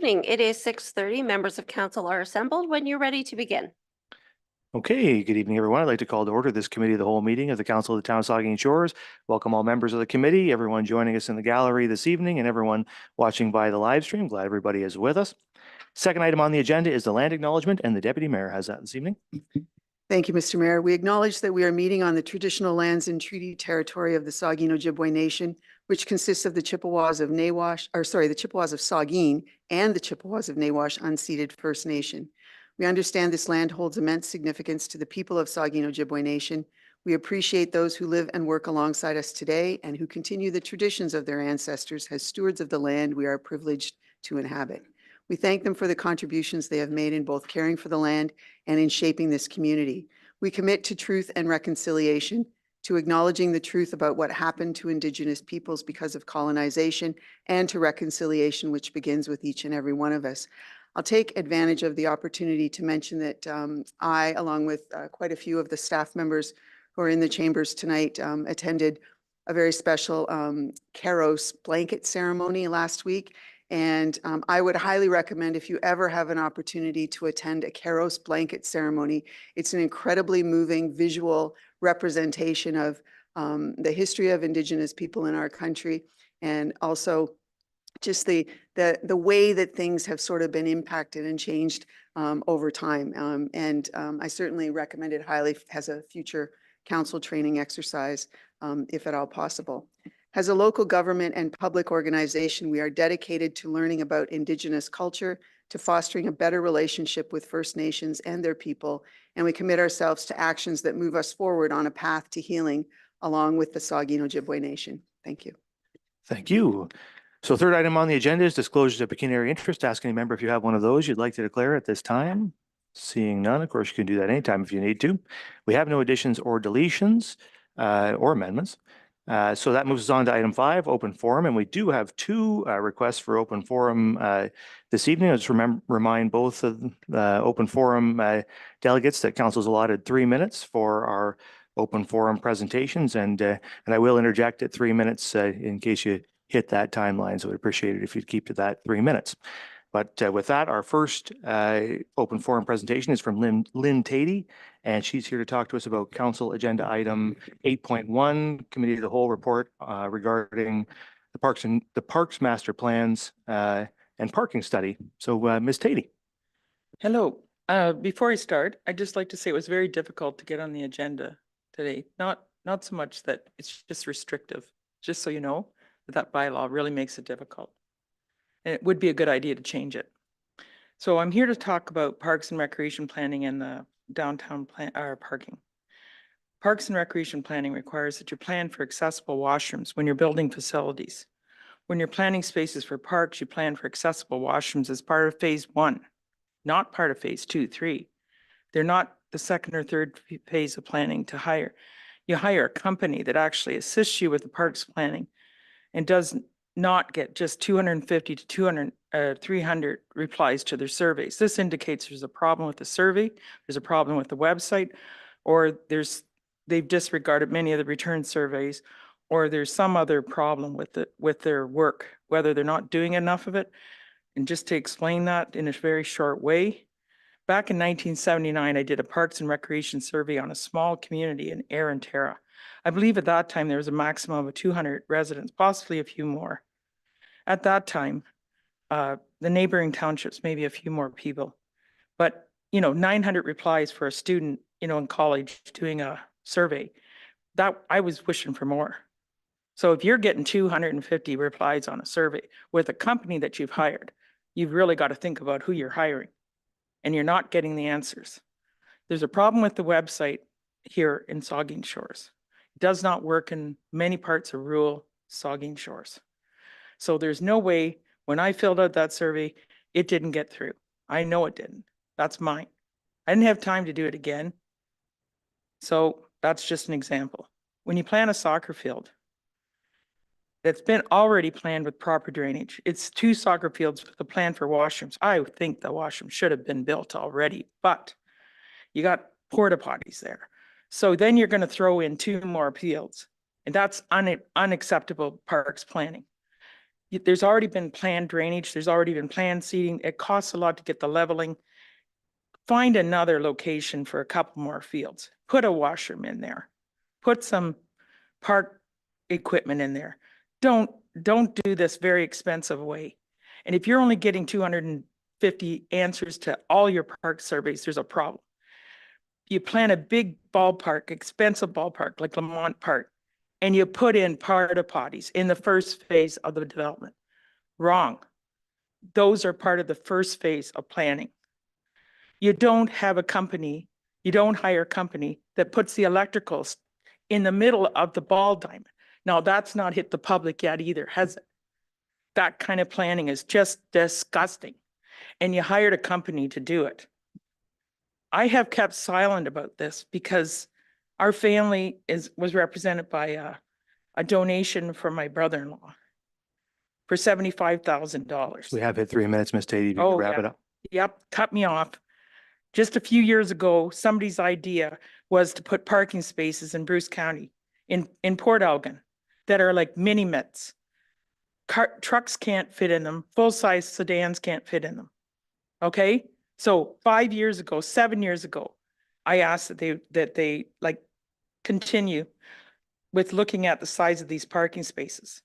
evening. It is 6:30. Members of council are assembled when you're ready to begin. Okay, good evening, everyone. I'd like to call to order this committee of the whole meeting of the Council of the Town of Saugeen Shores. Welcome all members of the committee, everyone joining us in the gallery this evening, and everyone watching by the live stream. Glad everybody is with us. Second item on the agenda is the land acknowledgement, and the Deputy Mayor has that this evening. Thank you, Mr. Mayor. We acknowledge that we are meeting on the traditional lands and treaty territory of the Saugeen Ojibwe Nation, which consists of the Chippewas of the Chippewas of Saugeen and the Chippewas of Nawash unceded First Nation. We understand this land holds immense significance to the people of Saugeen Ojibwe Nation. We appreciate those who live and work alongside us today and who continue the traditions of their ancestors as stewards of the land we are privileged to inhabit. We thank them for the contributions they have made in both caring for the land and in shaping this community. We commit to truth and reconciliation, to acknowledging the truth about what happened to Indigenous peoples because of colonization, and to reconciliation, which begins with each and every one of us. I'll take advantage of the opportunity to mention that I, along with quite a few of the staff members who are in the chambers tonight, attended a very special Keros blanket ceremony last week. And I would highly recommend, if you ever have an opportunity to attend a Keros blanket ceremony, it's an incredibly moving visual representation of the history of Indigenous people in our country, and also just the way that things have sort of been impacted and changed over time. I certainly recommend it highly as a future council training exercise, if at all possible. As a local government and public organization, we are dedicated to learning about Indigenous culture, to fostering a better relationship with First Nations and their people, and we commit ourselves to actions that move us forward on a path to healing along with the Saugeen Ojibwe Nation. Thank you. Thank you. So third item on the agenda is disclosures of pecuniary interest. Ask any member if you have one of those you'd like to declare at this time. Seeing none, of course, you can do that anytime if you need to. We have no additions or deletions or amendments. So that moves us on to item 5, open forum, and we do have 2 requests for open forum this evening. Let's remind both of the open forum delegates that council's allotted 3 minutes for our open forum presentations, and I will interject at 3 minutes in case you hit that timeline. So I'd appreciate it if you'd keep to that 3 minutes. But with that, our first open forum presentation is from Lynn Tatey, and she's here to talk to us about council agenda item 8.1, committee of the whole report regarding the parks master plans and parking study. So Ms. Tatey. Hello. Before I start, I'd just like to say it was very difficult to get on the agenda today. Not so much that it's just restrictive, just so you know that bylaw really makes it difficult. And it would be a good idea to change it. So I'm here to talk about parks and recreation planning and the downtown parking. Parks and recreation planning requires that you plan for accessible washrooms when you're building facilities. When you're planning spaces for parks, you plan for accessible washrooms as part of phase 1, not part of phase 2, 3. They're not the second or third phase of planning to hire. You hire a company that actually assists you with the parks planning and does not get just 250 to 300 replies to their surveys. This indicates there's a problem with the survey, there's a problem with the website, or they've disregarded many of the return surveys, or there's some other problem with their work, whether they're not doing enough of it. And just to explain that in a very short way, back in 1979, I did a parks and recreation survey on a small community in Erin Terra. I believe at that time there was a maximum of 200 residents, possibly a few more. At that time, the neighboring townships, maybe a few more people. But, 900 replies for a student, in college doing a survey, that I was wishing for more. So if you're getting 250 replies on a survey with a company that you've hired, you've really got to think about who you're hiring, and you're not getting the answers. There's a problem with the website here in Saugeen Shores. It does not work in many parts of rural Saugeen Shores. So there's no way, when I filled out that survey, it didn't get through. I know it didn't. That's mine. I didn't have time to do it again. So that's just an example. When you plan a soccer field, that's been already planned with proper drainage. It's 2 soccer fields with a plan for washrooms. I think the washroom should have been built already, but you got porta potties there. So then you're going to throw in 2 more fields, and that's unacceptable parks planning. There's already been planned drainage, there's already been planned seeding. It costs a lot to get the leveling. Find another location for a couple more fields. Put a washroom in there. Put some park equipment in there. Don't do this very expensive way. And if you're only getting 250 answers to all your park surveys, there's a problem. You plan a big ballpark, expensive ballpark like Lamont Park, and you put in porta potties in the first phase of the development. Wrong. Those are part of the first phase of planning. You don't have a company, you don't hire a company that puts the electricals in the middle of the ball diamond. Now, that's not hit the public yet either, has it? That kind of planning is just disgusting. And you hired a company to do it. I have kept silent about this because our family was represented by a donation from my brother-in-law for $75,000. We have hit 3 minutes, Ms. Tatey. You can Oh, wrap yeah. it up. Yep, cut me off. Just a few years ago, somebody's idea was to put parking spaces in Bruce County, in Port Elgin, that are like mini mitts. Trucks can't fit in them, full-size sedans can't fit in them. Okay? So 5 years ago, 7 years ago, I asked that they like continue with looking at the size of these parking spaces.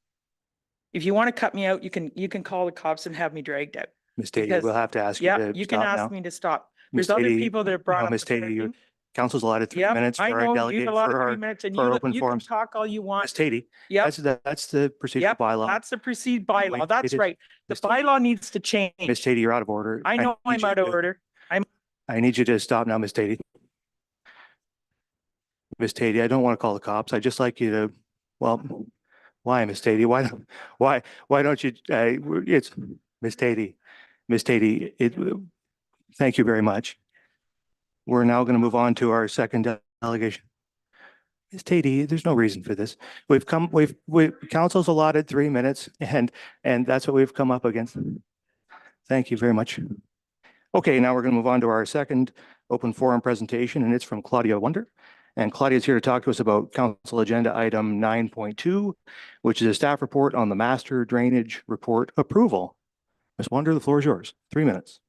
If you want to cut me out, you can call the cops and have me dragged out. Ms. Tatey, Because- we'll have to ask you Yeah, to you can stop ask now. me to stop. Ms. There's other Tatey, people that have you brought know, up. Ms. the Tatey, parking. council's allotted 3 Yep, minutes I for our know, delegate, you've allotted for 3 our, minutes and for our you open can forums. talk all you want. Ms. Tatey, Yep, that's the procedural yep, bylaw. that's the proceed Wait, bylaw. That's it is- right. The Ms. Tatey- bylaw needs to change. Ms. Tatey, you're out of order. I know need I'm you out of to- order. I need you to stop now, Ms. Tatey. Ms. Tatey, I don't want to call the cops. I just like you to, well, why, Ms. Tatey? Why don't you, it's, Ms. Tatey, thank you very much. We're now going to move on to our second delegation. Ms. Tatey, there's no reason for this. Council's allotted 3 minutes and that's what we've come up against. Thank you very much. Okay, now we're going to move on to our second open forum presentation, and it's from Claudia Wonder. And Claudia is here to talk to us about council agenda item 9.2, which is a staff report on the master drainage report approval. Ms. Wonder, the floor is yours. 3 minutes.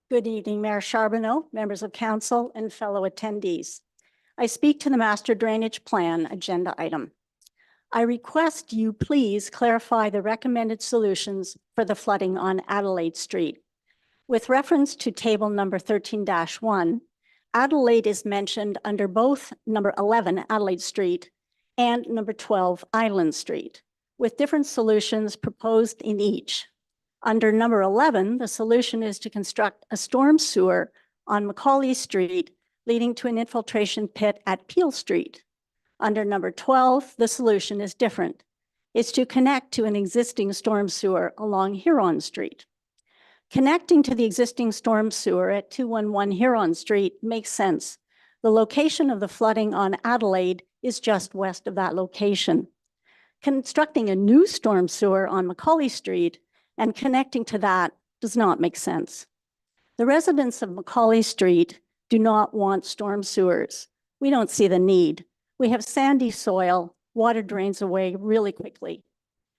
Good evening, Mayor Charbonneau, members of council, and fellow attendees. I speak to the master drainage plan agenda item. I request you please clarify the recommended solutions for the flooding on Adelaide Street. With reference to table number 13-1, Adelaide is mentioned under both number 11 Adelaide Street and number 12 Island Street, with different solutions proposed in each. Under number 11, the solution is to construct a storm sewer on Macaulay Street, leading to an infiltration pit at Peel Street. Under number 12, the solution is different. It's to connect to an existing storm sewer along Huron Street. Connecting to the existing storm sewer at 211 Huron Street makes sense. The location of the flooding on Adelaide is just west of that location. Constructing a new storm sewer on Macaulay Street and connecting to that does not make sense. The residents of Macaulay Street do not want storm sewers. We don't see the need. We have sandy soil, water drains away really quickly.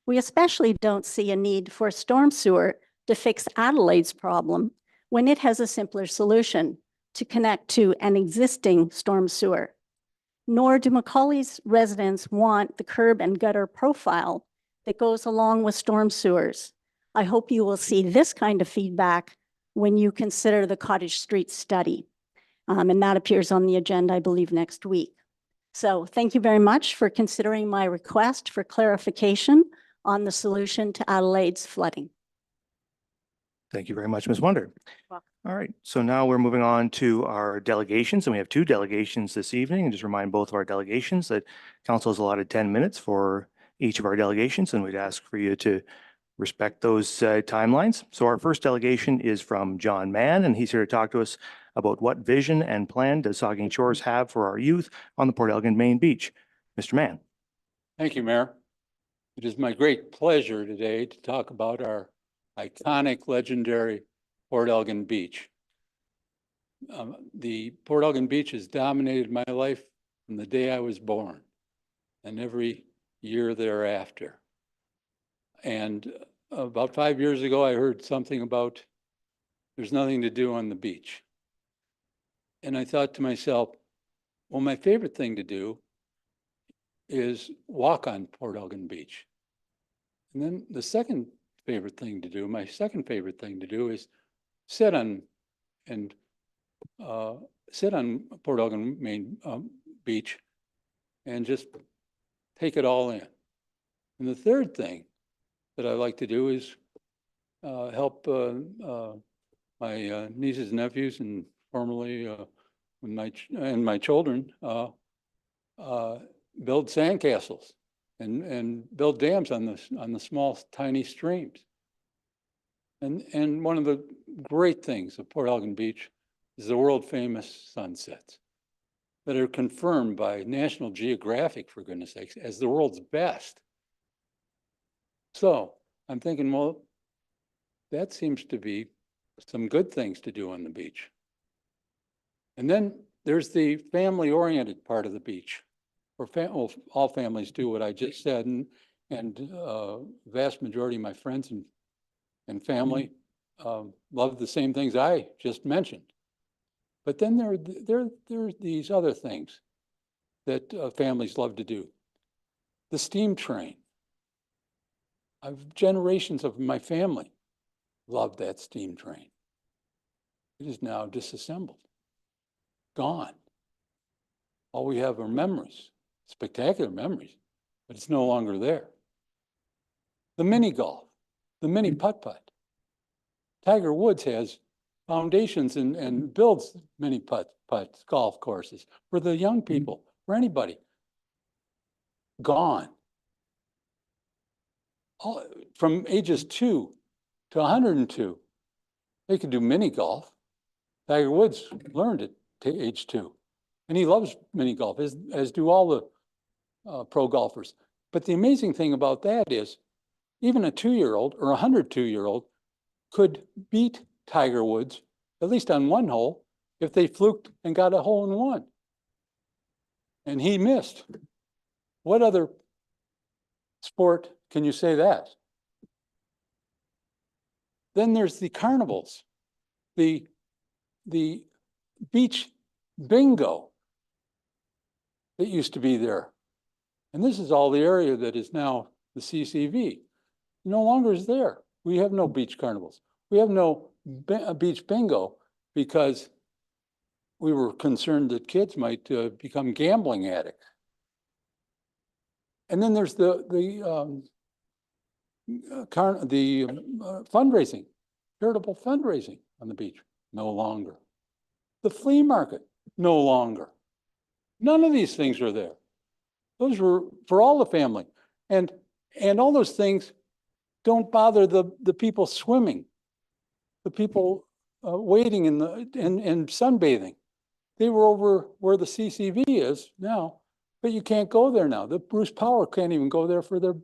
We especially don't see a need for a storm sewer to fix Adelaide's problem when it has a simpler solution to connect to an existing storm sewer. Nor do Macaulay's residents want the curb and gutter profile that goes along with storm sewers. I hope you will see this kind of feedback when you consider the Cottage Street study. And that appears on the agenda, I believe, next week. So thank you very much for considering my request for clarification on the solution to Adelaide's flooding. Thank you very much, Ms. Wonder. Welcome. All right, so now we're moving on to our delegations, and we have 2 delegations this evening. And just remind both of our delegations that council has allotted 10 minutes for each of our delegations, and we'd ask for you to respect those timelines. So our first delegation is from John Mann, and he's here to talk to us about what vision and plan does Saugeen Shores have for our youth on the Port Elgin Main Beach. Mr. Mann. Thank you, Mayor. It is my great pleasure today to talk about our iconic, legendary Port Elgin Beach. The Port Elgin Beach has dominated my life from the day I was born and every year thereafter. And about 5 years ago, I heard something about there's nothing to do on the beach. And I thought to myself, well, my favorite thing to do is walk on Port Elgin Beach. And then the second favorite thing to do, my second favorite thing to do is sit on Port Elgin main beach and just take it all in. And the third thing that I like to do is help my nieces and nephews, and formerly my children build sandcastles and build dams on the small tiny streams. And one of the great things of Port Elgin Beach is the world famous sunsets that are confirmed by National Geographic, for goodness sakes, as the world's best. So I'm thinking, well, that seems to be some good things to do on the beach. And then there's the family-oriented part of the beach, where well, all families do what I just said, and vast majority of my friends and family love the same things I just mentioned. But then there are these other things that families love to do. The steam train. Generations of my family loved that steam train. It is now disassembled, gone. All we have are memories, spectacular memories, but it's no longer there. The mini golf, the mini putt-putt. Tiger Woods has foundations and builds mini putt golf courses for the young people, for anybody. Gone. From ages 2 to 102, they could do mini golf. Tiger Woods learned it to age 2, and he loves mini golf, as do all the pro golfers. But the amazing thing about that is, even a 2-year-old or a 102-year-old could beat Tiger Woods, at least on one hole, if they fluked and got a hole in one. And he missed. What other sport can you say that? Then there's the carnivals, the beach bingo that used to be there. And this is all the area that is now the CCV. No longer is there. We have no beach carnivals. We have no beach bingo because we were concerned that kids might become gambling addicts. And then there's the fundraising, charitable fundraising on the beach. No longer. The flea market, no longer. None of these things are there. Those were for all the family. And all those things don't bother the people swimming, the people wading and sunbathing. They were over where the CCV is now, but you can't go there now. The Bruce Power can't even go there for their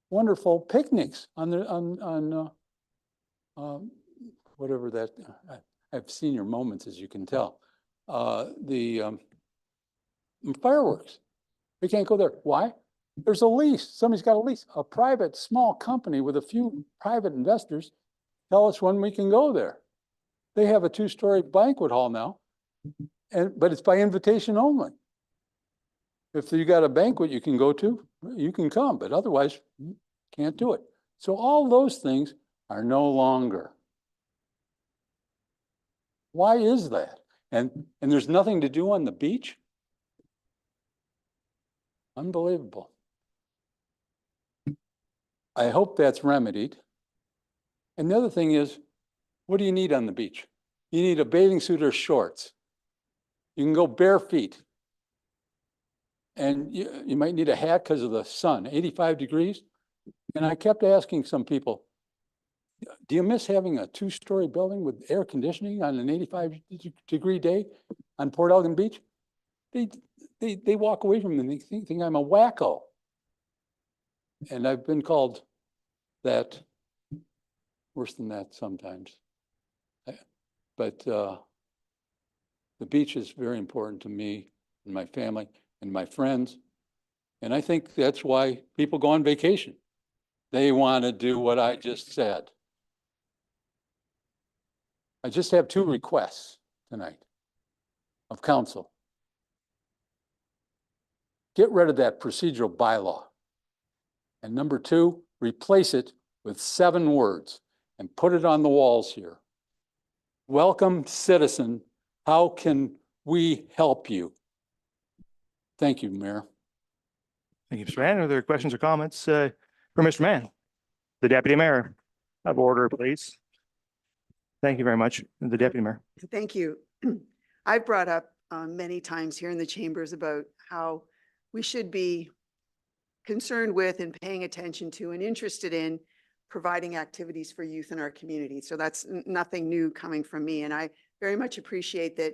wonderful picnics on whatever that. I've senior moments, as you can tell. The fireworks. They can't go there. Why? There's a lease. Somebody's got a lease. A private small company with a few private investors tell us when we can go there. They have a 2-story banquet hall now, but it's by invitation only. If you got a banquet you can go to, you can come, but otherwise you can't do it. So all those things are no longer. Why is that? And there's nothing to do on the beach? Unbelievable. I hope that's remedied. And the other thing is, what do you need on the beach? You need a bathing suit or shorts. You can go bare feet. And you might need a hat because of the sun, 85 degrees. And I kept asking some people, do you miss having a 2-story building with air conditioning on an 85-degree day on Port Elgin Beach? They walk away from me and they think I'm a wacko. And I've been called that, worse than that sometimes. But the beach is very important to me and my family and my friends. And I think that's why people go on vacation. They want to do what I just said. I just have two requests tonight of council. Get rid of that procedural bylaw. And number two, replace it with 7 words and put it on the walls here. Welcome, citizen. How can we help you? Thank you, Mayor. Thank you, Mr. Mann. Are there questions or comments for Mr. Mann? The Deputy Mayor. Have order, please. Thank you very much. The Deputy Mayor. Thank you. I've brought up many times here in the chambers about how we should be concerned with and paying attention to and interested in providing activities for youth in our community. So that's nothing new coming from me. And I very much appreciate that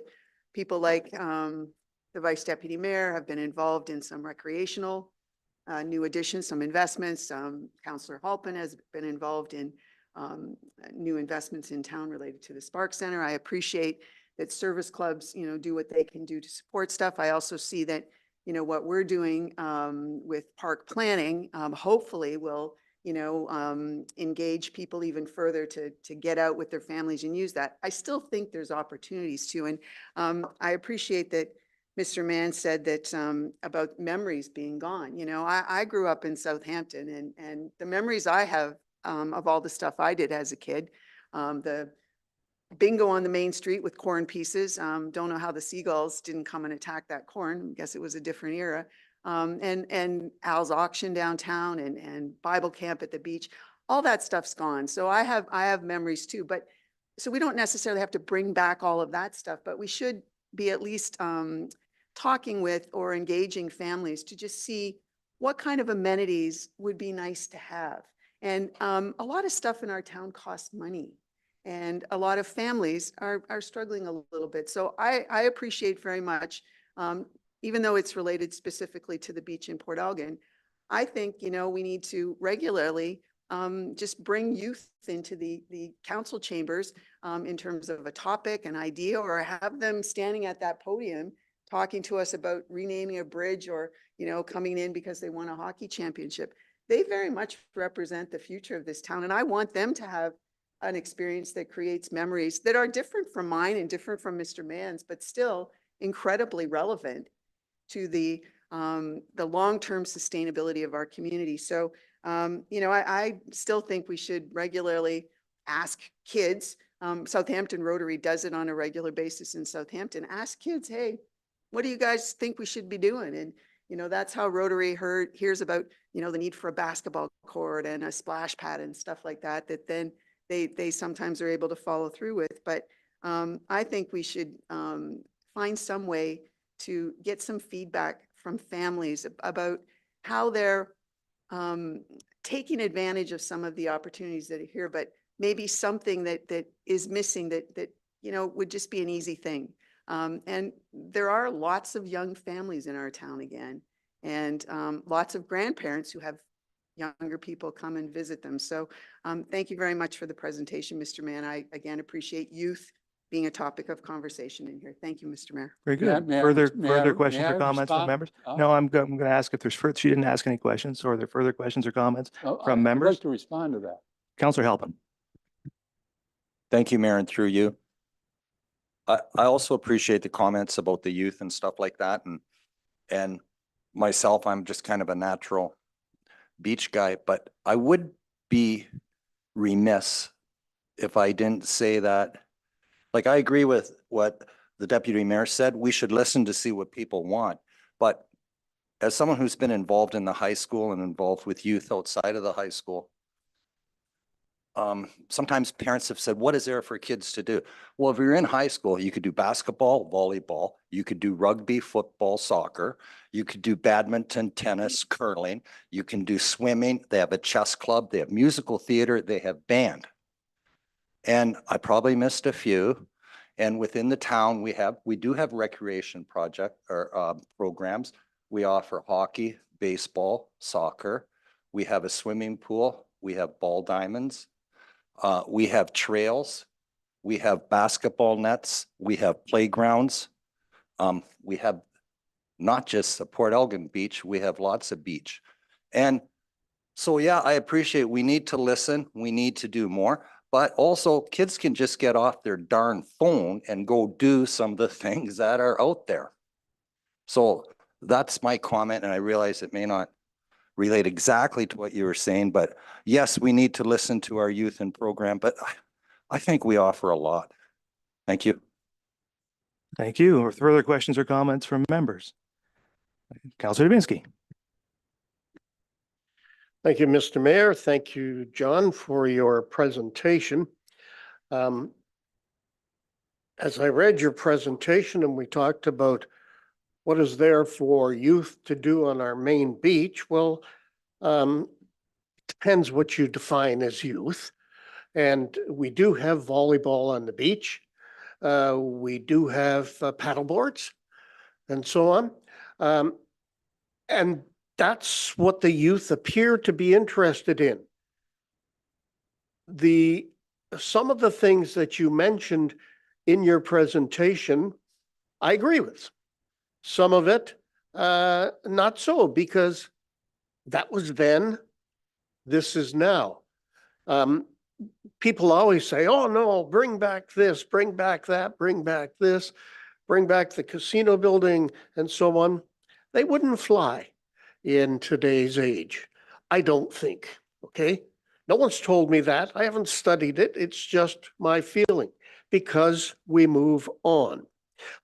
people like the Vice Deputy Mayor have been involved in some recreational new additions, some investments. Councillor Halpin has been involved in new investments in town related to the Spark Center. I appreciate that service clubs, do what they can do to support stuff. I also see that, what we're doing with park planning, hopefully will, engage people even further to get out with their families and use that. I still think there's opportunities too. And I appreciate that Mr. Mann said that about memories being gone. I grew up in Southampton and the memories I have of all the stuff I did as a kid, the bingo on the main street with corn pieces. Don't know how the seagulls didn't come and attack that corn. I guess it was a different era. And Al's auction downtown and Bible camp at the beach. All that stuff's gone. So I have memories too. But so we don't necessarily have to bring back all of that stuff, but we should be at least talking with or engaging families to just see what kind of amenities would be nice to have. And a lot of stuff in our town costs money. And a lot of families are struggling a little bit. So I appreciate very much, even though it's related specifically to the beach in Port Elgin, I think, we need to regularly just bring youth into the council chambers in terms of a topic, an idea, or have them standing at that podium talking to us about renaming a bridge or, coming in because they won a hockey championship. They very much represent the future of this town. And I want them to have an experience that creates memories that are different from mine and different from Mr. Mann's, but still incredibly relevant to the long-term sustainability of our community. So, I still think we should regularly ask kids. Southampton Rotary does it on a regular basis in Southampton. Ask kids, hey, what do you guys think we should be doing? And, that's how Rotary hears about, the need for a basketball court and a splash pad and stuff like that, that then they sometimes are able to follow through with. But I think we should find some way to get some feedback from families about how they're taking advantage of some of the opportunities that are here, but maybe something that is missing that would just be an easy thing. And there are lots of young families in our town again, and lots of grandparents who have younger people come and visit them. So thank you very much for the presentation, Mr. Mann. I again appreciate youth being a topic of conversation in here. Thank you, Mr. Mayor. Very good. May I- Further may I questions or comments from respond? members? Oh. No, I'm going to ask if there's further, she didn't ask any questions, or are there further questions or comments from I'd members? like to respond to that. Councillor Halpin. Thank you, Mayor, and through you. I also appreciate the comments about the youth and stuff like that. And myself, I'm just kind of a natural beach guy, but I would be remiss if I didn't say that. Like, I agree with what the Deputy Mayor said. We should listen to see what people want. But as someone who's been involved in the high school and involved with youth outside of the high school, sometimes parents have said, what is there for kids to do? Well, if you're in high school, you could do basketball, volleyball, you could do rugby, football, soccer, you could do badminton, tennis, curling, you can do swimming. They have a chess club, they have musical theater, they have band. And I probably missed a few. And within the town, we do have recreation project or programs. We offer hockey, baseball, soccer. We have a swimming pool. We have ball diamonds. We have trails, we have basketball nets, we have playgrounds. We have not just the Port Elgin beach, we have lots of beach. And So yeah, I appreciate, we need to listen, we need to do more, but also kids can just get off their darn phone and go do some of the things that are out there. So that's my comment, and I realize it may not relate exactly to what you were saying, but yes, we need to listen to our youth and program, but I think we offer a lot. Thank you. Thank you. Or further questions or comments from members? Councillor Dubinsky. Thank you, Mr. Mayor. Thank you, John, for your presentation. As I read your presentation and we talked about what is there for youth to do on our main beach, well, it depends what you define as youth. And we do have volleyball on the beach. We do have paddle boards and so on. And that's what the youth appear to be interested in. Some of the things that you mentioned in your presentation, I agree with. Some of it, not so, because that was then, this is now. People always say, oh no, bring back this, bring back that, bring back this, bring back the casino building and so on. They wouldn't fly in today's age, I don't think, okay? No one's told me that. I haven't studied it. It's just my feeling because we move on.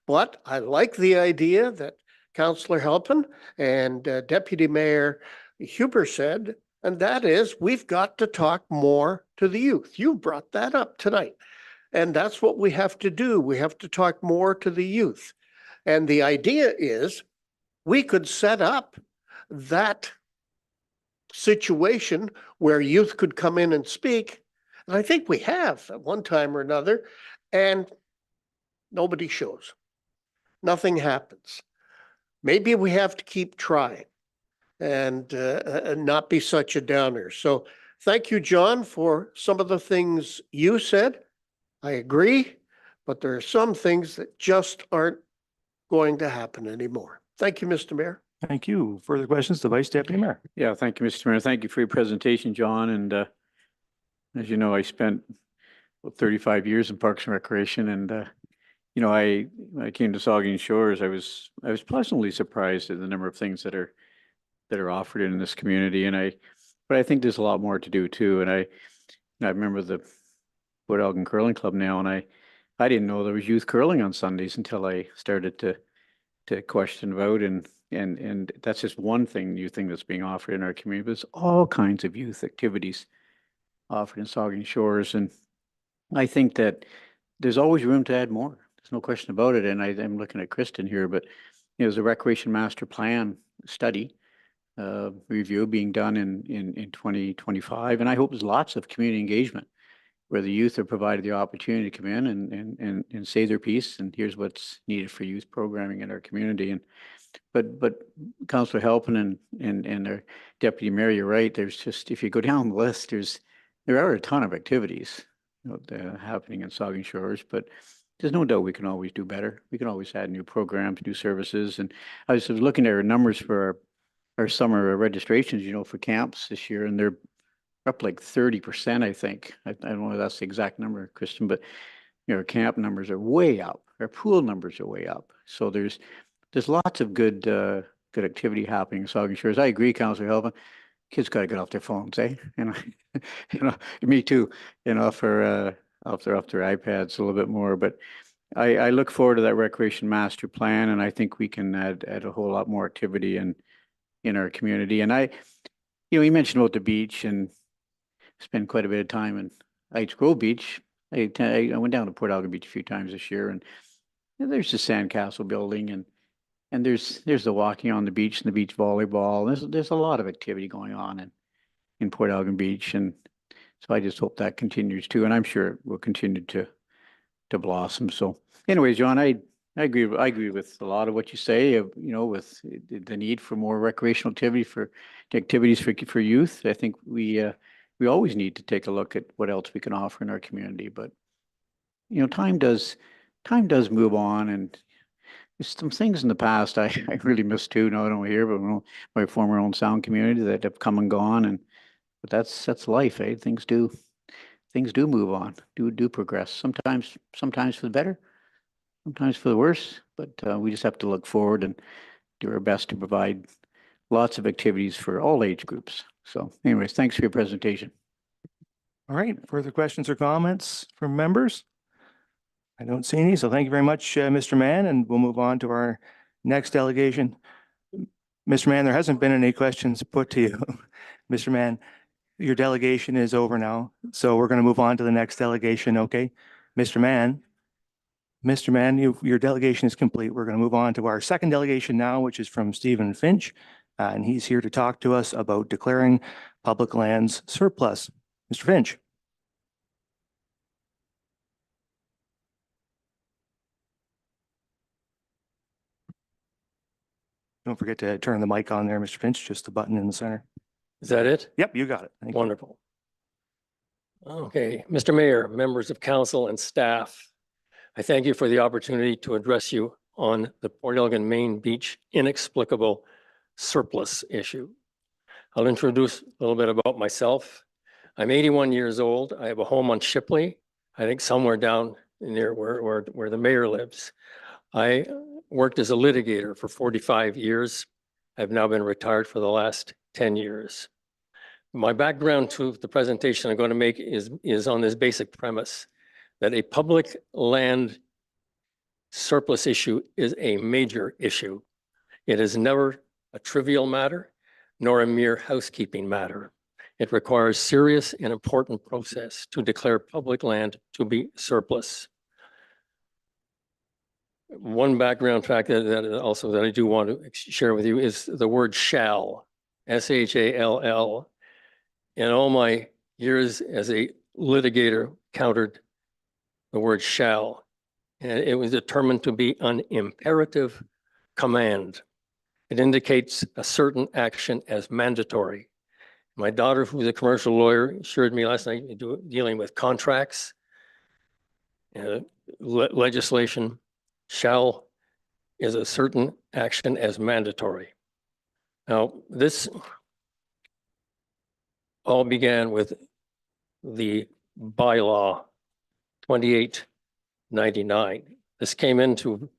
But I like the idea that Councillor Halpin and Deputy Mayor Huber said, and that is we've got to talk more to the youth. You brought that up tonight. And that's what we have to do. We have to talk more to the youth. And the idea is we could set up that situation where youth could come in and speak. And I think we have at one time or another, and nobody shows. Nothing happens. Maybe we have to keep trying and not be such a downer. So thank you, John, for some of the things you said. I agree, but there are some things that just aren't going to happen anymore. Thank you, Mr. Mayor. Thank you. Further questions to Vice Deputy Mayor? Yeah, thank you, Mr. Mayor. Thank you for your presentation, John. And as you know, I spent 35 years in Parks and Recreation, and I came to Saugeen Shores. I was pleasantly surprised at the number of things that are offered in this community, but I think there's a lot more to do too. And I remember the Port Elgin Curling Club now, and I didn't know there was youth curling on Sundays until I started to question about and that's just one new thing that's being offered in our community. But there's all kinds of youth activities offered in Saugeen Shores, and I think that there's always room to add more. There's no question about it. And I'm looking at Kristen here, but there's a recreation master plan study review being done in 2025, and I hope there's lots of community engagement where the youth are provided the opportunity to come in and say their piece. And here's what's needed for youth programming in our community. But Councillor Halpin and our Deputy Mayor, you're right. There's just, if you go down the list, there are a ton of activities happening in Saugeen Shores, but there's no doubt we can always do better. We can always add new programs, new services. And I was looking at our numbers for our summer registrations, for camps this year, and they're up like 30%, I think. I don't know if that's the exact number, Kristen, but our camp numbers are way up. Our pool numbers are way up. So there's lots of good activity happening in Saugeen Shores. I agree, Councillor Halpin. Kids got to get off their phones, eh? Me too. For off their iPads a little bit more. But I look forward to that recreation master plan, and I think we can add a whole lot more activity in our community. And you mentioned about the beach, and spend quite a bit of time in Heights Grove Beach. I went down to Port Elgin Beach a few times this year, and there's the sandcastle building, and there's the walking on the beach and the beach volleyball. There's a lot of activity going on in Port Elgin Beach, and so I just hope that continues too, and I'm sure it will continue to blossom. So, anyways, John, I agree with a lot of what you say. With the need for more recreational activities for youth. I think we always need to take a look at what else we can offer in our community. But time does move on, and there's some things in the past I really miss too. Now I don't hear, but my former own sound community that have come and gone, and But that's life, eh? Things do move on, do progress. Sometimes for the better, sometimes for the worse, but we just have to look forward and do our best to provide lots of activities for all age groups. So anyways, thanks for your presentation. All right, further questions or comments from members? I don't see any, so thank you very much, Mr. Mann, and we'll move on to our next delegation. Mr. Mann, there hasn't been any questions put to you. Mr. Mann, your delegation is over now, so we're going to move on to the next delegation, okay? Mr. Mann, your delegation is complete. We're going to move on to our second delegation now, which is from Stephen Finch, and he's here to talk to us about declaring public lands surplus. Mr. Finch. Don't forget to turn the mic on there, Mr. Finch, just the button in the center. Is that it? Yep, you got it. Thank you. Wonderful. Okay, Mr. Mayor, members of council and staff, I thank you for the opportunity to address you on the Port Elgin Main Beach inexplicable surplus issue. I'll introduce a little bit about myself. I'm 81 years old. I have a home on Shipley, I think somewhere down near where the mayor lives. I worked as a litigator for 45 years. I've now been retired for the last 10 years. My background to the presentation I'm going to make is on this basic premise that a public land surplus issue is a major issue. It is never a trivial matter, nor a mere housekeeping matter. It requires serious and important process to declare public land to be surplus. One background fact that I do want to share with you is the word shall, S-H-A-L-L. In all my years as a litigator, countered the word shall, and it was determined to be an imperative command. It indicates a certain action as mandatory. My daughter, who's a commercial lawyer, assured me last night dealing with contracts, legislation, shall is a certain action as mandatory. Now, this all began with the bylaw 2899. This came into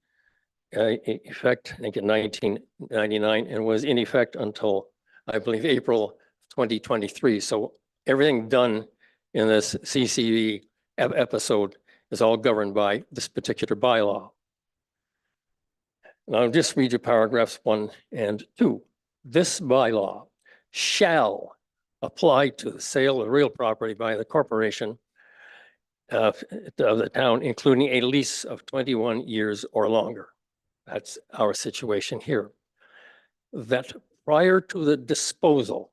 effect, I think, in 1999 and was in effect until, I believe, April 2023. So everything done in this CCV episode is all governed by this particular bylaw. And I'll just read you paragraphs 1 and 2. This bylaw shall apply to the sale of real property by the corporation of the town, including a lease of 21 years or longer. That's our situation here. That prior to the disposal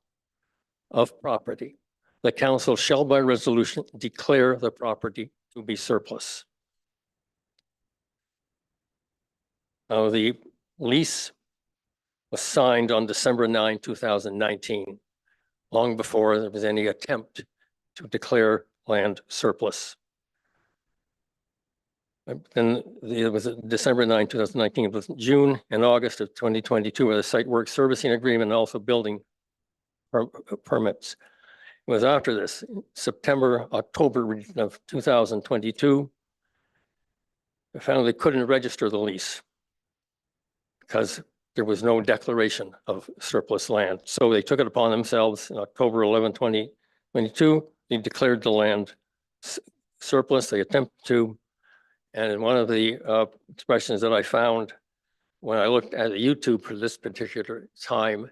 of property, the council shall by resolution declare the property to be surplus. Now, the lease was signed on December 9, 2019, long before there was any attempt to declare land surplus. Then it was December 9, 2019, it was June and August of 2022, where the site work servicing agreement and also building permits. It was after this, September, October of 2022, I found they couldn't register the lease because there was no declaration of surplus land. So they took it upon themselves in October 11, 2022, they declared the land surplus. They attempted to, and one of the expressions that I found when I looked at YouTube for this particular time,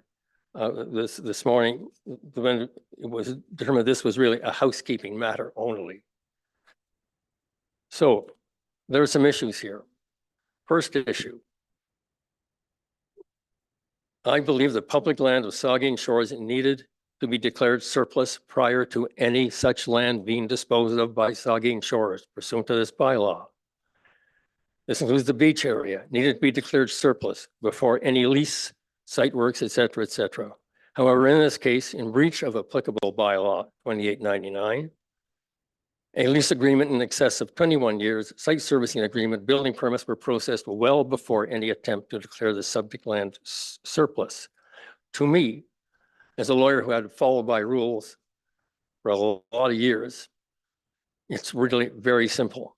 this morning, when it was determined this was really a housekeeping matter only. So there are some issues here. First issue, I believe the public land of Saugeen Shores needed to be declared surplus prior to any such land being disposed of by Saugeen Shores pursuant to this bylaw. This includes the beach area, needed to be declared surplus before any lease, site works, et cetera, et cetera. However, in this case, in breach of applicable bylaw 2899, a lease agreement in excess of 21 years, site servicing agreement, building permits were processed well before any attempt to declare the subject land surplus. To me, as a lawyer who had to follow by rules for a lot of years. It's really very simple.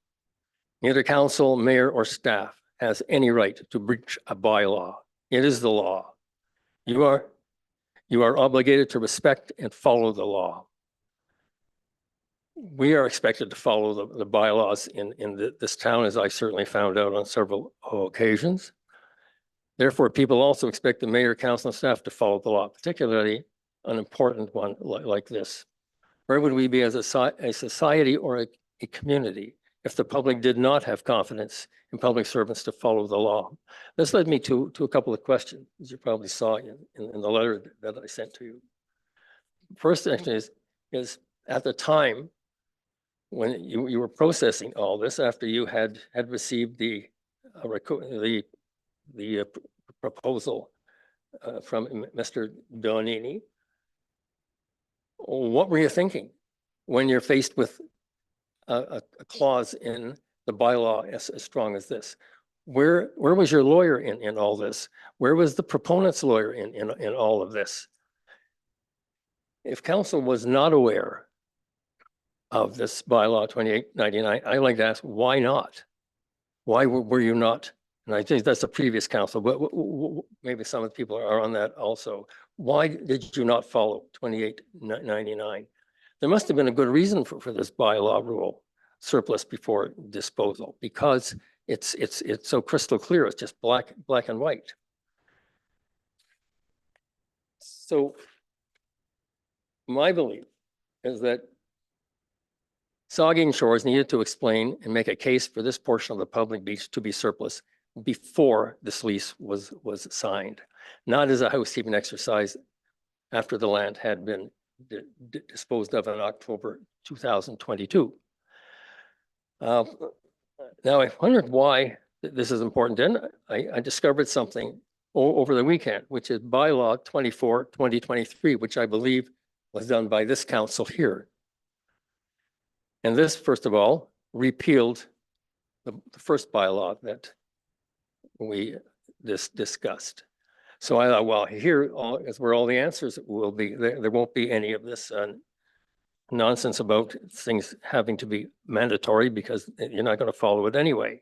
Neither council, mayor, or staff has any right to breach a bylaw. It is the law. You are obligated to respect and follow the law. We are expected to follow the bylaws in this town, as I certainly found out on several occasions. Therefore, people also expect the mayor, council, and staff to follow the law, particularly an important one like this. Where would we be as a society or a community if the public did not have confidence in public servants to follow the law? This led me to a couple of questions, as you probably saw in the letter that I sent to you. First question is at the time when you were processing all this, after you had received the proposal from Mr. Donini, what were you thinking when you're faced with a clause in the bylaw as strong as this? Where was your lawyer in all this? Where was the proponent's lawyer in all of this? If council was not aware of this bylaw 2899, I'd like to ask, why not? Why were you not? And I think that's the previous council, but maybe some of the people are on that also. Why did you not follow 2899? There must have been a good reason for this bylaw rule, surplus before disposal, because it's so crystal clear. It's just black and white. So my belief is that Saugeen Shores needed to explain and make a case for this portion of the public beach to be surplus before this lease was signed, not as a housekeeping exercise after the land had been disposed of in October 2022. Now I wondered why this is important. Then I discovered something over the weekend, which is bylaw 24/2023, which I believe was done by this council here. And this, first of all, repealed the first bylaw that we discussed. So I thought, well, here is where all the answers will be. There won't be any of this nonsense about things having to be mandatory because you're not going to follow it anyway.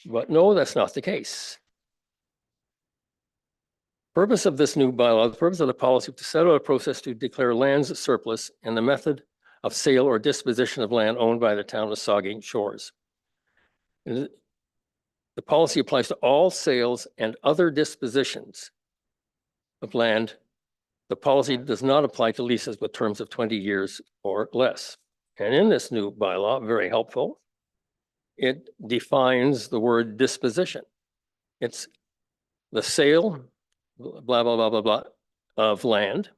But no, that's not the case. Purpose of this new bylaw, the purpose of the policy to set out a process to declare lands surplus and the method of sale or disposition of land owned by the town of Saugeen Shores. And the policy applies to all sales and other dispositions of land. The policy does not apply to leases with terms of 20 years or less. And in this new bylaw, very helpful, it defines the word disposition. It's the sale, blah, blah, blah, blah, blah, of land,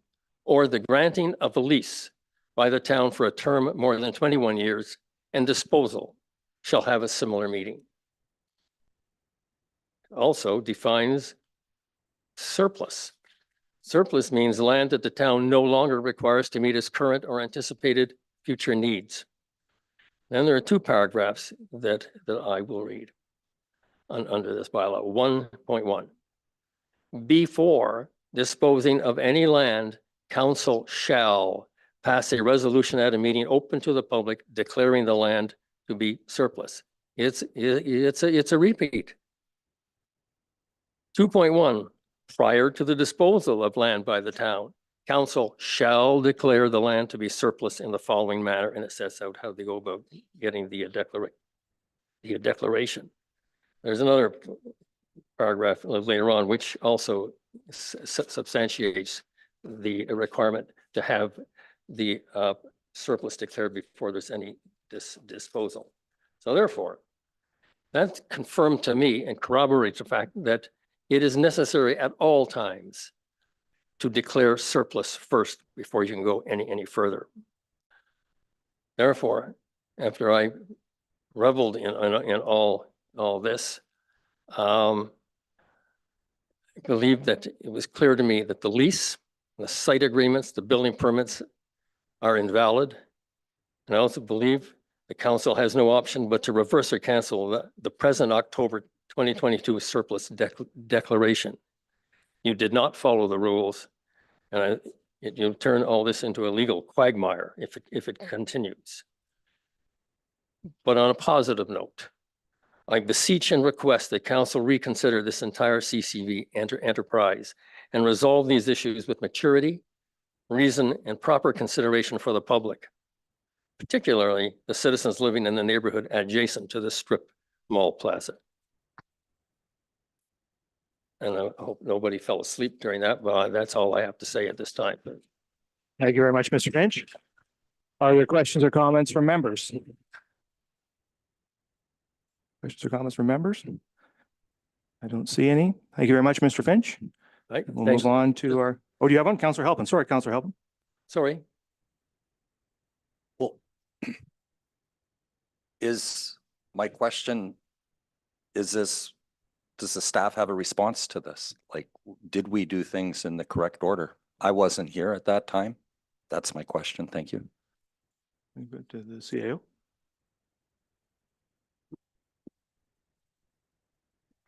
or the granting of a lease by the town for a term more than 21 years, and disposal shall have a similar meaning. Also defines surplus. Surplus means land that the town no longer requires to meet its current or anticipated future needs. Then there are two paragraphs that I will read under this bylaw. 1.1. Before disposing of any land, council shall pass a resolution at a meeting open to the public declaring the land to be surplus. It's a repeat. 2.1, prior to the disposal of land by the town, council shall declare the land to be surplus in the following manner, and it sets out how they go about getting the declaration. There's another paragraph later on, which also substantiates the requirement to have the surplus declared before there's any disposal. So therefore, that confirmed to me and corroborates the fact that it is necessary at all times to declare surplus first before you can go any further. Therefore, after I reveled in all this, I believe that it was clear to me that the lease, the site agreements, the building permits are invalid. And I also believe the council has no option but to reverse or cancel the present October 2022 surplus declaration. You did not follow the rules, and You'll turn all this into a legal quagmire if it continues. But on a positive note, I beseech and request that council reconsider this entire CCV enterprise and resolve these issues with maturity, reason, and proper consideration for the public, particularly the citizens living in the neighborhood adjacent to the strip mall plaza. And I hope nobody fell asleep during that, but that's all I have to say at this time. Thank you very much, Mr. Finch. Are there questions or comments from members? Questions or comments from members? I don't see any. Thank you very much, Mr. Finch. Right? We'll Thanks. move on to our, oh, do you have one? Councillor Halpin. Sorry, Councillor Halpin. Sorry. Well, is my question, does the staff have a response to this? Like, did we do things in the correct order? I wasn't here at that time. That's my question. Thank you. Good to the CAO.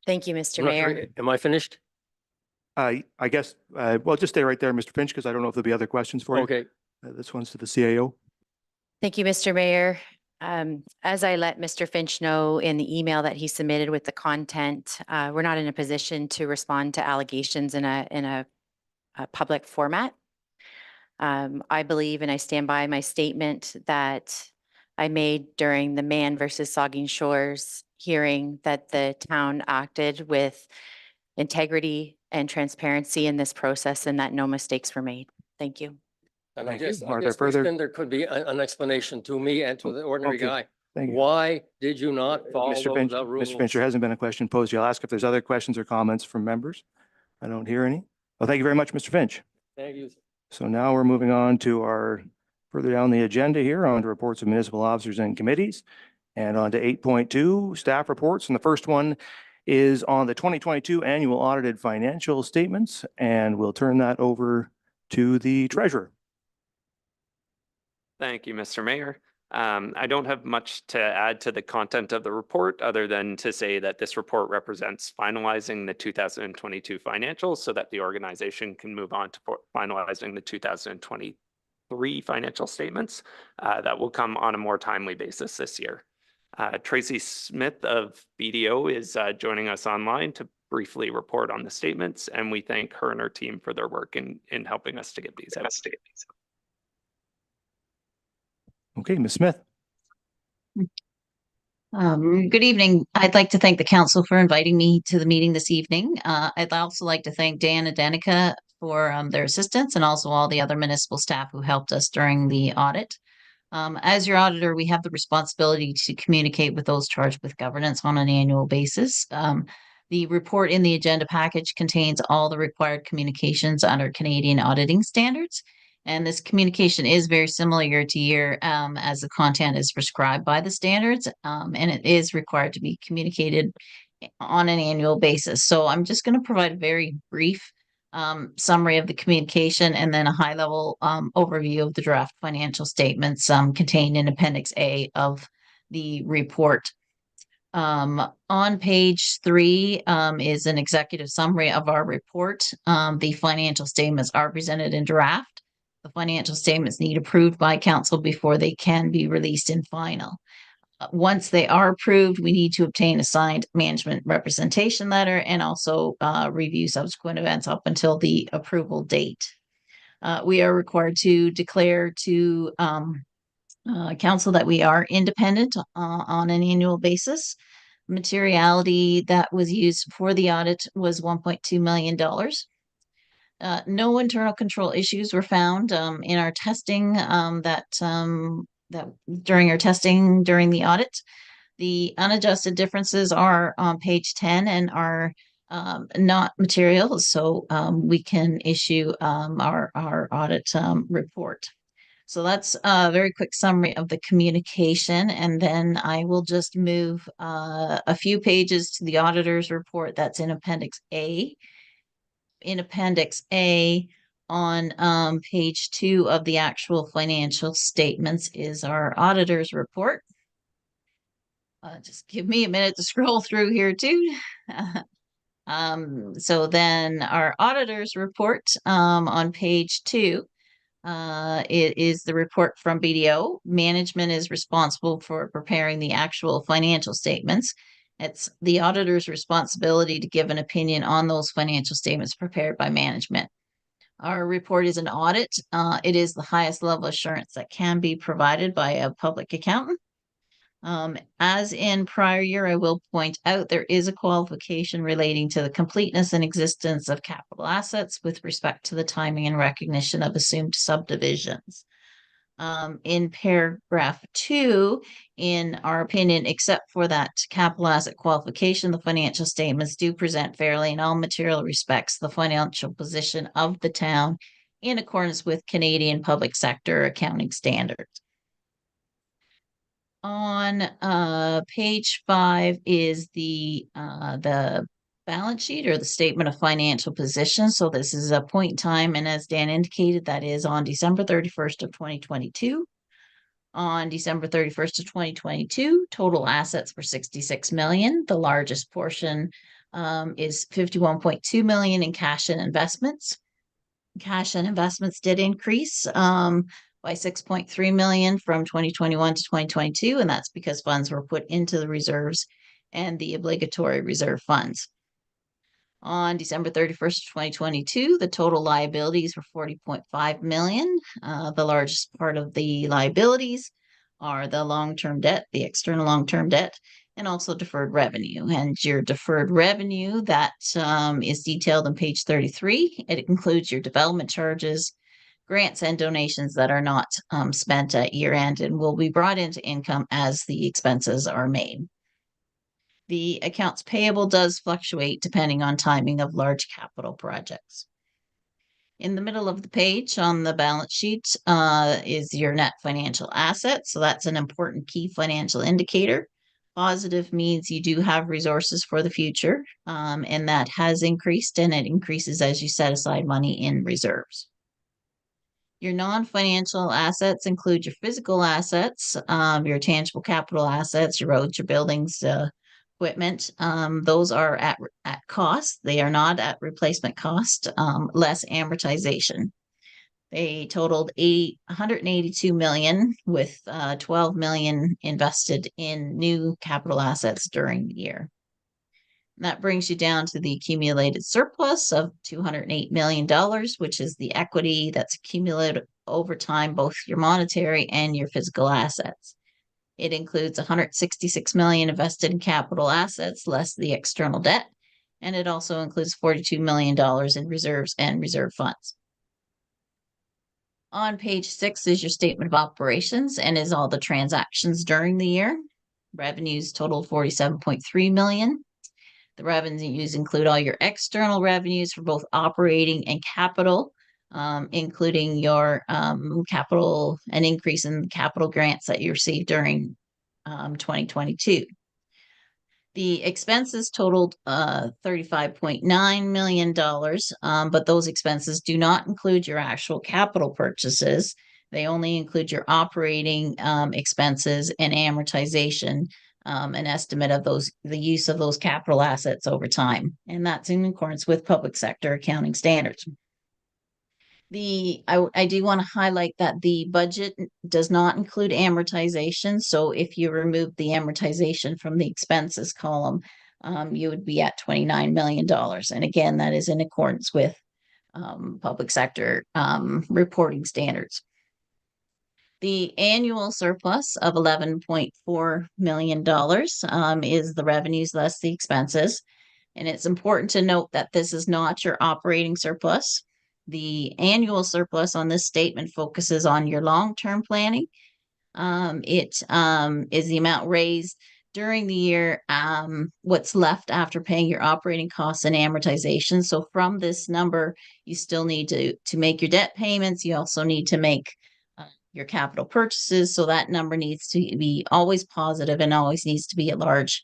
Thank you, Mr. Mayor. Am I finished? I guess, well, just stay right there, Mr. Finch, because I don't know if there'll be other questions for you. Okay. This one's to the CAO. Thank you, Mr. Mayor. As I let Mr. Finch know in the email that he submitted with the content, we're not in a position to respond to allegations in a public format. I believe, and I stand by my statement that I made during the Mann versus Saugeen Shores hearing, that the town acted with integrity and transparency in this process and that no mistakes were made. Thank you. And Thank you. I Are there guess further- then there could be an explanation to me and to the ordinary Okay. guy. Thank you. Why did you not follow Mr. Finch, the rules? Mr. Finch, there hasn't been a question posed. You'll ask if there's other questions or comments from members. I don't hear any. Well, thank you very much, Mr. Finch. Thank you. So now we're moving on to our, further down the agenda here, on to reports of municipal officers and committees. And on to 8.2, staff reports. And the first one is on the 2022 annual audited financial statements. And we'll turn that over to the treasurer. Thank you, Mr. Mayor. I don't have much to add to the content of the report other than to say that this report represents finalizing the 2022 financials so that the organization can move on to finalizing the 2023 financial statements that will come on a more timely basis this year. Tracy Smith of BDO is joining us online to briefly report on the statements, and we thank her and her team for their work in helping us to get these out. Okay, Ms. Smith. Good evening. I'd like to thank the council for inviting me to the meeting this evening. I'd also like to thank Dan and Danica for their assistance, and also all the other municipal staff who helped us during the audit. As your auditor, we have the responsibility to communicate with those charged with governance on an annual basis. The report in the agenda package contains all the required communications under Canadian auditing standards. And this communication is very similar year to year, as the content is prescribed by the standards, and it is required to be communicated on an annual basis. So I'm just going to provide a very brief summary of the communication, and then a high-level overview of the draft financial statements contained in Appendix A of the report. On page 3 is an executive summary of our report. The financial statements are presented in draft. The financial statements need approved by council before they can be released in final. Once they are approved, we need to obtain a signed management representation letter, and also review subsequent events up until the approval date. We are required to declare to council that we are independent on an annual basis. Materiality that was used for the audit was $1.2 million. No internal control issues were found in our testing that during our testing during the audit. The unadjusted differences are on page 10 and are not material, so we can issue our audit report. So that's a very quick summary of the communication, and then I will just move a few pages to the auditor's report that's in Appendix A. In Appendix A on page 2 of the actual financial statements is our auditor's report. Just give me a minute to scroll through here too. So then our auditor's report on page 2 It is the report from BDO. Management is responsible for preparing the actual financial statements. It's the auditor's responsibility to give an opinion on those financial statements prepared by management. Our report is an audit. It is the highest level of assurance that can be provided by a public accountant. As in prior year, I will point out there is a qualification relating to the completeness and existence of capital assets with respect to the timing and recognition of assumed subdivisions. In paragraph 2, in our opinion, except for that capital asset qualification, the financial statements do present fairly in all material respects the financial position of the town in accordance with Canadian public sector accounting standards. On page 5 is the balance sheet or the statement of financial position. So this is a point in time, and as Dan indicated, that is on December 31st of 2022. On December 31st of 2022, total assets were 66 million. The largest portion is 51.2 million in cash and investments. Cash and investments did increase by 6.3 million from 2021 to 2022, and that's because funds were put into the reserves and the obligatory reserve funds. On December 31st, 2022, the total liabilities were 40.5 million. The largest part of the liabilities are the long-term debt, the external long-term debt, and also deferred revenue. And your deferred revenue, that is detailed on page 33. It includes your development charges, grants, and donations that are not spent at year end and will be brought into income as the expenses are made. The accounts payable does fluctuate depending on timing of large capital projects. In the middle of the page on the balance sheet is your net financial assets. So that's an important key financial indicator. Positive means you do have resources for the future, and that has increased, and it increases as you set aside money in reserves. Your non-financial assets include your physical assets, your tangible capital assets, your roads, your buildings, equipment. Those are at cost. They are not at replacement cost, less amortization. They totaled 182 million with 12 million invested in new capital assets during the year. And that brings you down to the accumulated surplus of $208 million, which is the equity that's accumulated over time, both your monetary and your physical assets. It includes 166 million invested in capital assets, less the external debt, and it also includes $42 million in reserves and reserve funds. On page 6 is your statement of operations and is all the transactions during the year. Revenues totaled 47.3 million. The revenues include all your external revenues for both operating and capital, including your capital, an increase in capital grants that you received during 2022. The expenses totaled $35.9 million, but those expenses do not include your actual capital purchases. They only include your operating expenses and amortization, an estimate of the use of those capital assets over time. And that's in accordance with public sector accounting standards. I do want to highlight that the budget does not include amortization. So if you remove the amortization from the expenses column, you would be at $29 million. And again, that is in accordance with public sector reporting standards. The annual surplus of $11.4 million is the revenues less the expenses. And it's important to note that this is not your operating surplus. The annual surplus on this statement focuses on your long-term planning. It is the amount raised during the year, what's left after paying your operating costs and amortization. So from this number, you still need to make your debt payments. You also need to make your capital purchases. So that number needs to be always positive and always needs to be a large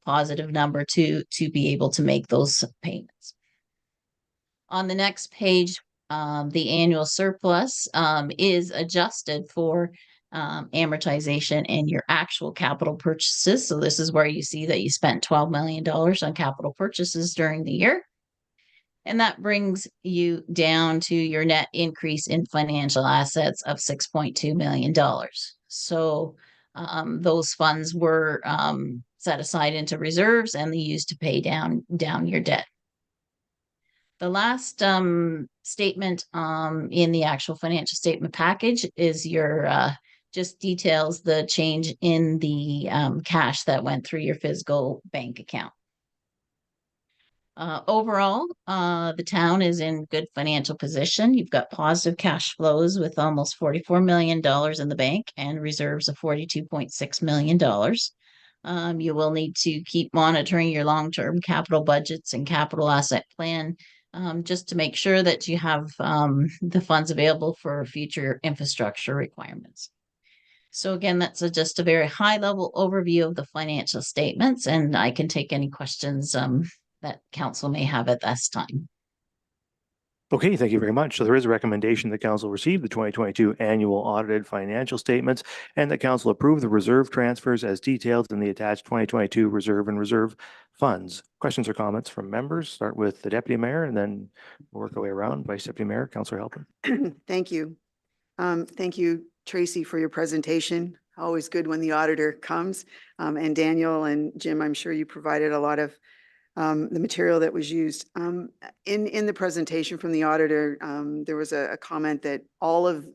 positive number to be able to make those payments. On the next page, the annual surplus is adjusted for amortization and your actual capital purchases. So this is where you see that you spent $12 million on capital purchases during the year. And that brings you down to your net increase in financial assets of $6.2 million. So those funds were set aside into reserves and they used to pay down your debt. The last statement in the actual financial statement package is your just details the change in the cash that went through your physical bank account. Overall, the town is in good financial position. You've got positive cash flows with almost $44 million in the bank and reserves of $42.6 million. You will need to keep monitoring your long-term capital budgets and capital asset plan just to make sure that you have the funds available for future infrastructure requirements. So again, that's just a very high-level overview of the financial statements, and I can take any questions that council may have at this time. Okay, thank you very much. So there is a recommendation that council receive the 2022 annual audited financial statements and that council approve the reserve transfers as detailed in the attached 2022 reserve and reserve funds. Questions or comments from members? Start with the deputy mayor and then work our way around. Vice Deputy Mayor, Councillor Halpin. Thank you. Thank you, Tracy, for your presentation. Always good when the auditor comes. And Daniel and Jim, I'm sure you provided a lot of the material that was used. In the presentation from the auditor, there was a comment that all of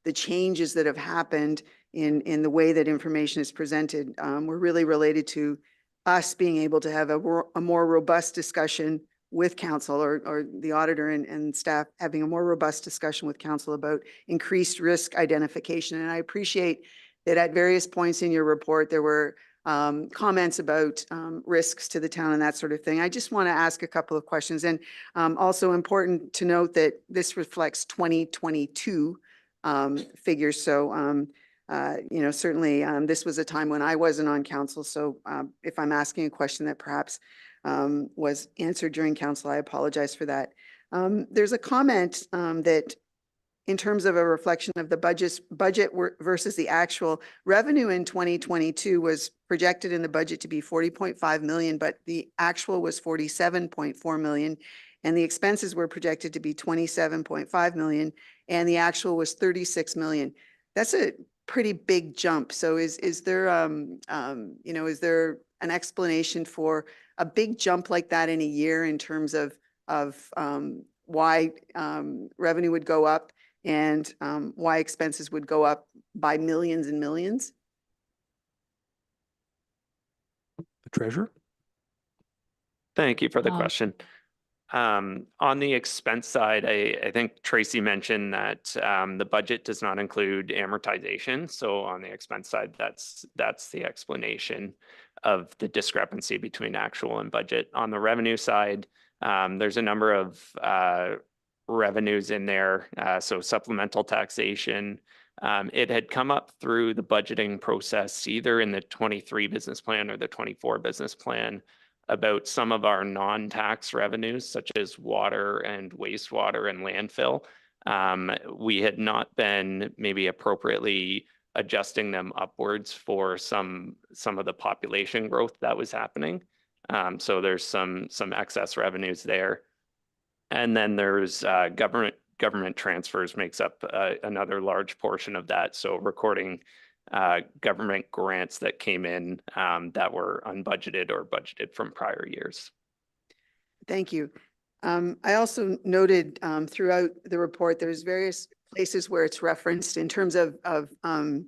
the changes that have happened in the way that information is presented were really related to us being able to have a more robust discussion with council or the auditor and staff having a more robust discussion with council about increased risk identification. And I appreciate that at various points in your report, there were comments about risks to the town and that sort of thing. I just want to ask a couple of questions, and also important to note that this reflects 2022 figures. So, you know, certainly this was a time when I wasn't on council. So if I'm asking a question that perhaps was answered during council, I apologize for that. There's a comment that in terms of a reflection of the budget versus the actual revenue in 2022 was projected in the budget to be 40.5 million, but the actual was 47.4 million. And the expenses were projected to be 27.5 million and the actual was 36 million. That's a pretty big jump. So is there, you know, is there an explanation for a big jump like that in a year in terms of why revenue would go up and why expenses would go up by millions and millions? The treasurer. Thank you for the question. On the expense side, I think Tracy mentioned that the budget does not include amortization. So on the expense side, that's the explanation of the discrepancy between actual and budget. On the revenue side, there's a number of revenues in there. So supplemental taxation, it had come up through the budgeting process, either in the 23 business plan or the 24 business plan, about some of our non-tax revenues, such as water and wastewater and landfill. We had not been maybe appropriately adjusting them upwards for some of the population growth that was happening. So there's some excess revenues there. And then there's government transfers makes up another large portion of that. So recording government grants that came in that were unbudgeted or budgeted from prior years. Thank you. I also noted throughout the report, there's various places where it's referenced in terms of the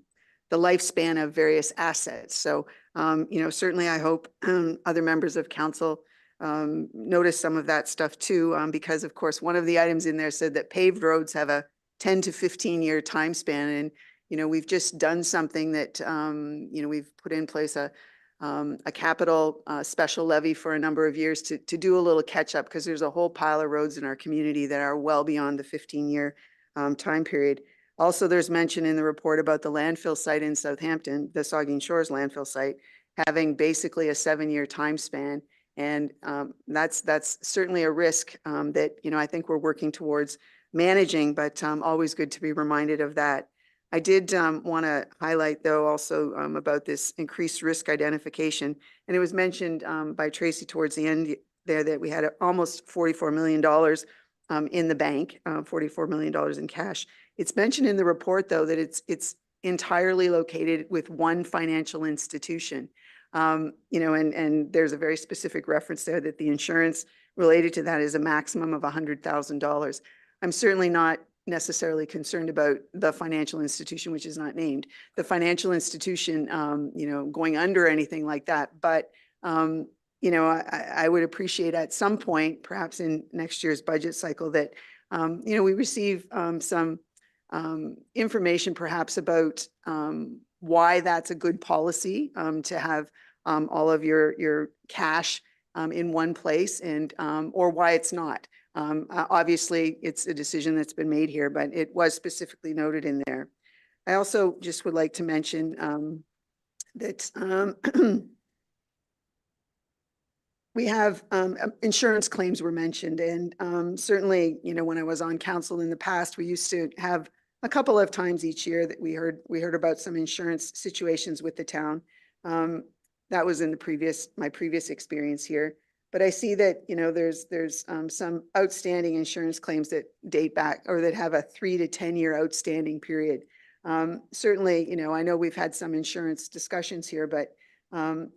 lifespan of various assets. So, you know, certainly I hope other members of council notice some of that stuff too, because of course, one of the items in there said that paved roads have a 10 to 15 year time span. And, you know, we've just done something that, you know, we've put in place a capital special levy for a number of years to do a little catch up, because there's a whole pile of roads in our community that are well beyond the 15-year time period. Also, there's mention in the report about the landfill site in Southampton, the Saugeen Shores landfill site, having basically a 7-year time span. And that's certainly a risk that, you know, I think we're working towards managing, but always good to be reminded of that. I did want to highlight, though, also about this increased risk identification. And it was mentioned by Tracy towards the end there that we had almost $44 million in the bank, $44 million in cash. It's mentioned in the report, though, that it's entirely located with one financial institution. You know, and there's a very specific reference there that the insurance related to that is a maximum of $100,000. I'm certainly not necessarily concerned about the financial institution, which is not named, the financial institution, you know, going under or anything like that. But, you know, I would appreciate at some point, perhaps in next year's budget cycle, that, you know, we receive some information perhaps about why that's a good policy to have all of your cash in one place, and or why it's not. Obviously, it's a decision that's been made here, but it was specifically noted in there. I also just would like to mention that we have insurance claims were mentioned, and certainly, you know, when I was on council in the past, we used to have a couple of times each year that we heard about some insurance situations with the town. That was in my previous experience here. But I see that, you know, there's some outstanding insurance claims that date back, or that have a 3 to 10 year outstanding period. Certainly, you know, I know we've had some insurance discussions here, but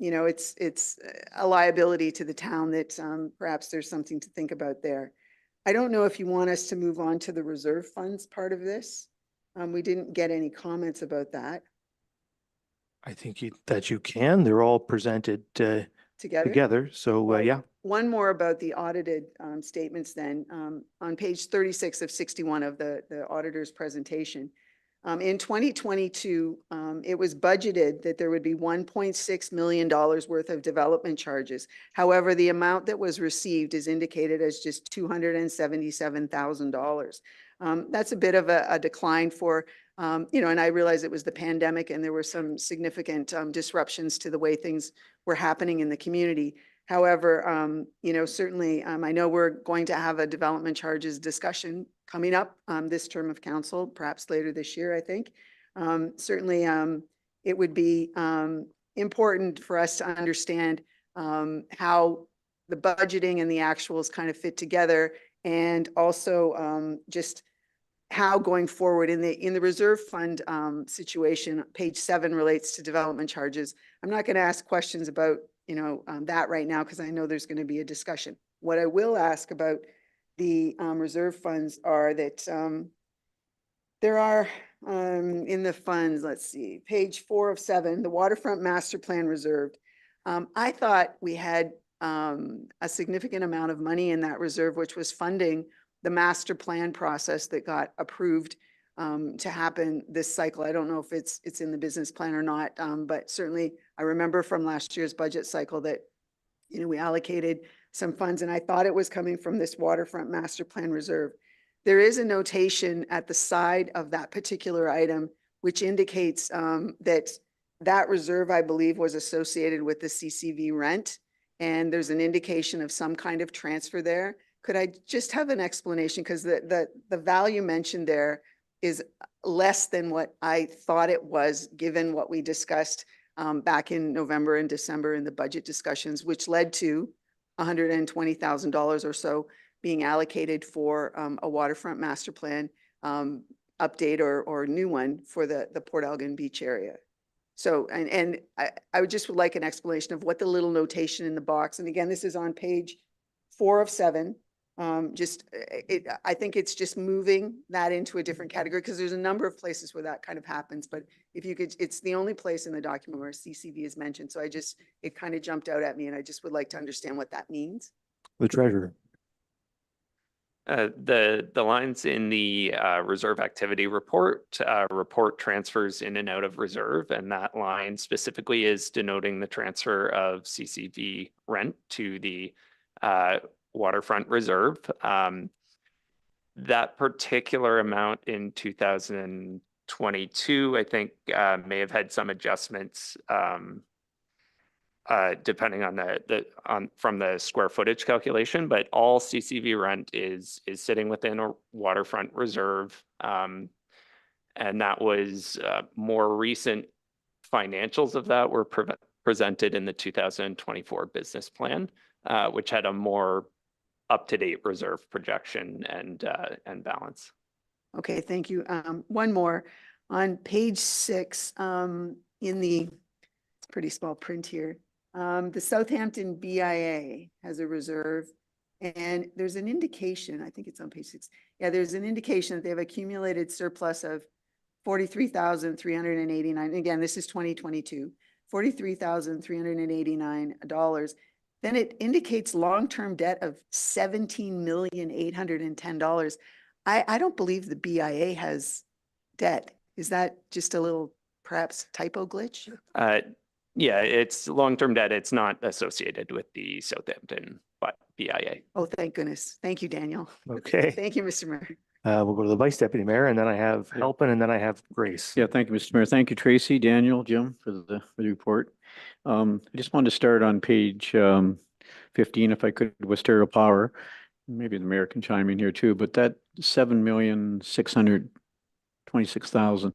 you know, it's a liability to the town that perhaps there's something to think about there. I don't know if you want us to move on to the reserve funds part of this. We didn't get any comments about that. I think that you can. They're all presented together. So, yeah. One more about the audited statements then. On page 36 of 61 of the auditor's presentation. In 2022, it was budgeted that there would be $1.6 million worth of development charges. However, the amount that was received is indicated as just $277,000. That's a bit of a decline for, you know, and I realize it was the pandemic and there were some significant disruptions to the way things were happening in the community. However, you know, certainly I know we're going to have a development charges discussion coming up this term of council, perhaps later this year, I think. Certainly, it would be important for us to understand how the budgeting and the actuals kind of fit together, and also just how going forward in the reserve fund situation. Page 7 relates to development charges. I'm not going to ask questions about, you know, that right now, because I know there's going to be a discussion. What I will ask about the reserve funds are that there are in the funds, let's see, page 4 of 7, the waterfront master plan reserved. I thought we had a significant amount of money in that reserve, which was funding the master plan process that got approved to happen this cycle. I don't know if it's in the business plan or not, but certainly I remember from last year's budget cycle that, you know, we allocated some funds, and I thought it was coming from this waterfront master plan reserve. There is a notation at the side of that particular item, which indicates that reserve, I believe, was associated with the CCV rent, and there's an indication of some kind of transfer there. Could I just have an explanation? Because the value mentioned there is less than what I thought it was, given what we discussed back in November and December in the budget discussions, which led to $120,000 or so being allocated for a waterfront master plan update or new one for the Port Elgin Beach area. So, and I would like an explanation of what the little notation in the box, and again, this is on page 4 of 7. I think it's just moving that into a different category, because there's a number of places where that kind of happens. But if you could, it's the only place in the document where CCV is mentioned. So it kind of jumped out at me, and I just would like to understand what that means. The treasurer. The lines in the reserve activity report transfers in and out of reserve, and that line specifically is denoting the transfer of CCV rent to the waterfront reserve. That particular amount in 2022, I think, may have had some adjustments depending on from the square footage calculation, but all CCV rent is sitting within a waterfront reserve, and that was more recent financials of that were presented in the 2024 business plan, which had a more up-to-date reserve projection and balance. Okay, thank you. One more. On page 6, in the, it's pretty small print here. The Southampton BIA has a reserve, and there's an indication, I think it's on page 6. Yeah, there's an indication that they have accumulated surplus of $43,389. Again, this is 2022, $43,389. Then it indicates long-term debt of $17,810,000. I don't believe the BIA has debt. Is that just a little perhaps typo glitch? Yeah, it's long-term debt. It's not associated with the Southampton BIA. Oh, thank goodness. Thank you, Daniel. Okay. Thank you, Mr. Mayor. We'll go to the Vice Deputy Mayor, and then I have Halpin, and then I have Grace. Yeah, thank you, Mr. Mayor. Thank you, Tracy, Daniel, Jim, for the report. I just wanted to start on page 15, if I could, Westero Power. Maybe the mayor can chime in here too, but that 7,626,000.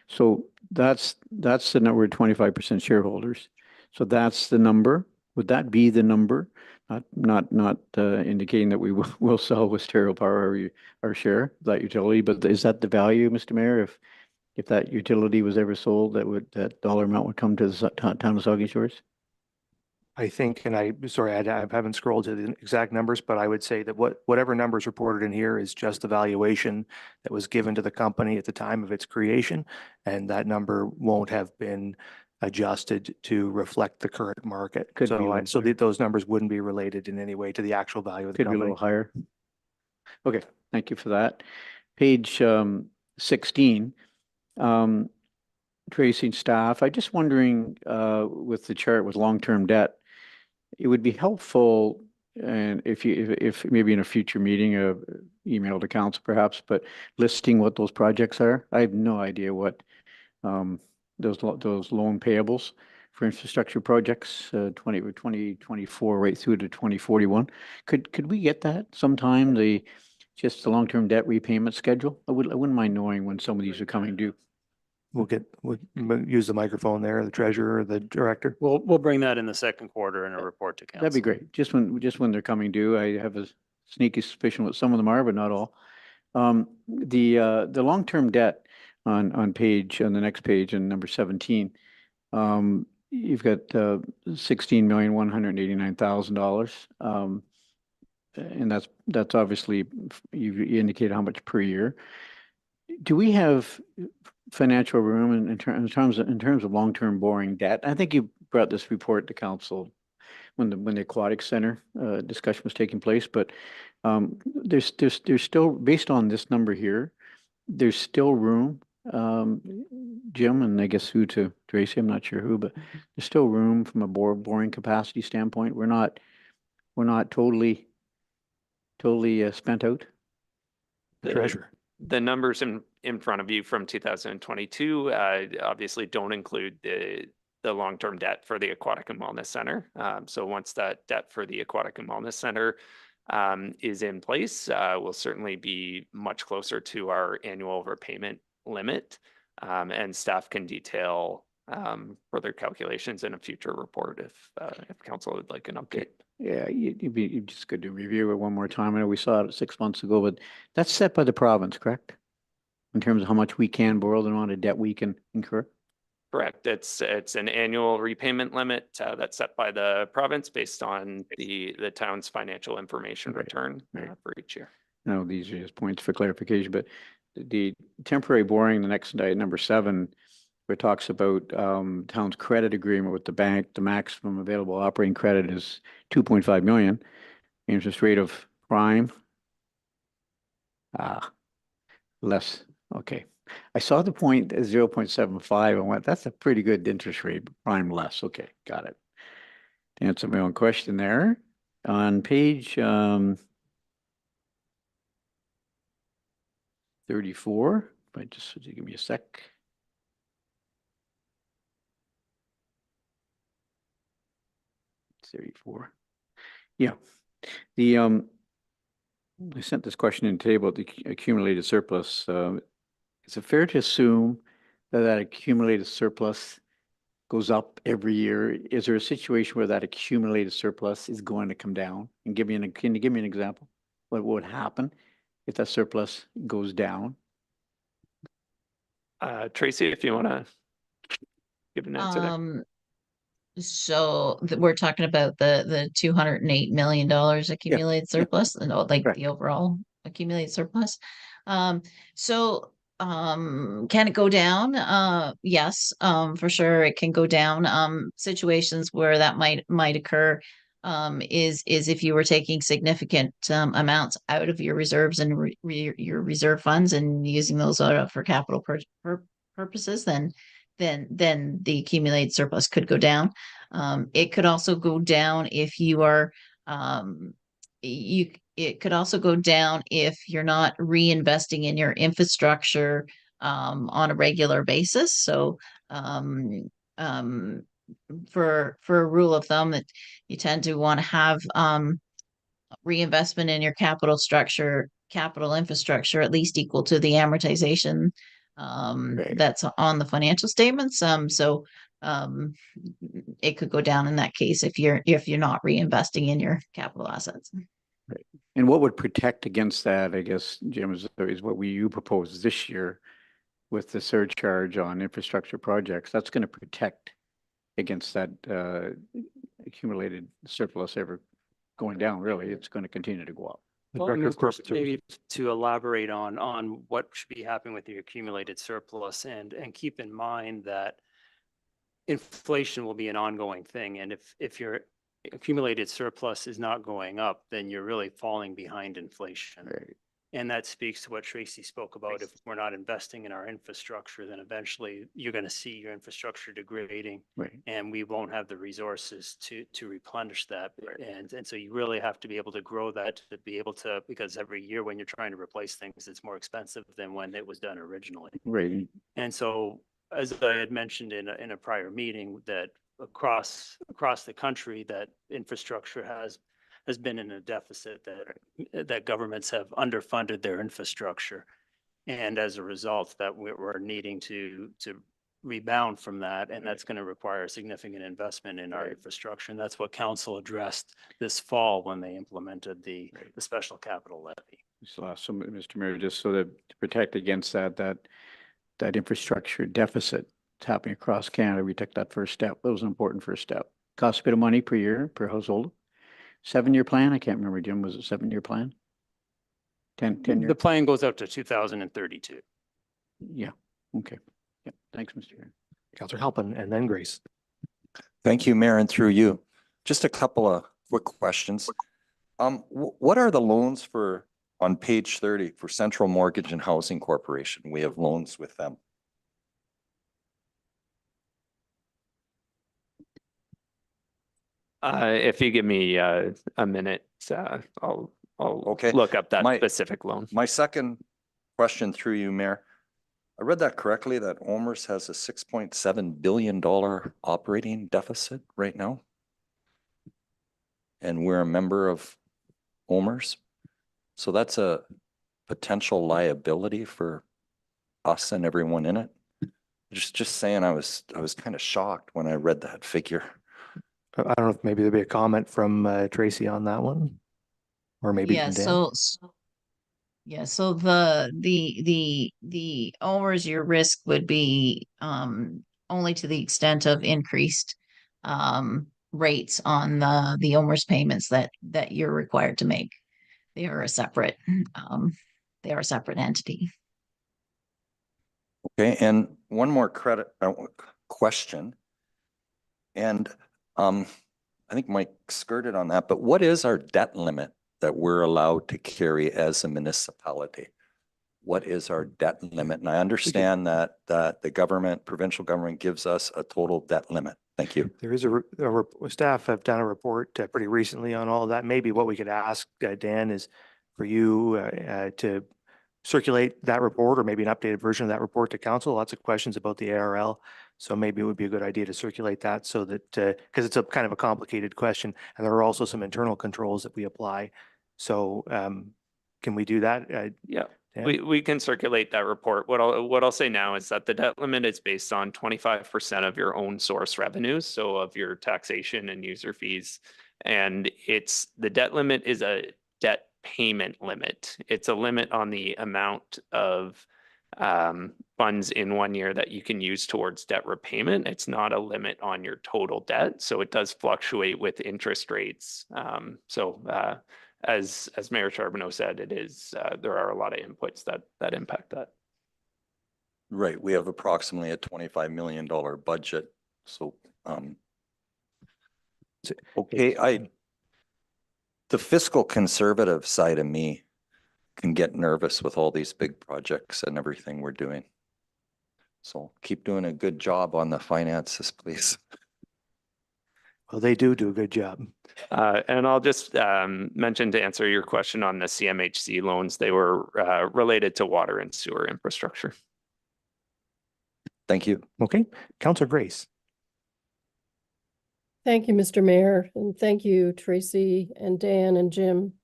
So that's the number, 25% shareholders. So that's the number. Would that be the number? Not indicating that we will sell Westero Power our share of that utility, but is that the value, Mr. Mayor? If that utility was ever sold, that dollar amount would come to the town of Saugeen Shores? I think, and I haven't scrolled to the exact numbers, but I would say that whatever numbers reported in here is just the valuation that was given to the company at the time of its creation. And that number won't have been adjusted to reflect the current market. Could be So those numbers wouldn't be related in any way to the actual value of the Could be a company. little higher. Okay, thank you for that. Page 16. Tracy and staff, I'm just wondering with the chart with long-term debt, it would be helpful, and if maybe in a future meeting, email to council perhaps, but listing what those projects are. I have no idea what those loan payables for infrastructure projects 2024 right through to 2041. Could we get that sometime? Just the long-term debt repayment schedule? I wouldn't mind knowing when some of these are coming due. We'll use the microphone there, the treasurer, the director. We'll bring that in the second quarter in a report to council. That'd be great. Just when they're coming due. I have a sneaky suspicion what some of them are, but not all. The long-term debt on the next page in number 17, you've got $16,189,000. And that's obviously, you indicated how much per year. Do we have financial room in terms of long-term borrowing debt? I think you brought this report to council when the aquatic center discussion was taking place, but there's still, based on this number here, there's still room, Jim, and I guess who to Tracy, I'm not sure who, but there's still room from a borrowing capacity standpoint. We're not totally spent out. The treasurer. The numbers in front of you from 2022 obviously don't include the long-term debt for the Aquatic and Wellness Center. So once that debt for the Aquatic and Wellness Center is in place, we'll certainly be much closer to our annual repayment limit, and staff can detail further calculations in a future report if council would like an update. Yeah, you'd be just good to review it one more time. I know we saw it 6 months ago, but that's set by the province, correct? In terms of how much we can borrow, the amount of debt we can incur? Correct. It's an annual repayment limit that's set by the province based on the town's financial information return for each year. No, these are just points for clarification, but the temporary borrowing, the next number 7, where it talks about town's credit agreement with the bank, the maximum available operating credit is 2.5 million. Interest rate of prime. Less. Okay. I saw the point as 0.75. I went, that's a pretty good interest rate, prime less. Okay, got it. To answer my own question there. On page 34, if I just give me a sec. Yeah. I sent this question in today about the accumulated surplus. Is it fair to assume that accumulated surplus goes up every year. Is there a situation where that accumulated surplus is going to come down? And can you give me an example? What would happen if that surplus goes down? Tracy, if you want to give an answer there. So we're talking about the $208 million accumulated surplus, and like Correct. the overall accumulated surplus. So can it go down? Yes, for sure it can go down. Situations where that might occur is if you were taking significant amounts out of your reserves and your reserve funds and using those for capital purposes, then the accumulated surplus could go down. It could also go down if you are it could also go down if you're not reinvesting in your infrastructure on a regular basis. So for a rule of thumb, that you tend to want to have reinvestment in your capital infrastructure at least equal to the amortization that's on the financial statements. So it could go down in that case if you're not reinvesting in your capital assets. And what would protect against that, I guess, Jim, is what you propose this year with the surcharge on infrastructure projects. That's going to protect against that accumulated surplus ever going down. Really, it's going to continue to go up. Well, I mean, of course, maybe to elaborate on what should be happening with the accumulated surplus, and keep in mind that inflation will be an ongoing thing. And if your accumulated surplus is not going up, then you're really falling behind inflation. Right. And that speaks to what Tracy spoke about. If we're not investing in our infrastructure, then eventually you're going to see your infrastructure degrading, Right. and we won't have the resources to replenish that. And so you really have to be able to grow that to be able to, because every year when you're trying to replace things, it's more expensive than when it was done originally. Right. And so, as I had mentioned in a prior meeting, that across the country, that infrastructure has been in a deficit, that governments have underfunded their infrastructure. And as a result, that we're needing to rebound from that. And that's going to require significant investment in our infrastructure. And that's what council addressed this fall when they implemented the special capital levy. So, Mr. Mayor, just so that to protect against that infrastructure deficit that's happening across Canada, we took that first step. That was an important first step. Costs a bit of money per year, per household. 7-year plan? I can't remember, Jim. Was it 7-year plan? 10 years? The plan goes out to 2032. Yeah. Okay. Yeah. Thanks, Mr. Mayor. Councillor Halpin and then Grace. Thank you, Mayor, and through you. Just a couple of quick questions. What are the loans on page 30 for Central Mortgage and Housing Corporation? We have loans with them. If you give me a minute, I'll Okay. look up that My- specific loan. My second question through you, Mayor. I read that correctly, that OMERS has a $6.7 billion operating deficit right now? And we're a member of OMERS? So that's a potential liability for us and everyone in it? Just saying, I was kind of shocked when I read that figure. I don't know if maybe there'd be a comment from Tracy on that one, or maybe Yeah, from Dan. so the OMERS, your risk would be only to the extent of increased rates on the OMERS payments that you're required to make. They are a separate entity. Okay, and one more question. And I think Mike skirted on that, but what is our debt limit that we're allowed to carry as a municipality? What is our debt limit? And I understand that the government, provincial government gives us a total debt limit. Thank you. There is staff have done a report pretty recently on all of that. Maybe what we could ask Dan is for you to circulate that report, or maybe an updated version of that report to council. Lots of questions about the ARL. So maybe it would be a good idea to circulate that so that, because it's a kind of a complicated question, and there are also some internal controls that we apply. So can we do that? Yeah. We can circulate that report. What I'll say now is that the debt limit is based on 25% of your own source revenues, so of your taxation and user fees. And the debt limit is a debt payment limit. It's a limit on the amount of funds in 1 year that you can use towards debt repayment. It's not a limit on your total debt, so it does fluctuate with interest rates. As Mayor Charbonneau said, it is there are a lot of inputs that impact that. Right, we have approximately a $25 million budget, so, okay, the fiscal conservative side of me can get nervous with all these big projects and everything we're doing. So keep doing a good job on the finances, please. Well, they do a good job. And I'll just mention to answer your question on the CMHC loans, they were related to water and sewer infrastructure. Thank you. Okay, Councillor Grace. Thank you, Mr. Mayor, and thank you, Tracy and Dan and Jim,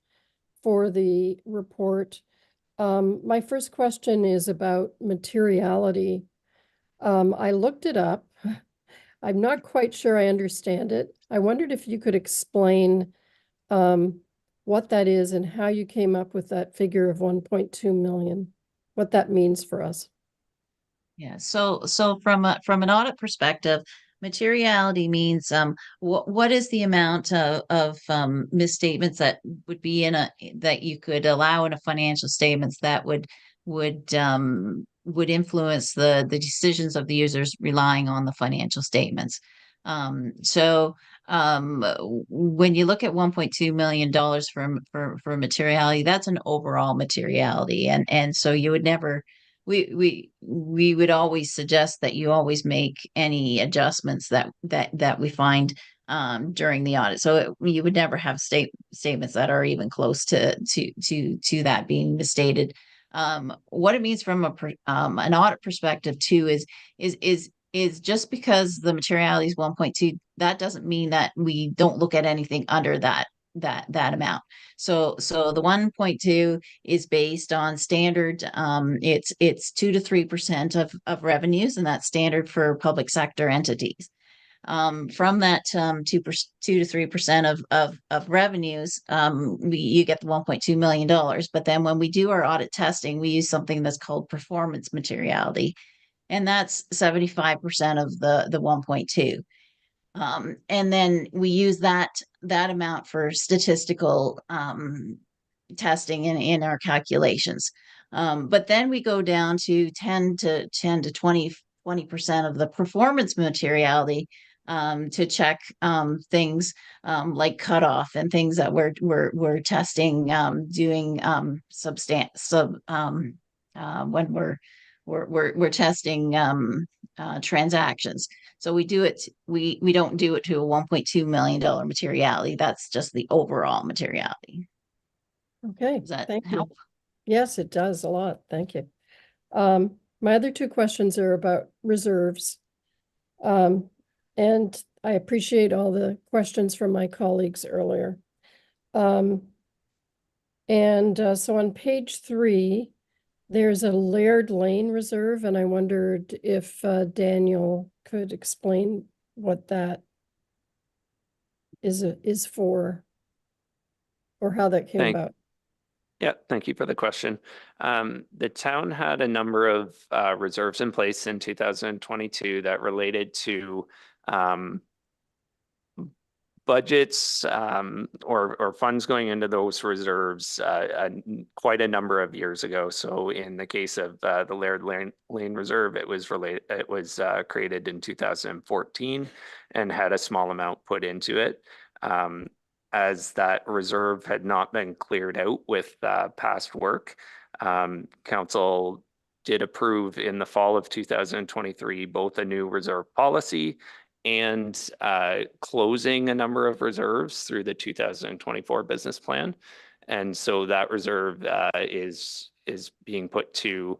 for the report. My first question is about materiality. I looked it up. I'm not quite sure I understand it. I wondered if you could explain what that is and how you came up with that figure of 1.2 million, what that means for us. Yeah, so from an audit perspective, materiality means what is the amount of misstatements that would be that you could allow in a financial statements that would influence the decisions of the users relying on the financial statements. When you look at $1.2 million for materiality, that's an overall materiality, and so you would never. We would always suggest that you always make any adjustments that we find during the audit. So you would never have statements that are even close to that being misstated. What it means from an audit perspective too is just because the materiality is 1.2, that doesn't mean that we don't look at anything under that amount. So the 1.2 is based on standard. It's 2 to 3% of revenues, and that's standard for public sector entities. From that 2 to 3% of revenues, you get the $1.2 million. But then when we do our audit testing, we use something that's called performance materiality, and that's 75% of the 1.2. And then we use that amount for statistical testing in our calculations. But then we go down to 10 to 20% of the performance materiality to check things like cutoff and things that we're testing, doing when we're testing transactions. So we don't do it to a $1.2 million materiality. That's just the overall materiality. Okay, Does that thank help? you. Yes, it does a lot. Thank you. My other two questions are about reserves. And I appreciate all the questions from my colleagues earlier. So on page 3, there's a Laird Lane reserve, and I wondered if Daniel could explain what that is for, or how that came about. Yeah, thank you for the question. The town had a number of reserves in place in 2022 that related to budgets or funds going into those reserves quite a number of years ago. So in the case of the Laird Lane Reserve, it was created in 2014 and had a small amount put into it. As that reserve had not been cleared out with past work, council did approve in the fall of 2023 both a new reserve policy and closing a number of reserves through the 2024 business plan. And so that reserve is being put to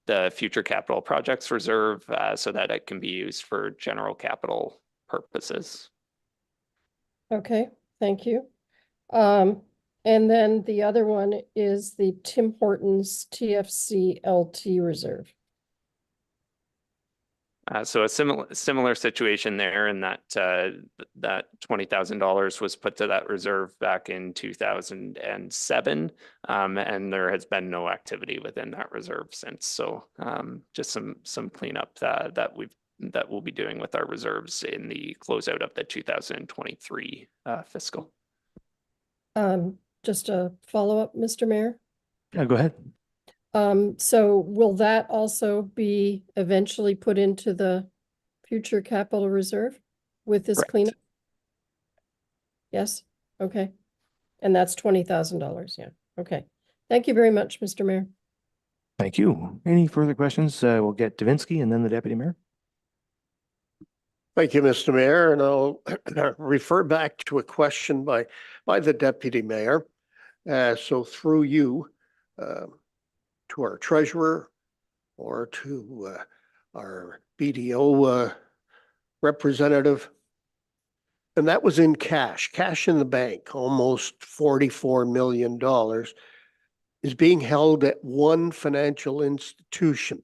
the future capital projects reserve so that it can be used for general capital purposes. Okay, thank you. And then the other one is the Tim Hortons TFC LT reserve. So a similar situation there in that that $20,000 was put to that reserve back in 2007, and there has been no activity within that reserve since. So just some cleanup that we'll be doing with our reserves in the closeout of the 2023 fiscal. Just a follow-up, Mr. Mayor. Yeah, go ahead. So will that also be eventually put into the future capital reserve with this Correct. cleanup? Yes, okay. And that's $20,000, yeah, okay. Thank you very much, Mr. Mayor. Thank you. Any further questions? We'll get Davinsky and then the deputy mayor. Thank you, Mr. Mayor, and I'll refer back to a question by the deputy mayor. So through you, to our treasurer or to our BDO representative. And that was in cash in the bank, almost $44 million is being held at one financial institution.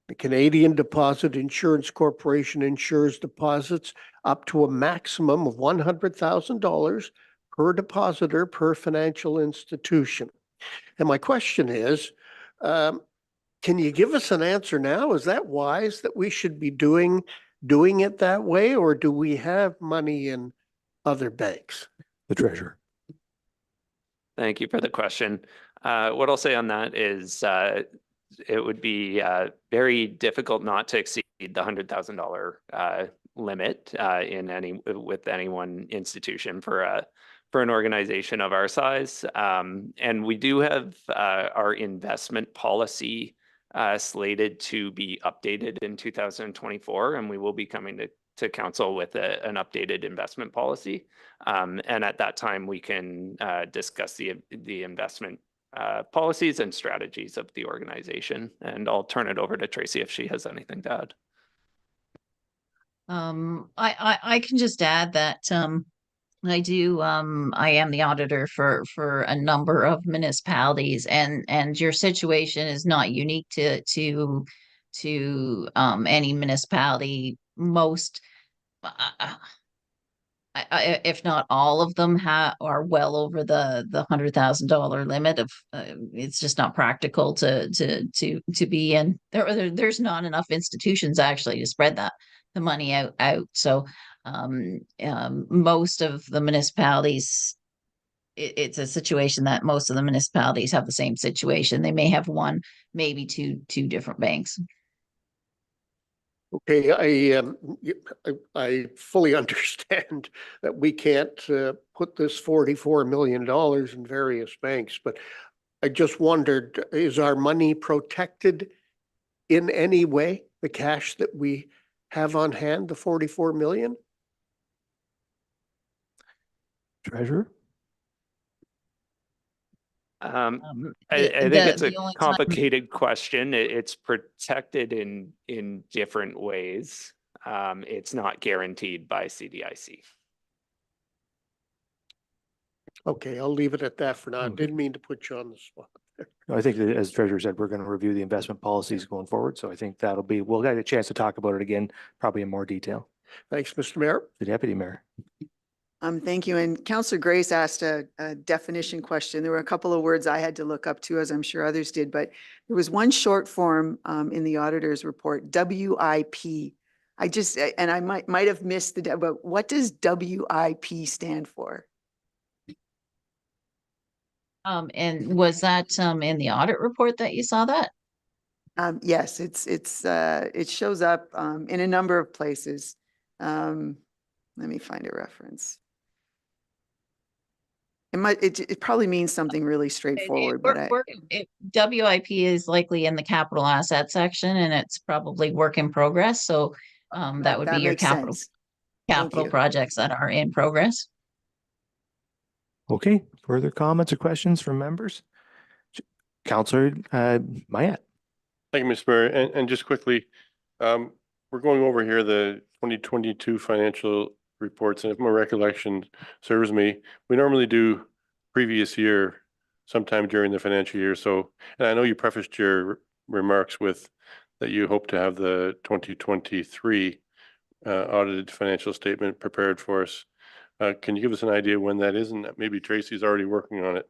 The Canadian Deposit Insurance Corporation insures deposits up to a maximum of $100,000 per depositor per financial institution. And my question is, can you give us an answer now? Is that wise that we should be doing it that way, or do we have money in other banks? The treasurer. Thank you for the question. What I'll say on that is it would be very difficult not to exceed the $100,000 limit with any one institution for an organization of our size. And we do have our investment policy slated to be updated in 2024, and we will be coming to council with an updated investment policy. And at that time, we can discuss the investment policies and strategies of the organization. And I'll turn it over to Tracy if she has anything to add. I can just add that I am the auditor for a number of municipalities, and your situation is not unique to any municipality. Most, if not all of them are well over the $100,000 limit of, it's just not practical to be in. There's not enough institutions actually to spread the money out. So most of the municipalities, it's a situation that most of the municipalities have the same situation. They may have one, maybe two different banks. Okay, I fully understand that we can't put this $44 million in various banks, but I just wondered, is our money protected in any way? The cash that we have on hand, the 44 million? Treasurer? I think it's a complicated question. It's protected in different ways. It's not guaranteed by CDIC. Okay, I'll leave it at that for now. I didn't mean to put you on the spot. I think that, as treasurer said, we're going to review the investment policies going forward. So I think we'll get a chance to talk about it again, probably in more detail. Thanks, Mr. Mayor. The deputy mayor. Thank you. And Councillor Grace asked a definition question. There were a couple of words I had to look up too, as I'm sure others did, but there was one short form in the auditor's report, WIP. And I might have missed but what does WIP stand for? And was that in the audit report that you saw that? Yes, it shows up in a number of places. Let me find a reference. It probably means something really straightforward, but WIP is likely in the capital asset section, and it's probably work in progress. So that would be your capital projects that are in progress. Okay, further comments or questions from members? Councillor Mayette. Thank you, Mr. Mayor. And just quickly, we're going over here the 2022 financial reports, and if my recollection serves me, we normally do previous year, sometime during the financial year. So, and I know you prefaced your remarks with that you hope to have the 2023 audited financial statement prepared for us. Can you give us an idea when that is? And maybe Tracy's already working on it.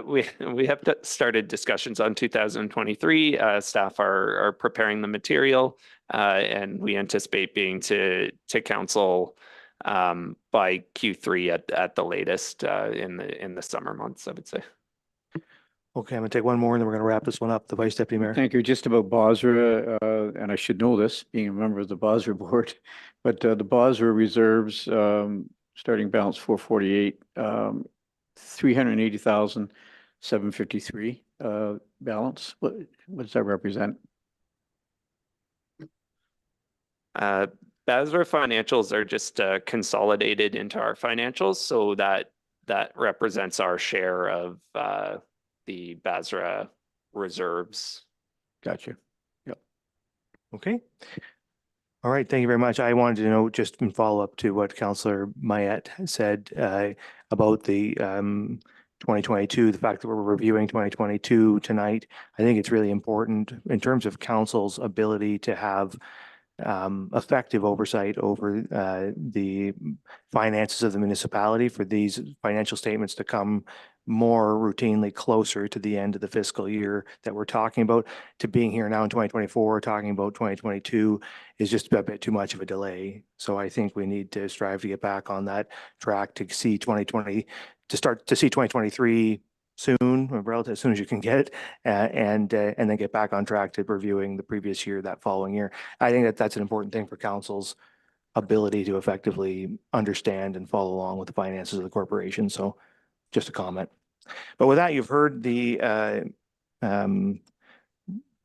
We have started discussions on 2023. Staff are preparing the material, and we anticipate being to council by Q3 at the latest in the summer months, I would say. Okay, I'm gonna take one more and then we're gonna wrap this one up. The Vice Deputy Mayor. Thank you. Just about Basra, and I should know this, being a member of the Basra board, but the Basra reserves, starting balance 448, 380,753 balance. What does that represent? Basra financials are just consolidated into our financials, so that represents our share of the Basra reserves. Gotcha. Yep. Okay. All right, thank you very much. I wanted to know, just in follow-up to what Councillor Mayette said about the 2022, the fact that we're reviewing 2022 tonight. I think it's really important in terms of council's ability to have effective oversight over the finances of the municipality, for these financial statements to come more routinely closer to the end of the fiscal year that we're talking about, to being here now in 2024, talking about 2022 is just a bit too much of a delay. So I think we need to strive to get back on that track to see 2020, to start to see 2023 soon, relatively as soon as you can get it, and then get back on track to reviewing the previous year, that following year. I think that that's an important thing for council's ability to effectively understand and follow along with the finances of the corporation. So just a comment. But with that, you've heard the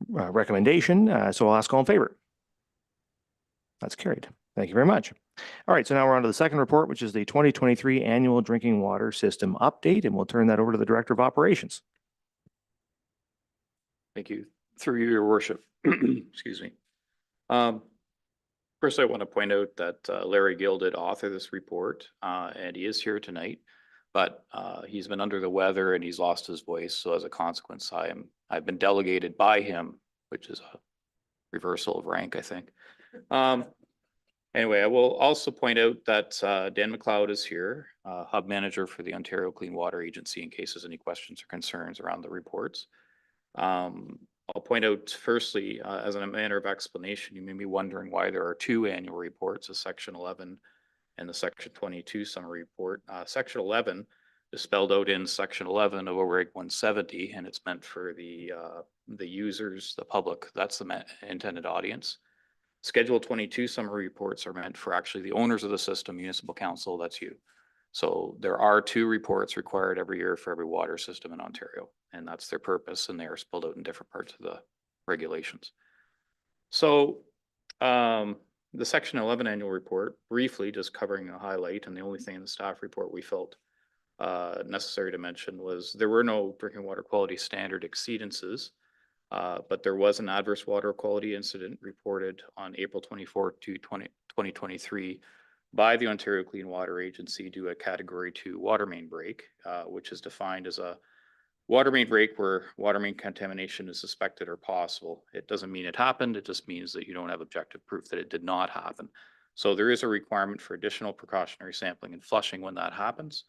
recommendation. So I'll ask all in favor. That's carried. Thank you very much. All right, so now we're on to the second report, which is the 2023 Annual Drinking Water System Update, and we'll turn that over to the Director of Operations. Thank you. Through you, Your Worship. Excuse me. First, I want to point out that Larry Gill did author this report, and he is here tonight, but he's been under the weather and he's lost his voice. So as a consequence, I've been delegated by him, which is a reversal of rank, I think. Anyway, I will also point out that Dan McLeod is here, Hub Manager for the Ontario Clean Water Agency, in case there's any questions or concerns around the reports. I'll point out firstly, as a manner of explanation, you may be wondering why there are two annual reports, a Section 11 and the Section 22 summary report. Section 11 is spelled out in Section 11 of OREG 170, and it's meant for the users, the public. That's the intended audience. Schedule 22 summary reports are meant for actually the owners of the system, municipal council, that's you. So there are two reports required every year for every water system in Ontario, and that's their purpose, and they are spelled out in different parts of the regulations. So the Section 11 annual report, briefly just covering a highlight, and the only thing in the staff report we felt necessary to mention was there were no drinking water quality standard exceedances. But there was an adverse water quality incident reported on April 24, 2023 by the Ontario Clean Water Agency due to a Category 2 water main break, which is defined as a water main break where water main contamination is suspected or possible. It doesn't mean it happened. It just means that you don't have objective proof that it did not happen. So there is a requirement for additional precautionary sampling and flushing when that happens.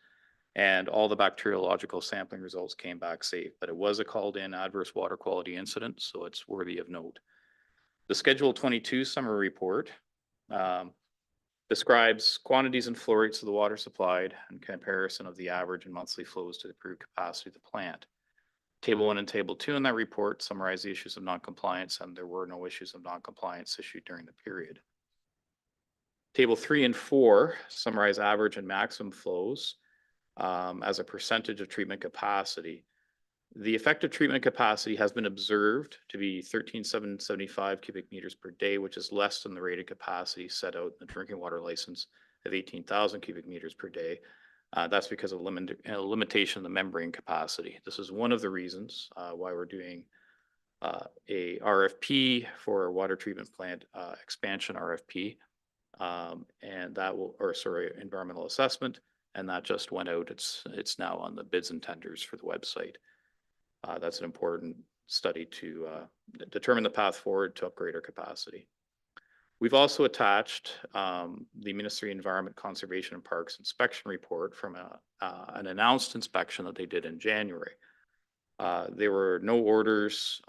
And all the bacteriological sampling results came back safe, but it was a called in adverse water quality incident, so it's worthy of note. The Schedule 22 summary report describes quantities and flow rates of the water supplied in comparison of the average and monthly flows to the approved capacity of the plant. Table 1 and Table 2 in that report summarize the issues of noncompliance, and there were no issues of noncompliance issued during the period. Table 3 and 4 summarize average and maximum flows as a percentage of treatment capacity. The effective treatment capacity has been observed to be 13,775 cubic meters per day, which is less than the rated capacity set out in the drinking water license of 18,000 cubic meters per day. That's because of limitation of the membrane capacity. This is one of the reasons why we're doing a RFP for a water treatment plant expansion RFP, and that will, environmental assessment. and that just went out. It's now on the bids and tenders for the website. That's an important study to determine the path forward to upgrade our capacity. We've also attached the Ministry of Environment, Conservation and Parks inspection report from an announced inspection that they did in January. There were no orders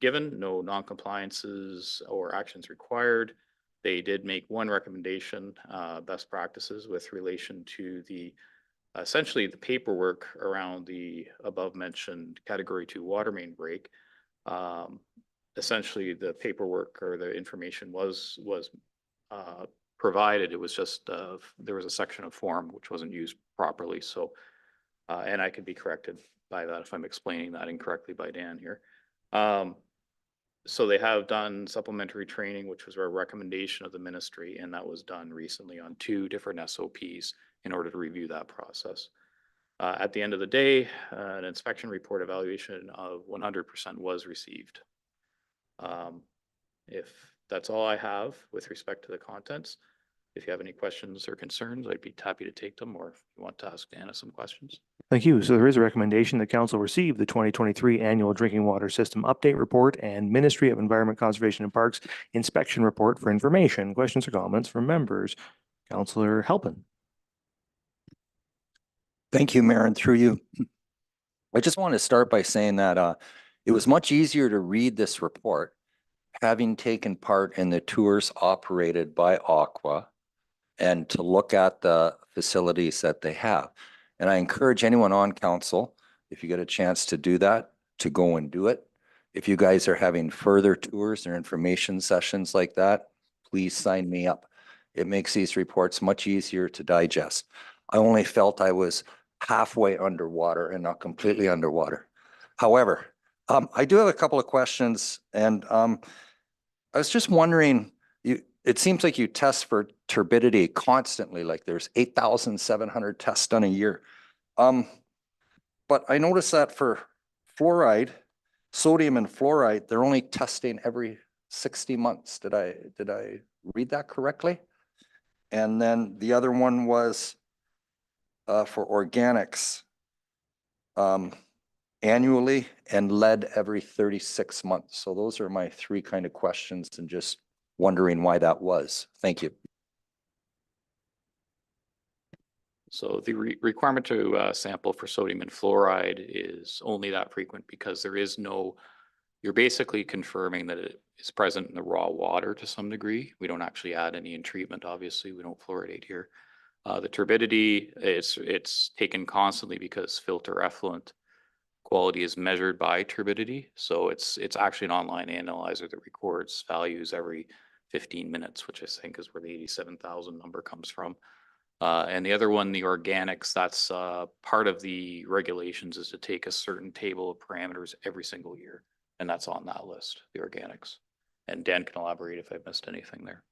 given, no non-compliances or actions required. They did make one recommendation, best practices with relation to the essentially the paperwork around the above mentioned Category 2 water main break. Essentially, the paperwork or the information was provided. It was just there was a section of form which wasn't used properly. So, and I could be corrected by that if I'm explaining that incorrectly by Dan here. So they have done supplementary training, which was a recommendation of the ministry, and that was done recently on 2 different SOPs in order to review that process. At the end of the day, an inspection report evaluation of 100% was received. If that's all I have with respect to the contents, if you have any questions or concerns, I'd be happy to take them, or if you want to ask Anna some questions. Thank you. So there is a recommendation that council receive the 2023 annual drinking water system update report and Ministry of Environment, Conservation and Parks inspection report for information. Questions or comments from members? Councillor Halpin. Thank you, Mayor, and through you. I just want to start by saying that it was much easier to read this report having taken part in the tours operated by Aqua and to look at the facilities that they have. And I encourage anyone on council, if you get a chance to do that, to go and do it. If you guys are having further tours or information sessions like that, please sign me up. It makes these reports much easier to digest. I only felt I was halfway underwater and not completely underwater. However, I do have a couple of questions, and I was just wondering, it seems like you test for turbidity constantly, like there's 8,700 tests done a year. But I noticed that for fluoride, sodium and fluoride, they're only testing every 60 months. Did I read that correctly? And then the other one was for organics, annually, and lead every 36 months. So those are my 3 kind of questions, and just wondering why that was. Thank you. So the requirement to sample for sodium and fluoride is only that frequent because there is no, you're basically confirming that it is present in the raw water to some degree. We don't actually add any in treatment, obviously. We don't fluoridate here. The turbidity, it's taken constantly because filter effluent quality is measured by turbidity. So it's actually an online analyzer that records values every 15 minutes, which I think is where the 87,000 number comes from. And the other one, the organics, that's part of the regulations is to take a certain table of parameters every single year. And that's on that list, the organics. And Dan can elaborate if I've missed anything there.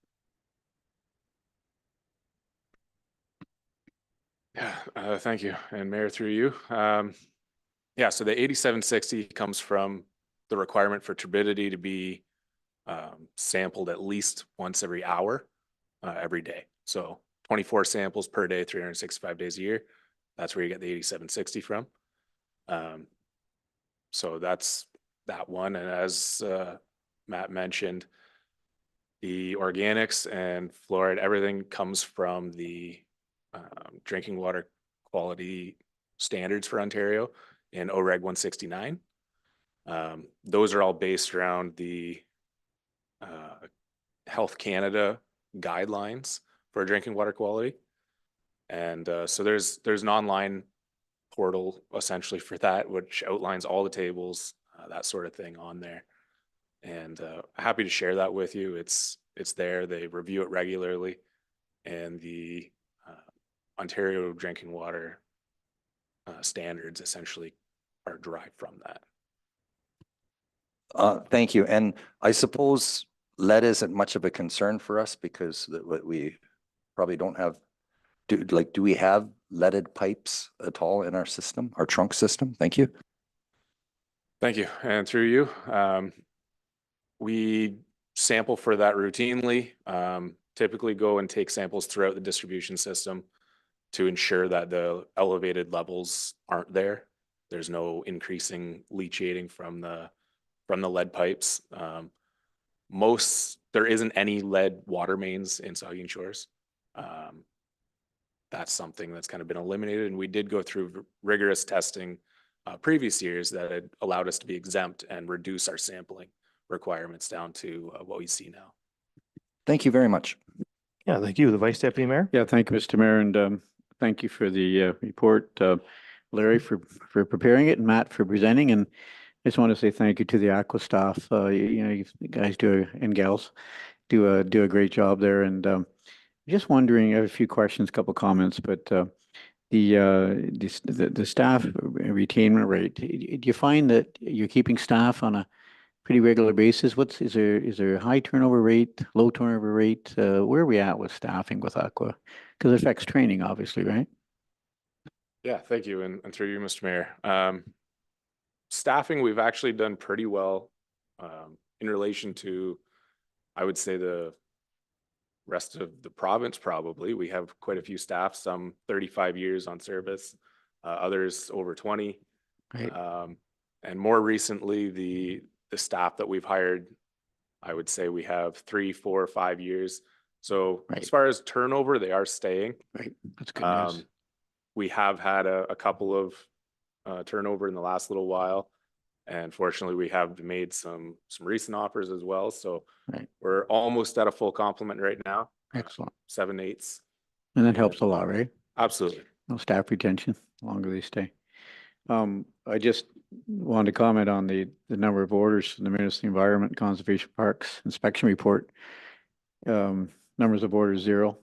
Yeah, thank you. And Mayor, through you. Yeah, so the 8760 comes from the requirement for turbidity to be sampled at least once every hour, every day. So 24 samples per day, 365 days a year. That's where you get the 8760 from. So that's that one. And as Matt mentioned, the organics and fluoride, everything comes from the drinking water quality standards for Ontario in OREG 169. Those are all based around the Health Canada guidelines for drinking water quality. And so there's an online portal essentially for that, which outlines all the tables, that sort of thing on there. And happy to share that with you. It's there. They review it regularly, and the Ontario drinking water standards essentially are derived from that. Thank you. And I suppose lead isn't much of a concern for us because we probably don't have, do we have leaded pipes at all in our system, our trunk system? Thank you. Thank you. And through you, we sample for that routinely, typically go and take samples throughout the distribution system. to ensure that the elevated levels aren't there. There's no increasing leachating from the lead pipes. There isn't any lead water mains in Saugeen Shores. That's something that's kind of been eliminated, and we did go through rigorous testing previous years that had allowed us to be exempt and reduce our sampling requirements down to what we see now. Thank you very much. Yeah, thank you. The Vice Deputy Mayor? Yeah, thank you, Mr. Mayor, and thank you for the report, Larry, for preparing it, and Matt for presenting. And I just want to say thank you to the Aqua staff. You guys and gals do a great job there. And just wondering, I have a few questions, couple comments, but the staff retainment rate, do you find that you're keeping staff on a pretty regular basis? Is there a high turnover rate, low turnover rate? Where are we at with staffing with Aqua? Because it affects training, obviously, right? Yeah, thank you. And through you, Mr. Mayor. Staffing, we've actually done pretty well in relation to, I would say, the rest of the province. Probably we have quite a few staff, some 35 years on service, others over 20. Right. And more recently, the staff that we've hired, I would say we have 3, 4, 5 years. So Right. as far as turnover, they are staying. Right, that's good news. We have had a couple of turnover in the last little while, and fortunately we have made some recent offers as well. So Right. we're almost at a full complement right now. Excellent. 7/8. And that helps a lot, right? Absolutely. No staff retention, the longer they stay. I just wanted to comment on the number of orders in the Ministry of Environment, Conservation Parks Inspection Report. Numbers of orders 0.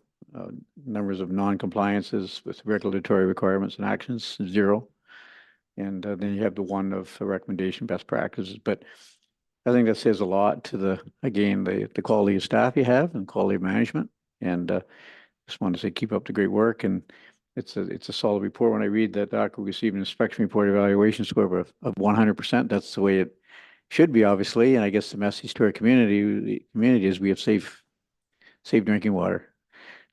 Numbers of non-compliances with regulatory requirements and actions 0. And then you have the 1 of recommendation best practices. But I think that says a lot to the quality of staff you have and quality of management. And just want to say, keep up the great work. And it's a solid report. When I read that Aqua received an inspection report evaluation score of 100%, that's the way it should be, obviously. And I guess the message to our community is we have safe drinking water.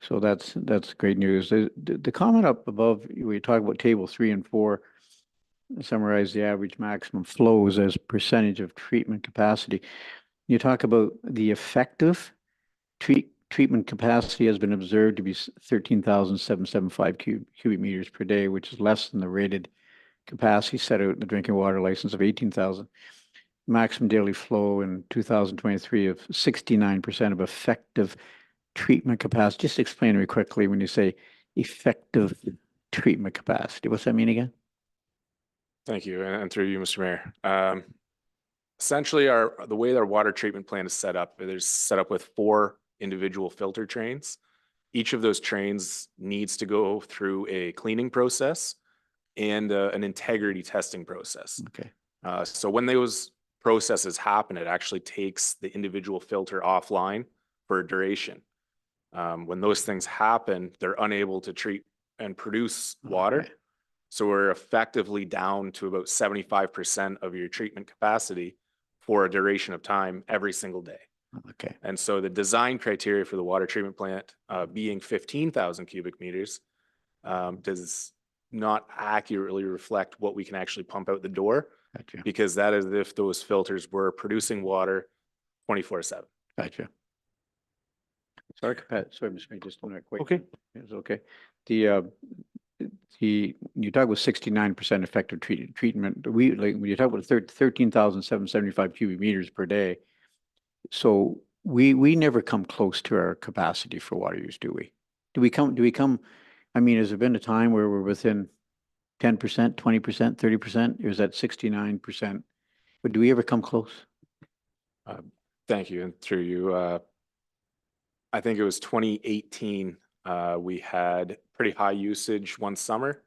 So that's great news. The comment up above, we talk about table 3 and 4, summarize the average maximum flows as percentage of treatment capacity. You talk about the effective treatment capacity has been observed to be 13,775 cubic meters per day, which is less than the rated capacity set out in the drinking water license of 18,000. Maximum daily flow in 2023 of 69% of effective treatment capacity. Just explain to me quickly when you say effective treatment capacity. What's that mean again? Thank you. And through you, Mr. Mayor. Essentially, the way our water treatment plant is set up, there's set up with 4 individual filter trains. Each of those trains needs to go through a cleaning process and an integrity testing process. Okay. So when those processes happen, it actually takes the individual filter offline for a duration. When those things happen, they're unable to treat and produce water. Okay. So we're effectively down to about 75% of your treatment capacity for a duration of time every single day. Okay. And so the design criteria for the water treatment plant being 15,000 cubic meters does not accurately reflect what we can actually pump out the door. Gotcha. Because that is if those filters were producing water 24/7. Gotcha. Sorry, Mr. Mayor, just a minute. Wait. Okay. It's okay. You talk about 69% effective treatment. When you talk about 13,775 cubic meters per day, so we never come close to our capacity for water use, do we? Do we come? I mean, has there been a time where we're within 10%, 20%, 30%? Or is that 69%? But do we ever come close? Thank you. And through you, I think it was 2018. We had pretty high usage one summer,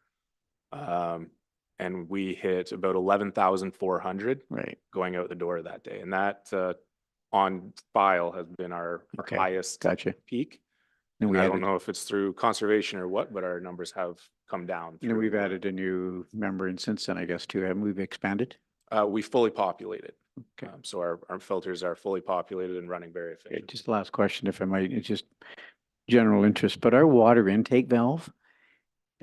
and we hit about 11,400 right going out the door that day. And that on file has been our highest peak. And I don't know if it's through conservation or what, but our numbers have come down. And we've added a new member and since then, I guess, too. Haven't we expanded? We fully populated. Okay. So our filters are fully populated and running very efficient. Okay, just the last question, if I might, it's just general interest, but our water intake valve,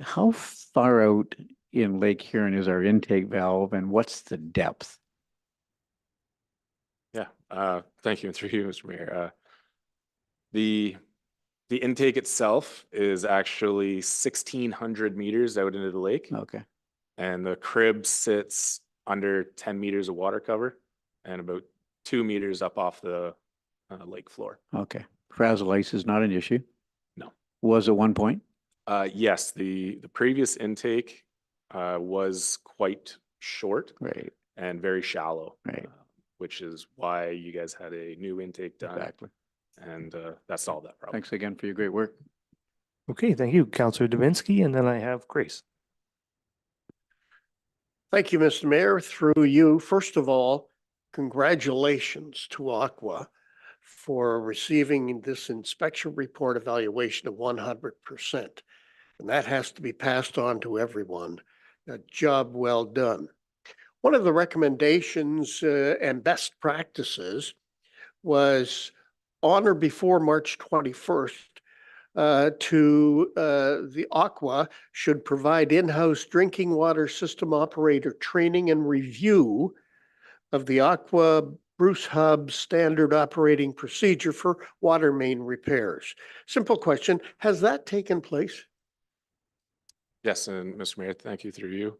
How far out in Lake Huron is our intake valve and what's the depth? Yeah, thank you, and through you, Mr. Mayor. The intake itself is actually 1,600 meters out into the lake, Okay, and the crib sits under 10 meters of water cover and about 2 meters up off the lake floor. okay. Frazzle ice is not an issue? No. Was at one point? Yes, the previous intake was quite short Right, and very shallow. Right. Which is why you guys had a new intake done. exactly. And that solved that problem. Thanks again for your great work. Okay, thank you, Councillor Dubinsky, and then I have Grace. Thank you, Mr. Mayor. Through you, first of all, congratulations to Aqua for receiving this inspection report evaluation of 100%. And that has to be passed on to everyone. A job well done. One of the recommendations and best practices was on or before March 21st the Aqua should provide in-house drinking water system operator training and review of the Aqua Bruce Hub standard operating procedure for water main repairs. Simple question, has that taken place? Yes, and Mr. Mayor, thank you through you.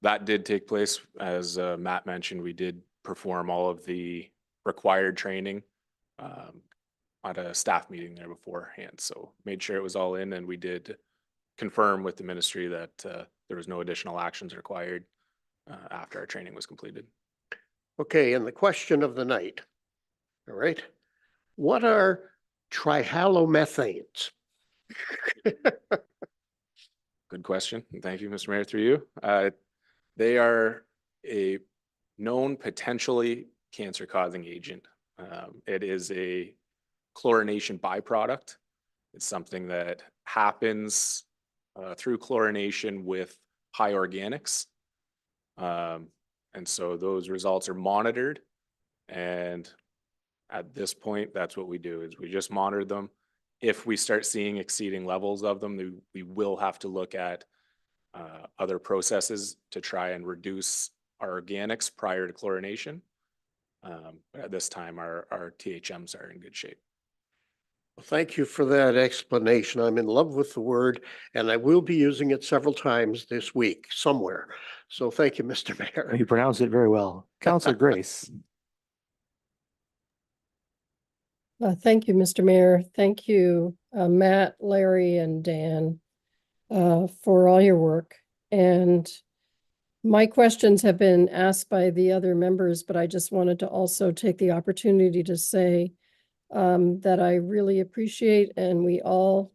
That did take place. As Matt mentioned, we did perform all of the required training at a staff meeting there beforehand. So made sure it was all in, and we did confirm with the ministry that there was no additional actions required after our training was completed. Okay, and the question of the night, all right? What are trihalomethanes? Good question. Thank you, Mr. Mayor, through you. They are a known potentially cancer-causing agent. It is a chlorination byproduct. It's something that happens through chlorination with high organics. And so those results are monitored. And at this point, that's what we do, is we just monitor them. If we start seeing exceeding levels of them, we will have to look at other processes to try and reduce our organics prior to chlorination. But at this time, our THMs are in good shape. Thank you for that explanation. I'm in love with the word, and I will be using it several times this week somewhere. So thank you, Mr. Mayor. You pronounced it very well. Councillor Grace. Thank you, Mr. Mayor. Thank you, Matt, Larry, and Dan, for all your work. And my questions have been asked by the other members, but I just wanted to also take the opportunity to say that I really appreciate, and we all,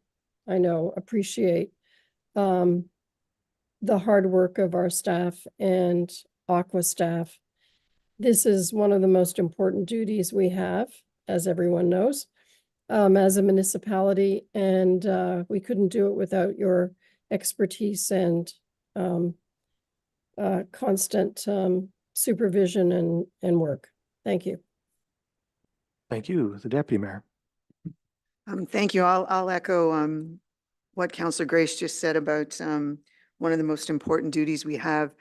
I know, appreciate the hard work of our staff and Aqua staff. This is one of the most important duties we have, as everyone knows, as a municipality, and we couldn't do it without your expertise and constant supervision and work. Thank you. Thank you, the Deputy Mayor. Thank you. I'll echo what Councillor Grace just said about one of the most important duties we have.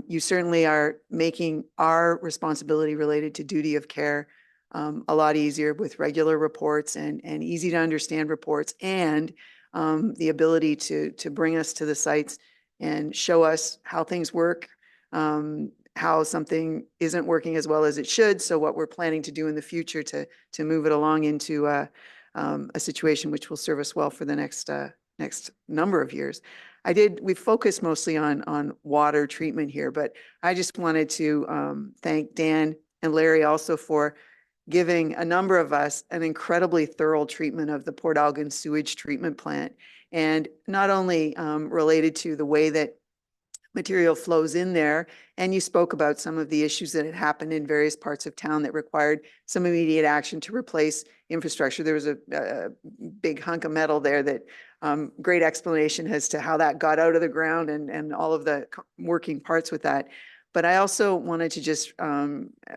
You certainly are making our responsibility related to duty of care a lot easier with regular reports and easy to understand reports, and the ability to bring us to the sites and show us how things work, how something isn't working as well as it should. So what we're planning to do in the future to move it along into a situation which will serve us well for the next number of years. We focused mostly on water treatment here, but I just wanted to thank Dan and Larry also for giving a number of us an incredibly thorough treatment of the Port Algon sewage treatment plant. And not only related to the way that material flows in there, and you spoke about some of the issues that had happened in various parts of town that required some immediate action to replace infrastructure. There was a big hunk of metal there that great explanation as to how that got out of the ground and all of the working parts with that. But I also wanted to just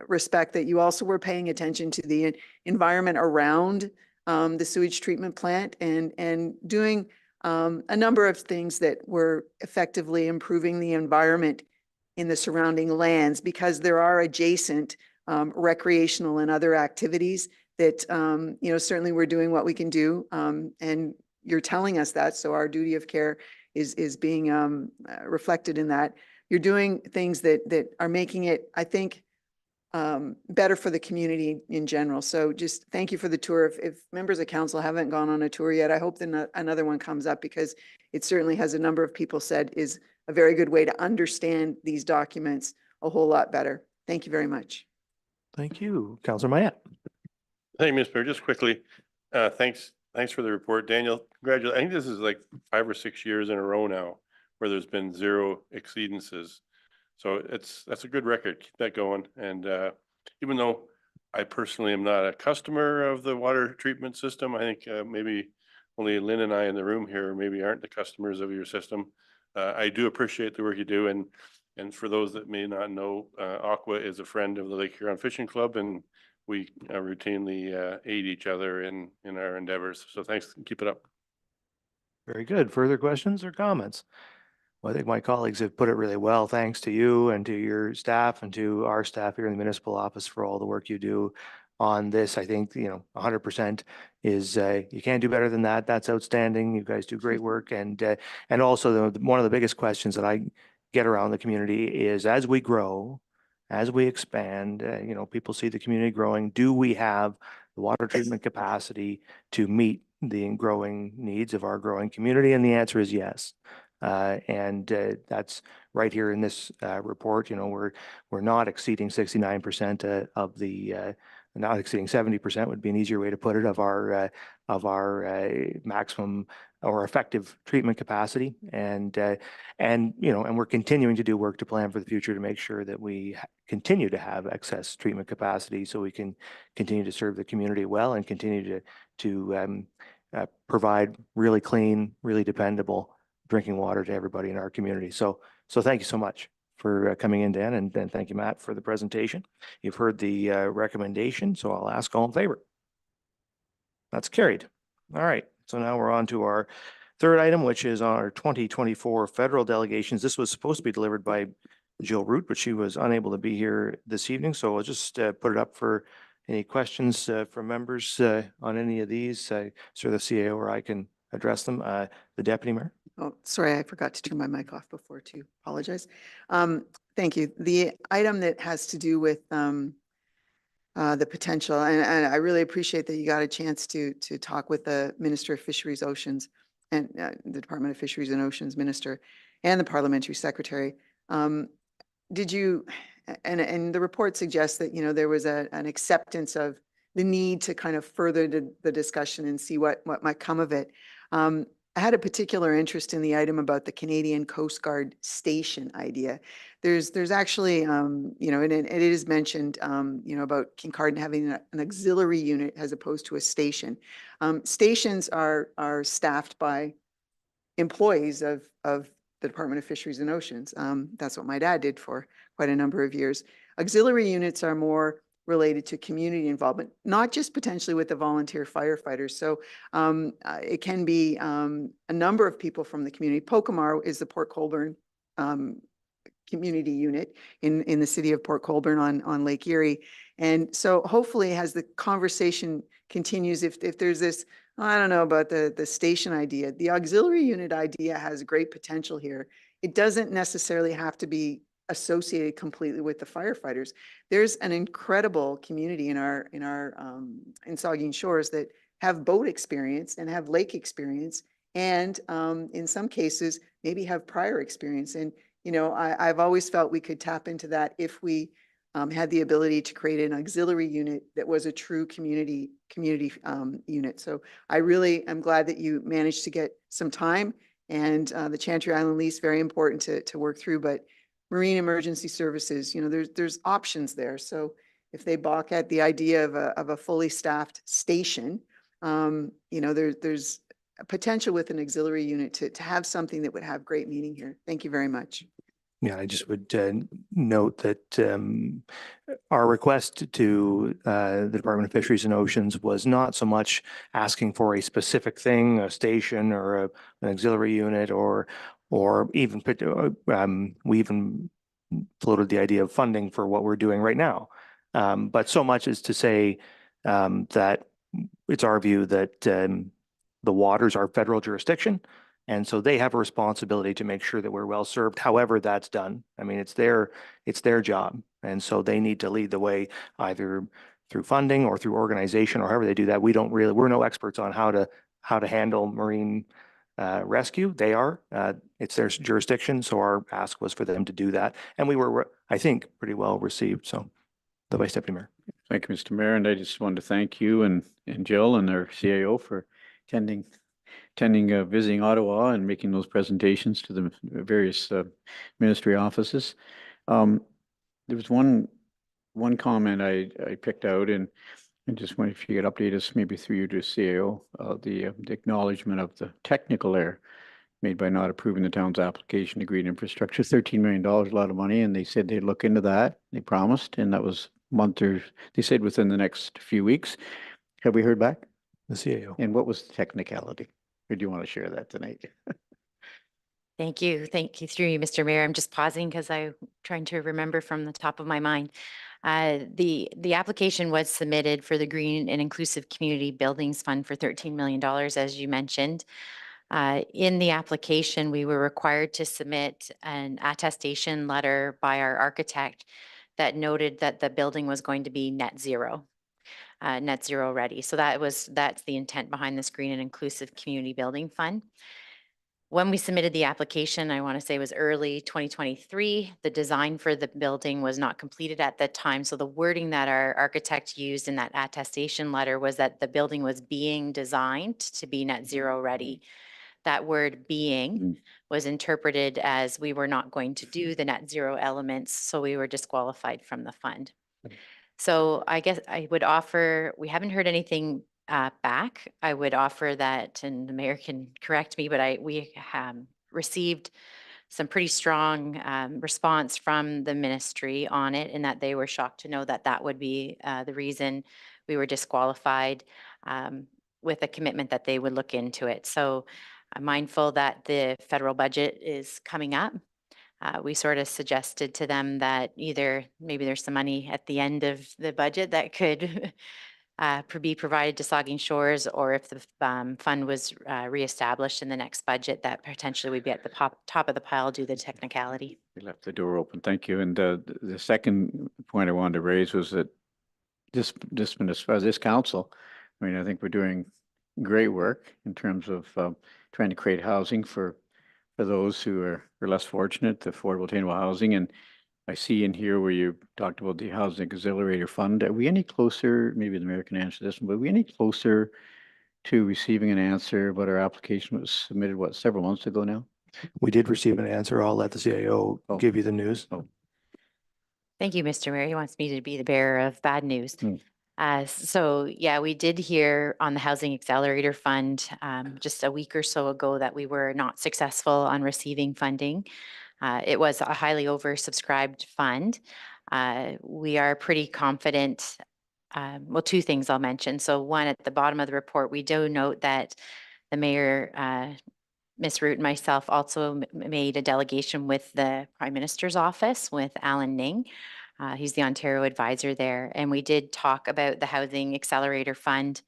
respect that you also were paying attention to the environment around the sewage treatment plant and doing a number of things that were effectively improving the environment in the surrounding lands, because there are adjacent recreational and other activities that, certainly we're doing what we can do. And you're telling us that, so our duty of care is being reflected in that. You're doing things that are making it, I think, better for the community in general. So just thank you for the tour. If members of council haven't gone on a tour yet, I hope that another one comes up, because it certainly has, a number of people said, is a very good way to understand these documents a whole lot better. Thank you very much. Thank you. Councillor Mayette. Thank you, Mr. Mayor. Just quickly, thanks for the report. Daniel, congratulations. I think this is like 5 or 6 years in a row now where there's been 0 exceedances. So that's a good record. Keep that going. And even though I personally am not a customer of the water treatment system, I think maybe only Lynn and I in the room here maybe aren't the customers of your system. I do appreciate the work you do. And for those that may not know, Aqua is a friend of the Lake Huron Fishing Club, and we routinely aid each other in our endeavors. So thanks. Keep it up. Very good. Further questions or comments? Well, I think my colleagues have put it really well. Thanks to you and to your staff and to our staff here in the municipal office for all the work you do on this. I think, 100% is, you can't do better than that. That's outstanding. You guys do great work. And also one of the biggest questions that I get around the community is, as we grow, as we expand, people see the community growing. Do we have the water treatment capacity to meet the growing needs of our growing community? And the answer is yes. And that's right here in this report. We're not exceeding 69% of the, not exceeding 70% would be an easier way to put it, of our maximum or effective treatment capacity. And we're continuing to do work to plan for the future to make sure that we continue to have excess treatment capacity, so we can continue to serve the community well and continue to provide really clean, really dependable drinking water to everybody in our community. So thank you so much for coming in, Dan, and thank you, Matt, for the presentation. You've heard the recommendation, so I'll ask all in favor. That's carried. All right, so now we're on to our third item, which is our 2024 federal delegations. This was supposed to be delivered by Jill Root, but she was unable to be here this evening, so I'll just put it up for any questions from members on any of these. So the CAO or I can address them. The Deputy Mayor. Oh, sorry, I forgot to turn my mic off before, to apologize. Thank you. The item that has to do with the potential, and I really appreciate that you got a chance to talk with the Minister of Fisheries, Oceans, and the Department of Fisheries and Oceans Minister, and the Parliamentary Secretary. Did you, and the report suggests that, there was an acceptance of the need to kind of further the discussion and see what might come of it. I had a particular interest in the item about the Canadian Coast Guard station idea. There's actually, and it is mentioned, about Kincardine having an auxiliary unit as opposed to a station. Stations are staffed by employees of the Department of Fisheries and Oceans. That's what my dad did for quite a number of years. Auxiliary units are more related to community involvement, not just potentially with the volunteer firefighters. So it can be a number of people from the community. Pocomar is the Port Colborne community unit in the city of Port Colborne on Lake Erie. And so hopefully, as the conversation continues, if there's this, I don't know about the station idea, the auxiliary unit idea has great potential here. It doesn't necessarily have to be associated completely with the firefighters. There's an incredible community in Saugeen Shores that have boat experience and have lake experience, and in some cases maybe have prior experience. And I've always felt we could tap into that if we had the ability to create an auxiliary unit that was a true community unit. So I really am glad that you managed to get some time, and the Chantry Island lease, very important to work through. But Marine Emergency Services, there's options there. So if they balk at the idea of a fully staffed station, there's a potential with an auxiliary unit to have something that would have great meaning here. Thank you very much. Yeah, I just would note that our request to the Department of Fisheries and Oceans was not so much asking for a specific thing, a station or an auxiliary unit, or even we even floated the idea of funding for what we're doing right now. But so much as to say that it's our view that the waters are federal jurisdiction. And so they have a responsibility to make sure that we're well served, however that's done. I mean, it's their job. And so they need to lead the way either through funding or through organization or however they do that. We're no experts on how to handle marine rescue. They are. It's their jurisdiction. So our ask was for them to do that. And we were, I think, pretty well received. So the Vice Deputy Mayor. Thank you, Mr. Mayor. And I just wanted to thank you and Jill and our CAO for attending visiting Ottawa and making those presentations to the various ministry offices. There was one comment I picked out, and I just wonder if you could update us maybe through you to CAO, the acknowledgement of the technical error made by not approving the town's application to green infrastructure. $13 million, a lot of money, and they said they'd look into that. They promised, and that was they said within the next few weeks. Have we heard back? The CAO. And what was the technicality? Or do you want to share that tonight? Thank you. Thank you through you, Mr. Mayor. I'm just pausing because I'm trying to remember from the top of my mind. The application was submitted for the Green and Inclusive Community Buildings Fund for $13 million, as you mentioned. In the application, we were required to submit an attestation letter by our architect that noted that the building was going to be net zero ready. So that's the intent behind this Green and Inclusive Community Building Fund. When we submitted the application, I want to say it was early 2023, the design for the building was not completed at that time. So the wording that our architect used in that attestation letter was that the building was being designed to be net zero ready. That word being was interpreted as we were not going to do the net zero elements, so we were disqualified from the fund. So I guess I would offer, we haven't heard anything back. I would offer that, and the mayor can correct me, but we received some pretty strong response from the ministry on it, and that they were shocked to know that that would be the reason we were disqualified, with a commitment that they would look into it. So I'm mindful that the federal budget is coming up. We sort of suggested to them that either maybe there's some money at the end of the budget that could be provided to Saugeen Shores, or if the fund was reestablished in the next budget, that potentially we'd be at the top of the pile due to the technicality. We left the door open. Thank you. And the second point I wanted to raise was that as far as this council, I mean, I think we're doing great work in terms of trying to create housing for those who are less fortunate, the affordable attainable housing. And I see in here where you talked about the Housing Accelerator Fund. Are we any closer, maybe the mayor can answer this one, but are we any closer to receiving an answer? But our application was submitted, several months ago now? We did receive an answer. I'll let the CAO give you the news. Thank you, Mr. Mayor. He wants me to be the bearer of bad news. So yeah, we did hear on the Housing Accelerator Fund just a week or so ago that we were not successful on receiving funding. It was a highly oversubscribed fund. We are pretty confident. Well, two things I'll mention. So one, at the bottom of the report, we do note that the mayor, Ms. Root, and myself also made a delegation with the Prime Minister's office with Alan Ning. He's the Ontario advisor there. And we did talk about the Housing Accelerator Fund.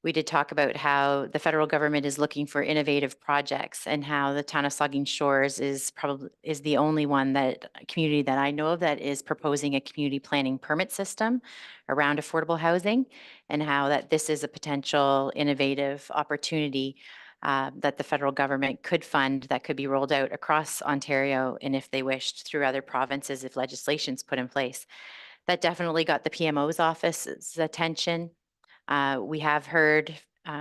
We did talk about how the federal government is looking for innovative projects, and how the town of Saugeen Shores is the only community that I know of that is proposing a community planning permit system around affordable housing, and how that this is a potential innovative opportunity that the federal government could fund, that could be rolled out across Ontario, and if they wished, through other provinces if legislation's put in place. That definitely got the PMO's office's attention. We have heard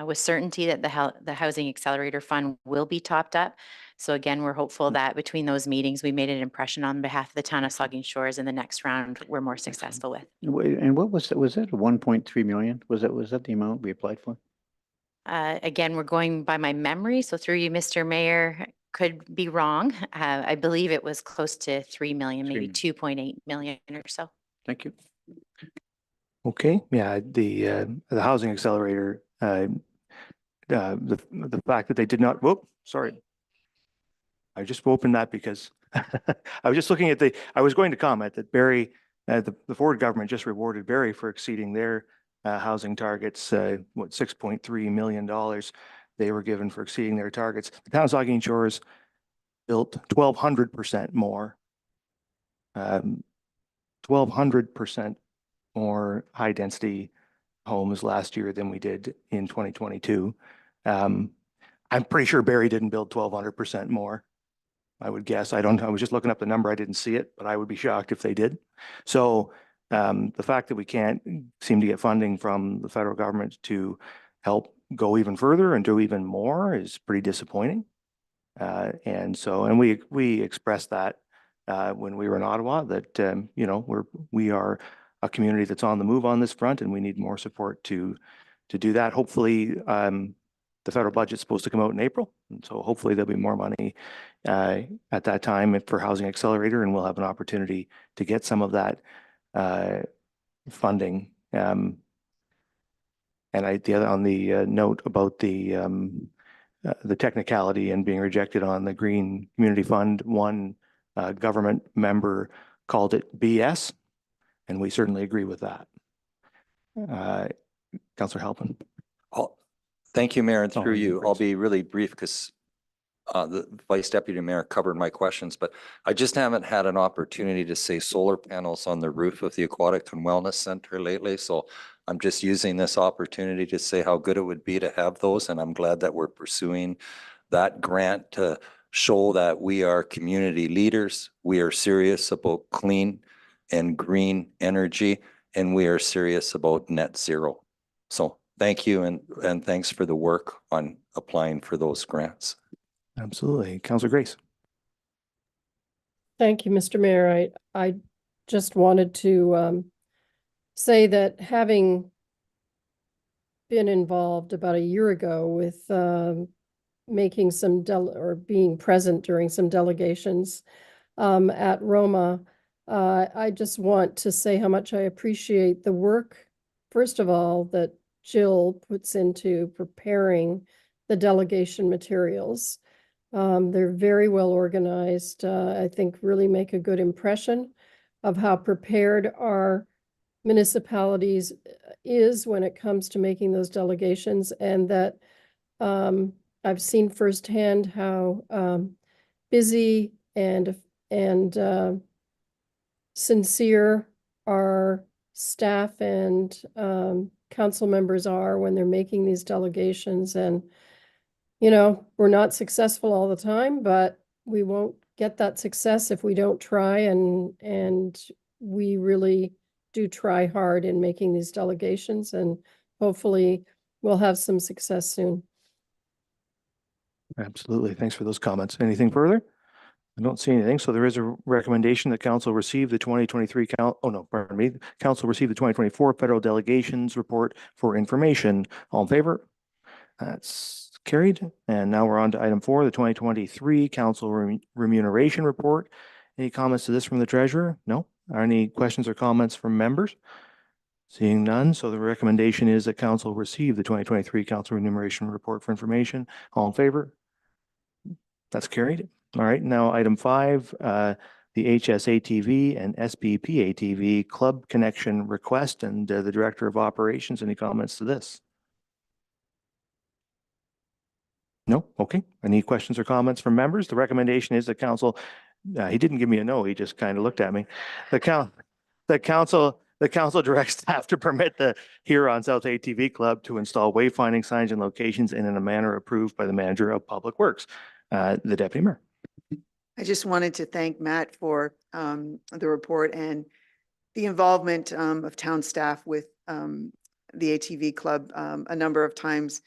with certainty that the Housing Accelerator Fund will be topped up. So again, we're hopeful that between those meetings, we made an impression on behalf of the town of Saugeen Shores, and the next round we're more successful with. And what was that? Was that 1.3 million? Was that the amount we applied for? Again, we're going by my memory. So through you, Mr. Mayor, could be wrong. I believe it was close to 3 million, maybe 3 2.8 million or so. Thank you. Okay, yeah, the housing accelerator, the fact that they did not, whoop, sorry. I just opened that because I was just looking at I was going to comment that Barrie, the Ford government just rewarded Barrie for exceeding their housing targets, what, $6.3 million they were given for exceeding their targets. The town of Saugeen Shores built 1,200% more, 1,200% more high density homes last year than we did in 2022. I'm pretty sure Barrie didn't build 1,200% more. I would guess. I was just looking up the number. I didn't see it, but I would be shocked if they did. So the fact that we can't seem to get funding from the federal government to help go even further and do even more is pretty disappointing. And we expressed that when we were in Ottawa that, you know, we are a community that's on the move on this front and we need more support to do that. Hopefully, the federal budget's supposed to come out in April. And so hopefully there'll be more money at that time for Housing Accelerator, and we'll have an opportunity to get some of that funding. And on the note about the technicality and being rejected on the Green Community Fund, one government member called it BS, and we certainly agree with that. Councillor Halpin. Thank you, Mayor, and through you. I'll please. be really brief because the Vice Deputy Mayor covered my questions, but I just haven't had an opportunity to say solar panels on the roof of the Aquatic and Wellness Center lately. So I'm just using this opportunity to say how good it would be to have those. And I'm glad that we're pursuing that grant to show that we are community leaders. We are serious about clean and green energy, and we are serious about net zero. So thank you, and thanks for the work on applying for those grants. Absolutely. Councillor Grace. Thank you, Mr. Mayor. I just wanted to say that having been involved about a year ago with making some being present during some delegations at Roma, I just want to say how much I appreciate the work, first of all, that Jill puts into preparing the delegation materials. They're very well organized. I think really make a good impression of how prepared our municipalities is when it comes to making those delegations, and that I've seen firsthand how busy and sincere our staff and council members are when they're making these delegations. And you know, we're not successful all the time, but we won't get that success if we don't try, and we really do try hard in making these delegations, and hopefully we'll have some success soon. Absolutely. Thanks for those comments. Anything further? I don't see anything. So there is a recommendation that council receive the 2023 council receive the 2024 federal delegations report for information. All in favor? That's carried. And now we're on to item 4, the 2023 council remuneration report. Any comments to this from the treasurer? No. Are any questions or comments from members? Seeing none. So the recommendation is that council receive the 2023 council remuneration report for information. All in favor? That's carried. All right. Now item 5, the HSATV and SBPATV club connection request, and the director of operations. Any comments to this? No? Okay. Any questions or comments from members? The recommendation is that council, he didn't give me a no, he just kind of looked at me. The council directs staff to permit the Huron South ATV Club to install wayfinding signs and locations in a manner approved by the manager of Public Works, the deputy mayor. I just wanted to thank Matt for the report and the involvement of town staff with the ATV Club. A number of times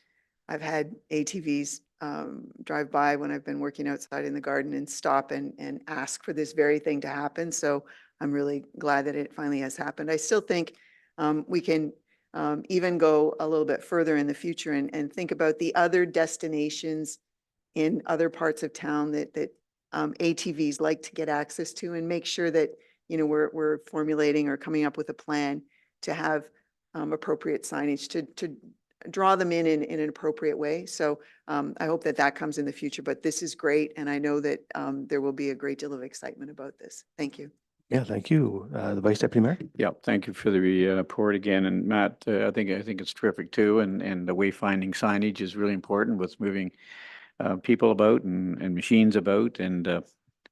I've had ATVs drive by when I've been working outside in the garden and stop and ask for this very thing to happen. So I'm really glad that it finally has happened. I still think we can even go a little bit further in the future and think about the other destinations in other parts of town that ATVs like to get access to, and make sure that, we're formulating or coming up with a plan to have appropriate signage to draw them in an appropriate way. So I hope that comes in the future, but this is great. And I know that there will be a great deal of excitement about this. Thank you. Yeah, thank you. The Vice Deputy Mayor? Yeah, thank you for the report again. And Matt, I think it's terrific too. And the wayfinding signage is really important with moving people about and machines about and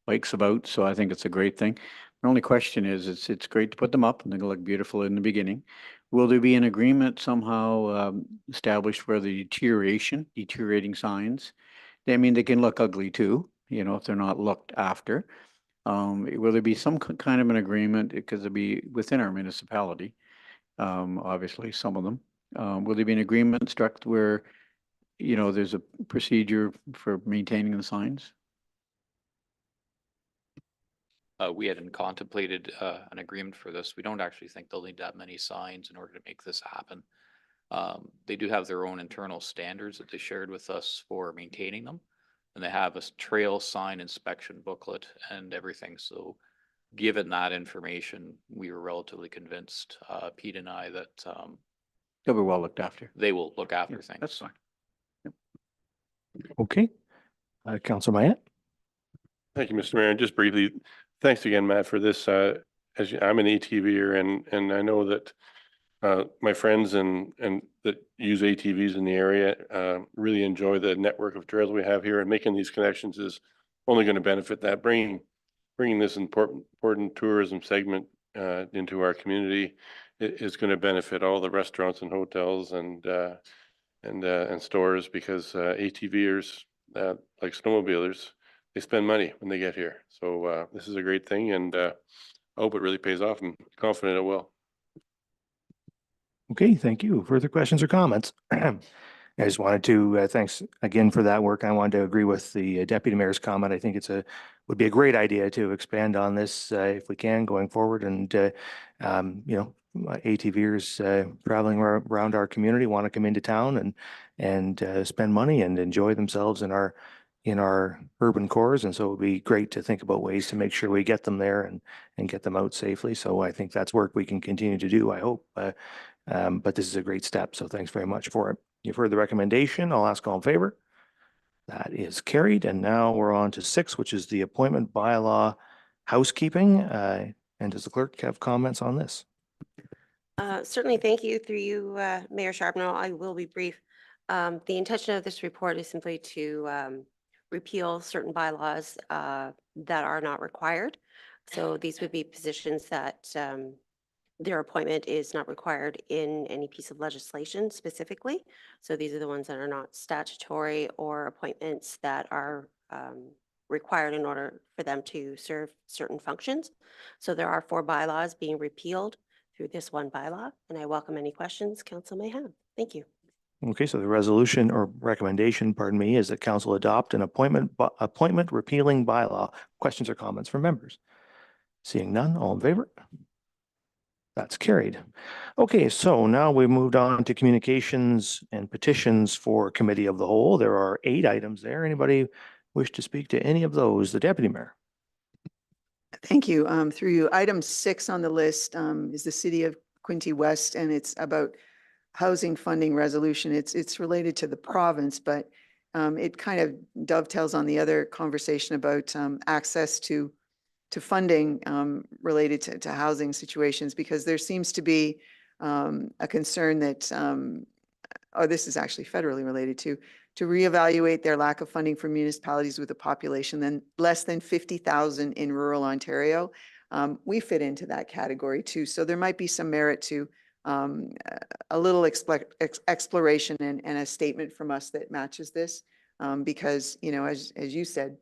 bikes about. So I think it's a great thing. The only question is, it's great to put them up and they're gonna look beautiful in the beginning. Will there be an agreement somehow established for the deteriorating signs? I mean, they can look ugly too, if they're not looked after. Will there be some kind of an agreement, because it'll be within our municipality, obviously, some of them. Will there be an agreement struck where, there's a procedure for maintaining the signs? We hadn't contemplated an agreement for this. We don't actually think they'll need that many signs in order to make this happen. They do have their own internal standards that they shared with us for maintaining them. And they have a trail sign inspection booklet and everything. So given that information, we were relatively convinced, Pete and I, that They'll be well looked after. they will look after things. That's fine. Okay. Councilor Mayette? Thank you, Mr. Mayor. And just briefly, thanks again, Matt, for this. I'm an ATVer and I know that my friends and that use ATVs in the area really enjoy the network of trails we have here, and making these connections is only going to benefit that. Bringing this important tourism segment into our community is going to benefit all the restaurants and hotels and stores, because ATVers, like snowmobilers, they spend money when they get here. So this is a great thing, and I hope it really pays off. I'm confident it will. Okay, thank you. Further questions or comments? I just wanted to, thanks again for that work. I wanted to agree with the Deputy Mayor's comment. I think would be a great idea to expand on this if we can going forward. And, ATVers traveling around our community want to come into town and spend money and enjoy themselves in our urban cores. And so it would be great to think about ways to make sure we get them there and get them out safely. So I think that's work we can continue to do, I hope. But this is a great step, so thanks very much for it. You've heard the recommendation. I'll ask all in favor. That is carried. And now we're on to 6, which is the appointment bylaw housekeeping. And does the clerk have comments on this? Certainly, thank you. Through you, Mayor Charbonneau, I will be brief. The intention of this report is simply to repeal certain bylaws that are not required. So these would be positions that their appointment is not required in any piece of legislation specifically. So these are the ones that are not statutory or appointments that are required in order for them to serve certain functions. So there are 4 bylaws being repealed through this one bylaw, and I welcome any questions council may have. Thank you. Okay, so the resolution or recommendation, pardon me, is that council adopt an appointment repealing bylaw. Questions or comments from members? Seeing none, all in favor? That's carried. Okay, so now we moved on to communications and petitions for committee of the whole. There are 8 items there. Anybody wish to speak to any of those? The Deputy Mayor. Thank you. Through you, item 6 on the list is the City of Quinte West, and it's about housing funding resolution. It's related to the province, but it kind of dovetails on the other conversation about access to funding related to housing situations, because there seems to be a concern that, this is actually federally related to reevaluate their lack of funding for municipalities with a population then less than 50,000 in rural Ontario. We fit into that category too. So there might be some merit to a little exploration and a statement from us that matches this, because, as you said,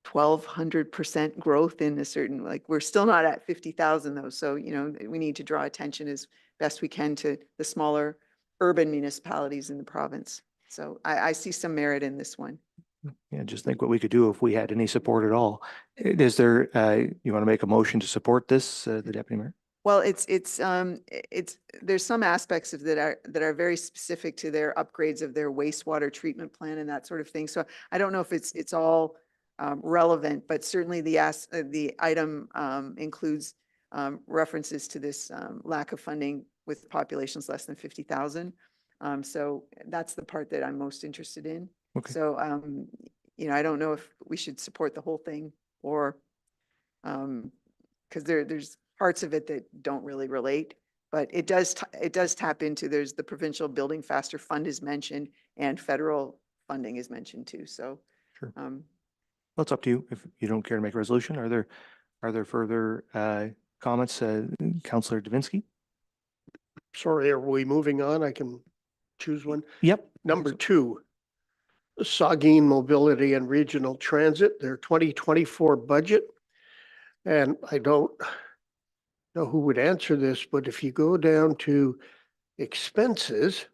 1,200% growth in a certain, we're still not at 50,000 though. So, we need to draw attention as best we can to the smaller urban municipalities in the province. So I see some merit in this one. Yeah, just think what we could do if we had any support at all. Is there, you want to make a motion to support this, the Deputy Mayor? Well, there's some aspects of that are very specific to their upgrades of their wastewater treatment plant and that sort of thing. So I don't know if it's all relevant, but certainly the item includes references to this lack of funding with populations less than 50,000. So that's the part that I'm most interested in. Okay. So, I don't know if we should support the whole thing or, because there's parts of it that don't really relate, but it does tap into, there's the provincial Building Faster Fund is mentioned and federal funding is mentioned too. So, Sure. Well, it's up to you. If you don't care to make a resolution, are there further comments? Councillor Davinsky? Sorry, are we moving on? I can choose one. Yep. Number 2, Saugeen Mobility and Regional Transit, their 2024 budget. And I don't know who would answer this, but if you go down to expenses,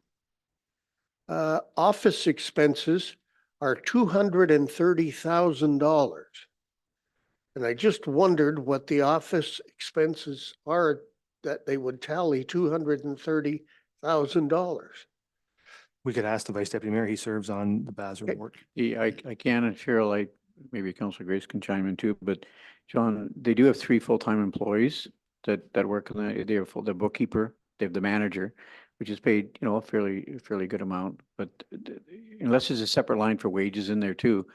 office expenses are $230,000. And I just wondered what the office expenses are that they would tally $230,000. We could ask the Vice Deputy Mayor. He serves on the Basra board. Yeah, I can, and Cheryl, maybe Councilor Grace can chime in too, but John, they do have 3 full-time employees that work on they have the bookkeeper, they have the manager, which is paid, a fairly good amount, but unless there's a separate line for wages in there too.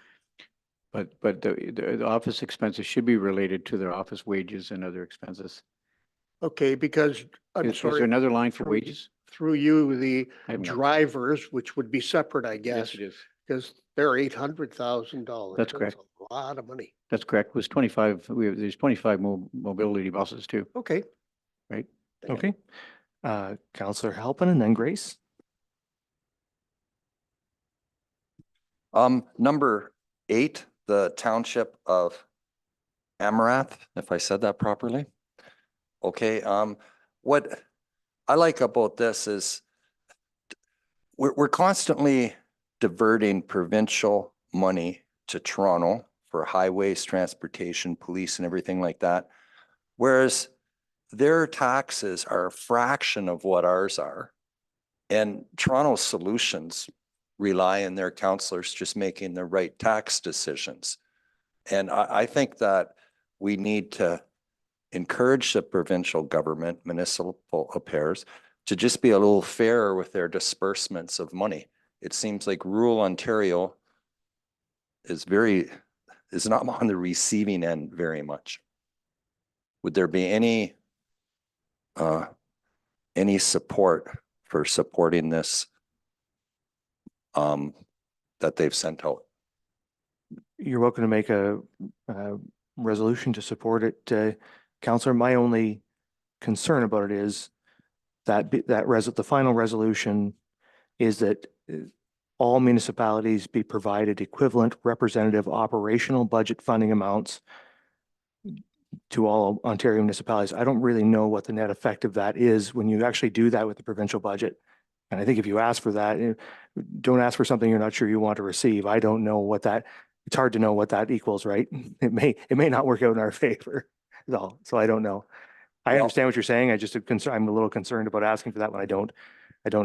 But the office expenses should be related to their office wages and other expenses. Okay, because I'm Is there sorry, another line for wages? through you, the I haven't got- drivers, which would be separate, I Yes, guess, it is. because they're $800,000. That's correct. A lot of money. That's correct. It was 25, there's 25 mobility buses too, Okay. right? Okay. Councillor Halpin and then Grace. Number 8, the township of Amarath, if I said that properly. Okay, what I like about this is we're constantly diverting provincial money to Toronto for highways, transportation, police and everything like that. Whereas their taxes are a fraction of what ours are. And Toronto's solutions rely on their councillors just making the right tax decisions. And I think that we need to encourage the provincial government, municipal affairs, to just be a little fairer with their disbursements of money. It seems like rural Ontario is not on the receiving end very much. Would there be any support for supporting this that they've sent out? You're welcome to make a resolution to support it, Councillor. My only concern about it is that the final resolution is that all municipalities be provided equivalent representative operational budget funding amounts to all Ontario municipalities. I don't really know what the net effect of that is when you actually do that with the provincial budget. And I think if you ask for that, don't ask for something you're not sure you want to receive. I don't know what that, it's hard to know what that equals, right? It may not work out in our favor at all. So I don't know. I understand what you're saying. I'm a little concerned about asking for that when I don't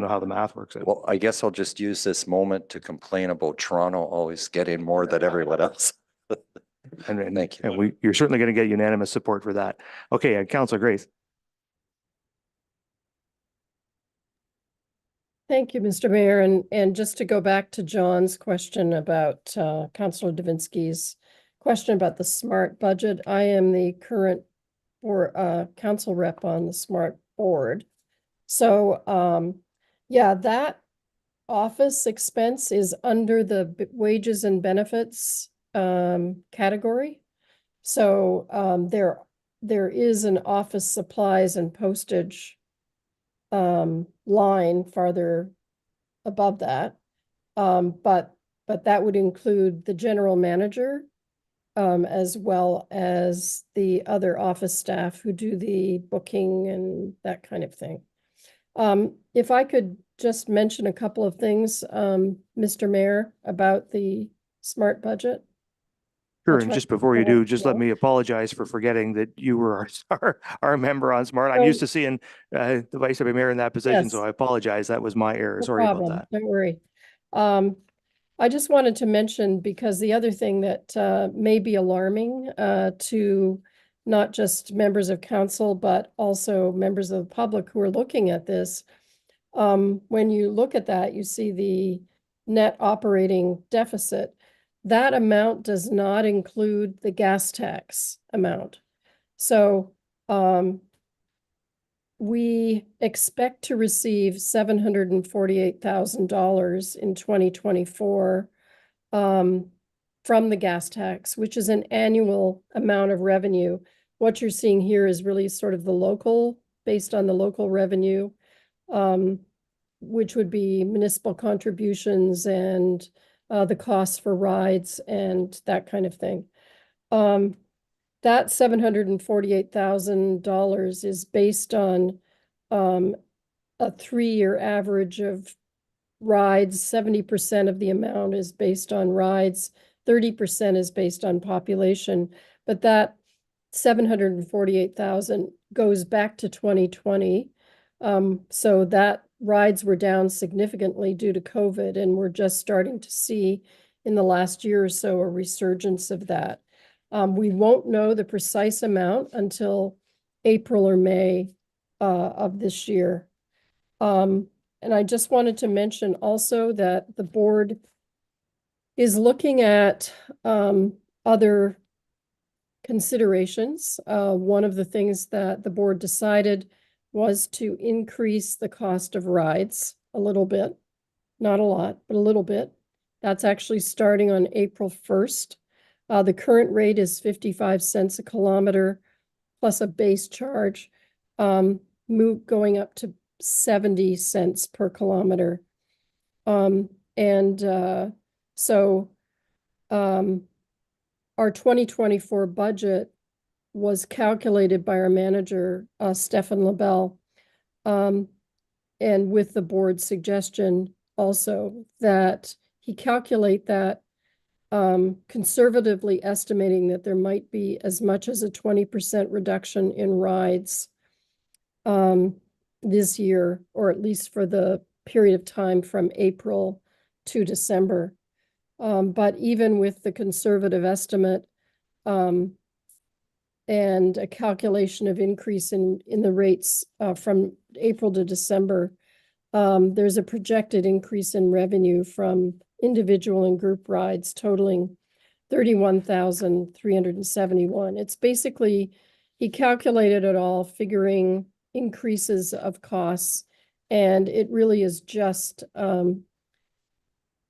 know how the math works out. Well, I guess I'll just use this moment to complain about Toronto always getting more than everyone else. And Thank you. And you're certainly going to get unanimous support for that. Okay, Councillor Grace. Thank you, Mr. Mayor. And just to go back to John's question about Councillor Davinsky's question about the SMART budget, I am the current council rep on the SMART board. So yeah, that office expense is under the wages and benefits category. So there is an office supplies and postage line farther above that. But that would include the general manager as well as the other office staff who do the booking and that kind of thing. If I could just mention a couple of things, Mr. Mayor, about the SMART budget. Sure, I'll and try just to before you follow do, just let along. me apologize for forgetting that you were our member on Smart. I'm So- used to seeing the Vice Deputy Mayor in that position, so Yes. I apologize. That was my error. No Sorry about problem. that. Don't worry. I just wanted to mention, because the other thing that may be alarming to not just members of council, but also members of the public who are looking at this, when you look at that, you see the net operating deficit. That amount does not include the gas tax amount. So we expect to receive $748,000 in 2024 from the gas tax, which is an annual amount of revenue. What you're seeing here is really sort of the local, based on the local revenue, which would be municipal contributions and the costs for rides and that kind of thing. That $748,000 is based on a 3-year average of rides. 70% of the amount is based on rides, 30% is based on population. But that 748,000 goes back to 2020. So that rides were down significantly due to COVID, and we're just starting to see in the last year or so a resurgence of that. We won't know the precise amount until April or May of this year. And I just wanted to mention also that the board is looking at other considerations. One of the things that the board decided was to increase the cost of rides a little bit, not a lot, but a little bit. That's actually starting on April 1st. The current rate is 55 cents a kilometer plus a base charge, going up to 70 cents per kilometer. So our 2024 budget was calculated by our manager, Stefan LaBelle, and with the board's suggestion also that he calculate that conservatively estimating that there might be as much as a 20% reduction in rides this year, or at least for the period of time from April to December. But even with the conservative estimate and a calculation of increase in the rates from April to December, there's a projected increase in revenue from individual and group rides totaling 31,371. It's basically, he calculated it all, figuring increases of costs, and it really is just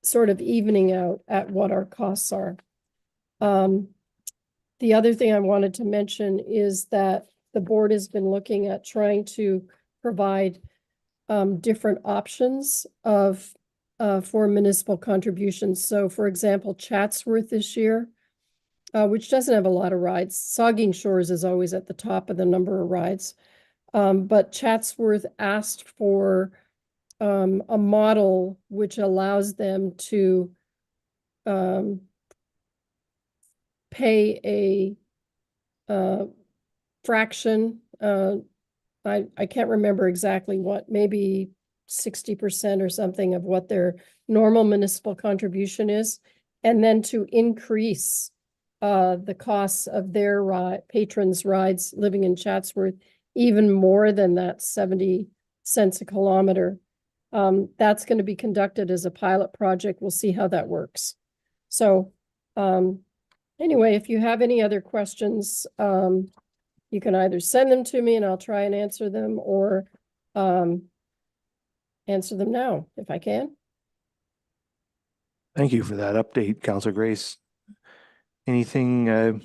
sort of evening out at what our costs are. The other thing I wanted to mention is that the board has been looking at trying to provide different options for municipal contributions. So for example, Chatsworth this year, which doesn't have a lot of rides. Saugeen Shores is always at the top of the number of rides. But Chatsworth asked for a model which allows them to pay a fraction. I can't remember exactly what, maybe 60% or something of what their normal municipal contribution is, and then to increase the costs of their patrons' rides living in Chatsworth even more than that 70 cents a kilometer. That's going to be conducted as a pilot project. We'll see how that works. So anyway, if you have any other questions, you can either send them to me and I'll try and answer them, or answer them now if I can. Thank you for that update, Councillor Grace. Anything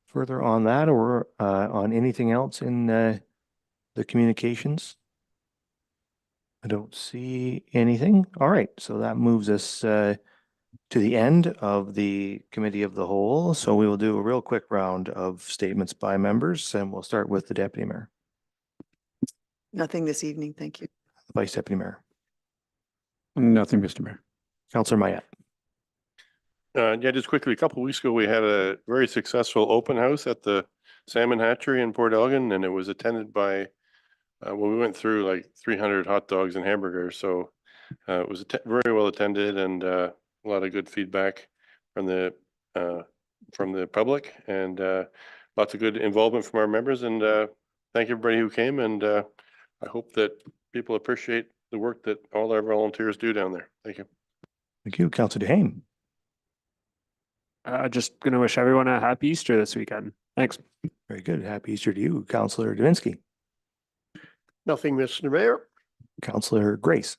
further on that, or on anything else in the communications? I don't see anything. All right, so that moves us to the end of the Committee of the Whole. So we will do a real quick round of statements by members, and we'll start with the Deputy Mayor. Nothing this evening, thank you. The Vice Deputy Mayor. Nothing, Mr. Mayor. Councillor Mayette. Yeah, just quickly, a couple of weeks ago, we had a very successful open house at the Salmon Hatchery in Port Elgin, and it was attended by, well, we went through like 300 hot dogs and hamburgers. So it was very well attended, and a lot of good feedback from the public, and lots of good involvement from our members. And thank everybody who came, and I hope that people appreciate the work that all our volunteers do down there. Thank you. Thank you, Councillor Duhane. Just going to wish everyone a happy Easter this weekend. Thanks. Very good. Happy Easter to you, Councillor Davinsky. Nothing, Mr. Mayor. Councillor Grace.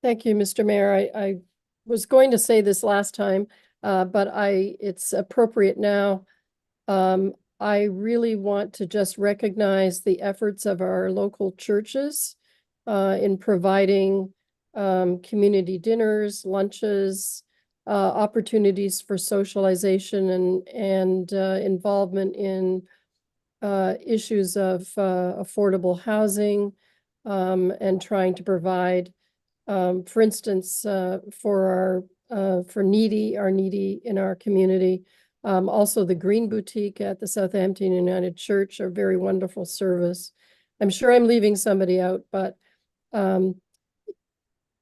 Thank you, Mr. Mayor. I was going to say this last time, but it's appropriate now. I really want to just recognize the efforts of our local churches in providing community dinners, lunches, opportunities for socialization and involvement in issues of affordable housing and trying to provide, for instance, for our needy in our community. Also the Green Boutique at the Southampton United Church, a very wonderful service. I'm sure I'm leaving somebody out, but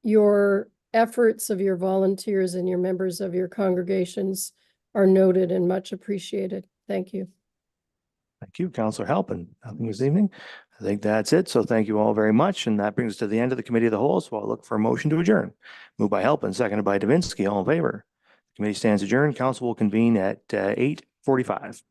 your efforts of your volunteers and your members of your congregations are noted and much appreciated. Thank you. Thank you, Councillor Halpin. Nothing this evening. I think that's it. So thank you all very much. And that brings us to the end of the Committee of the Whole. So I'll look for a motion to adjourn. Moved by Halpin, seconded by Davinsky. All in favor? The committee stands adjourned. Council will convene at 8:45.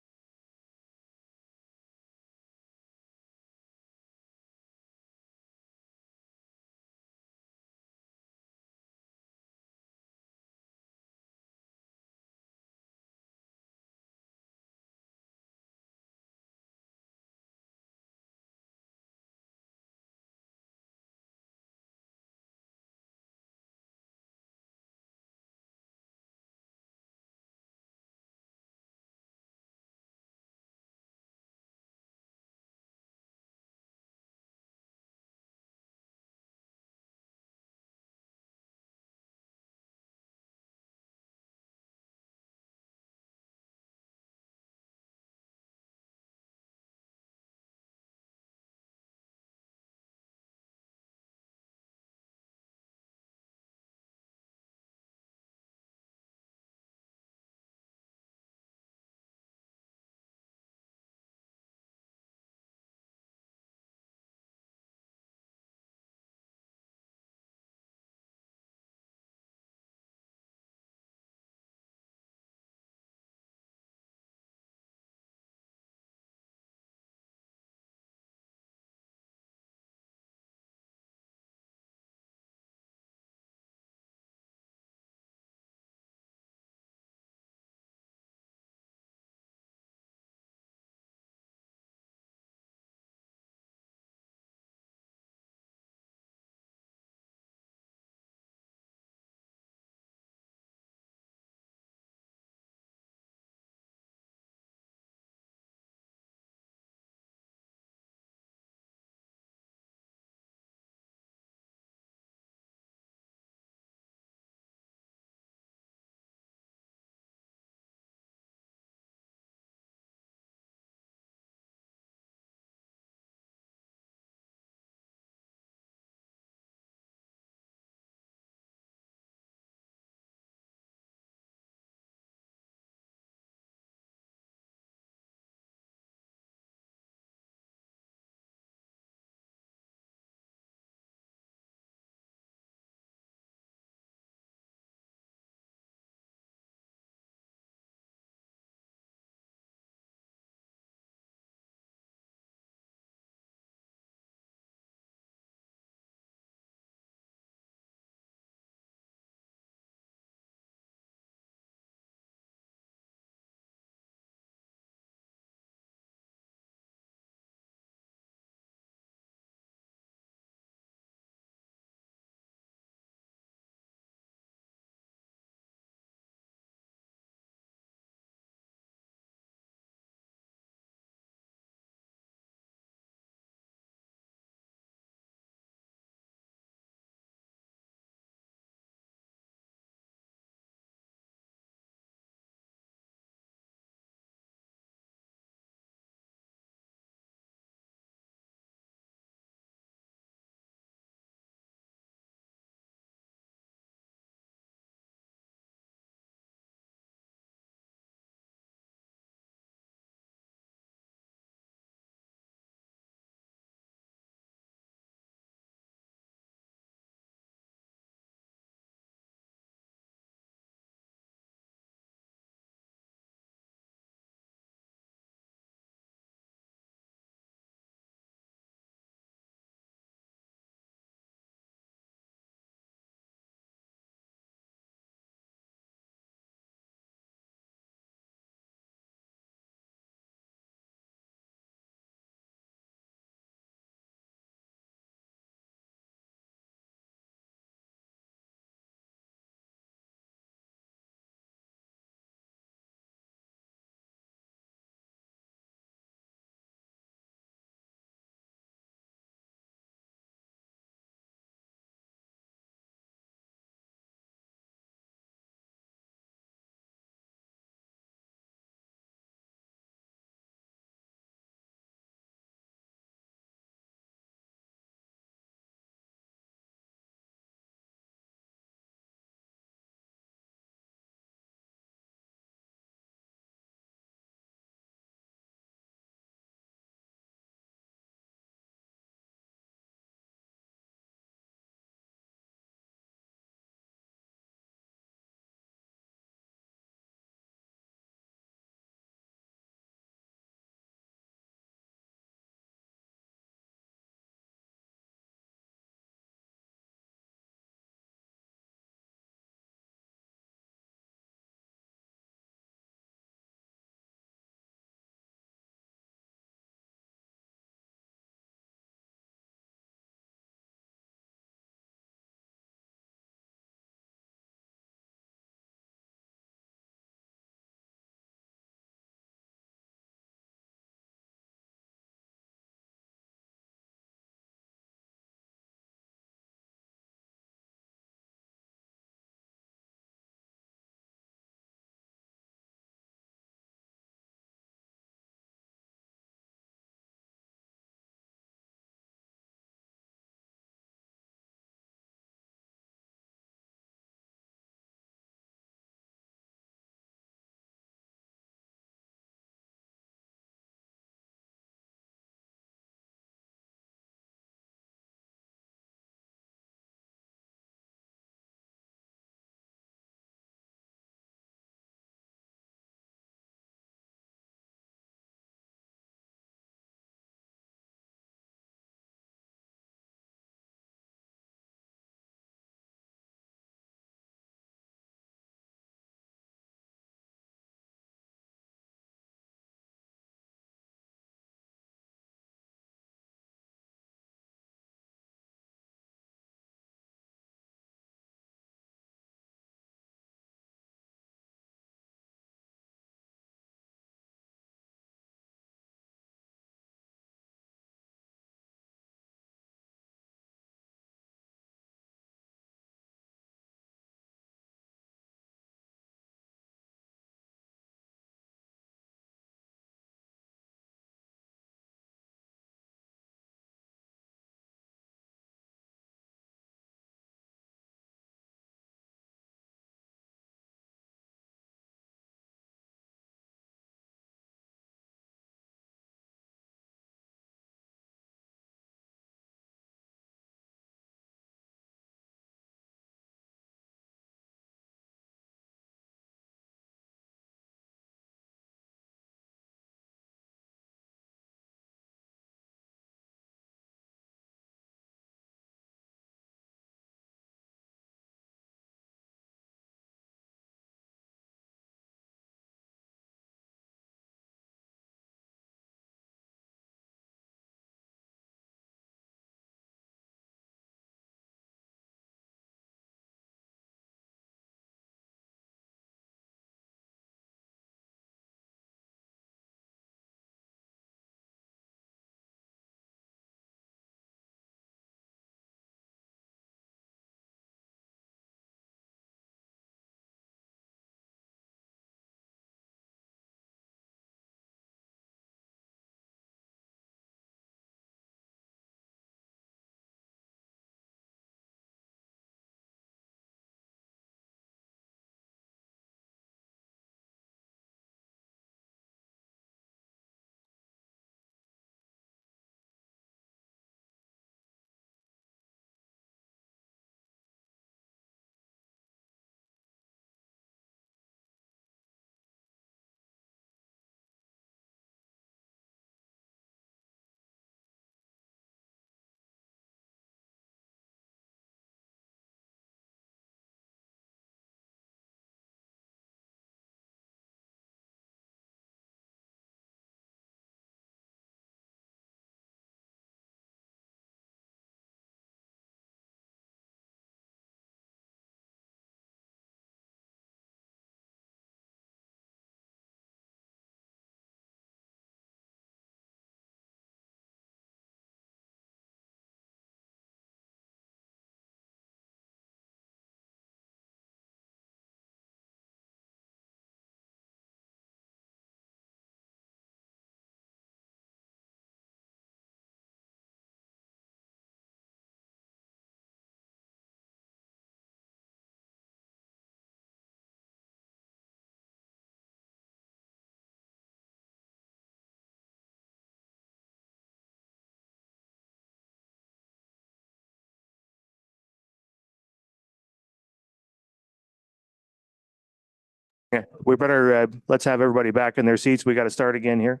Yeah, we better, let's have everybody back in their seats. We got to start again here.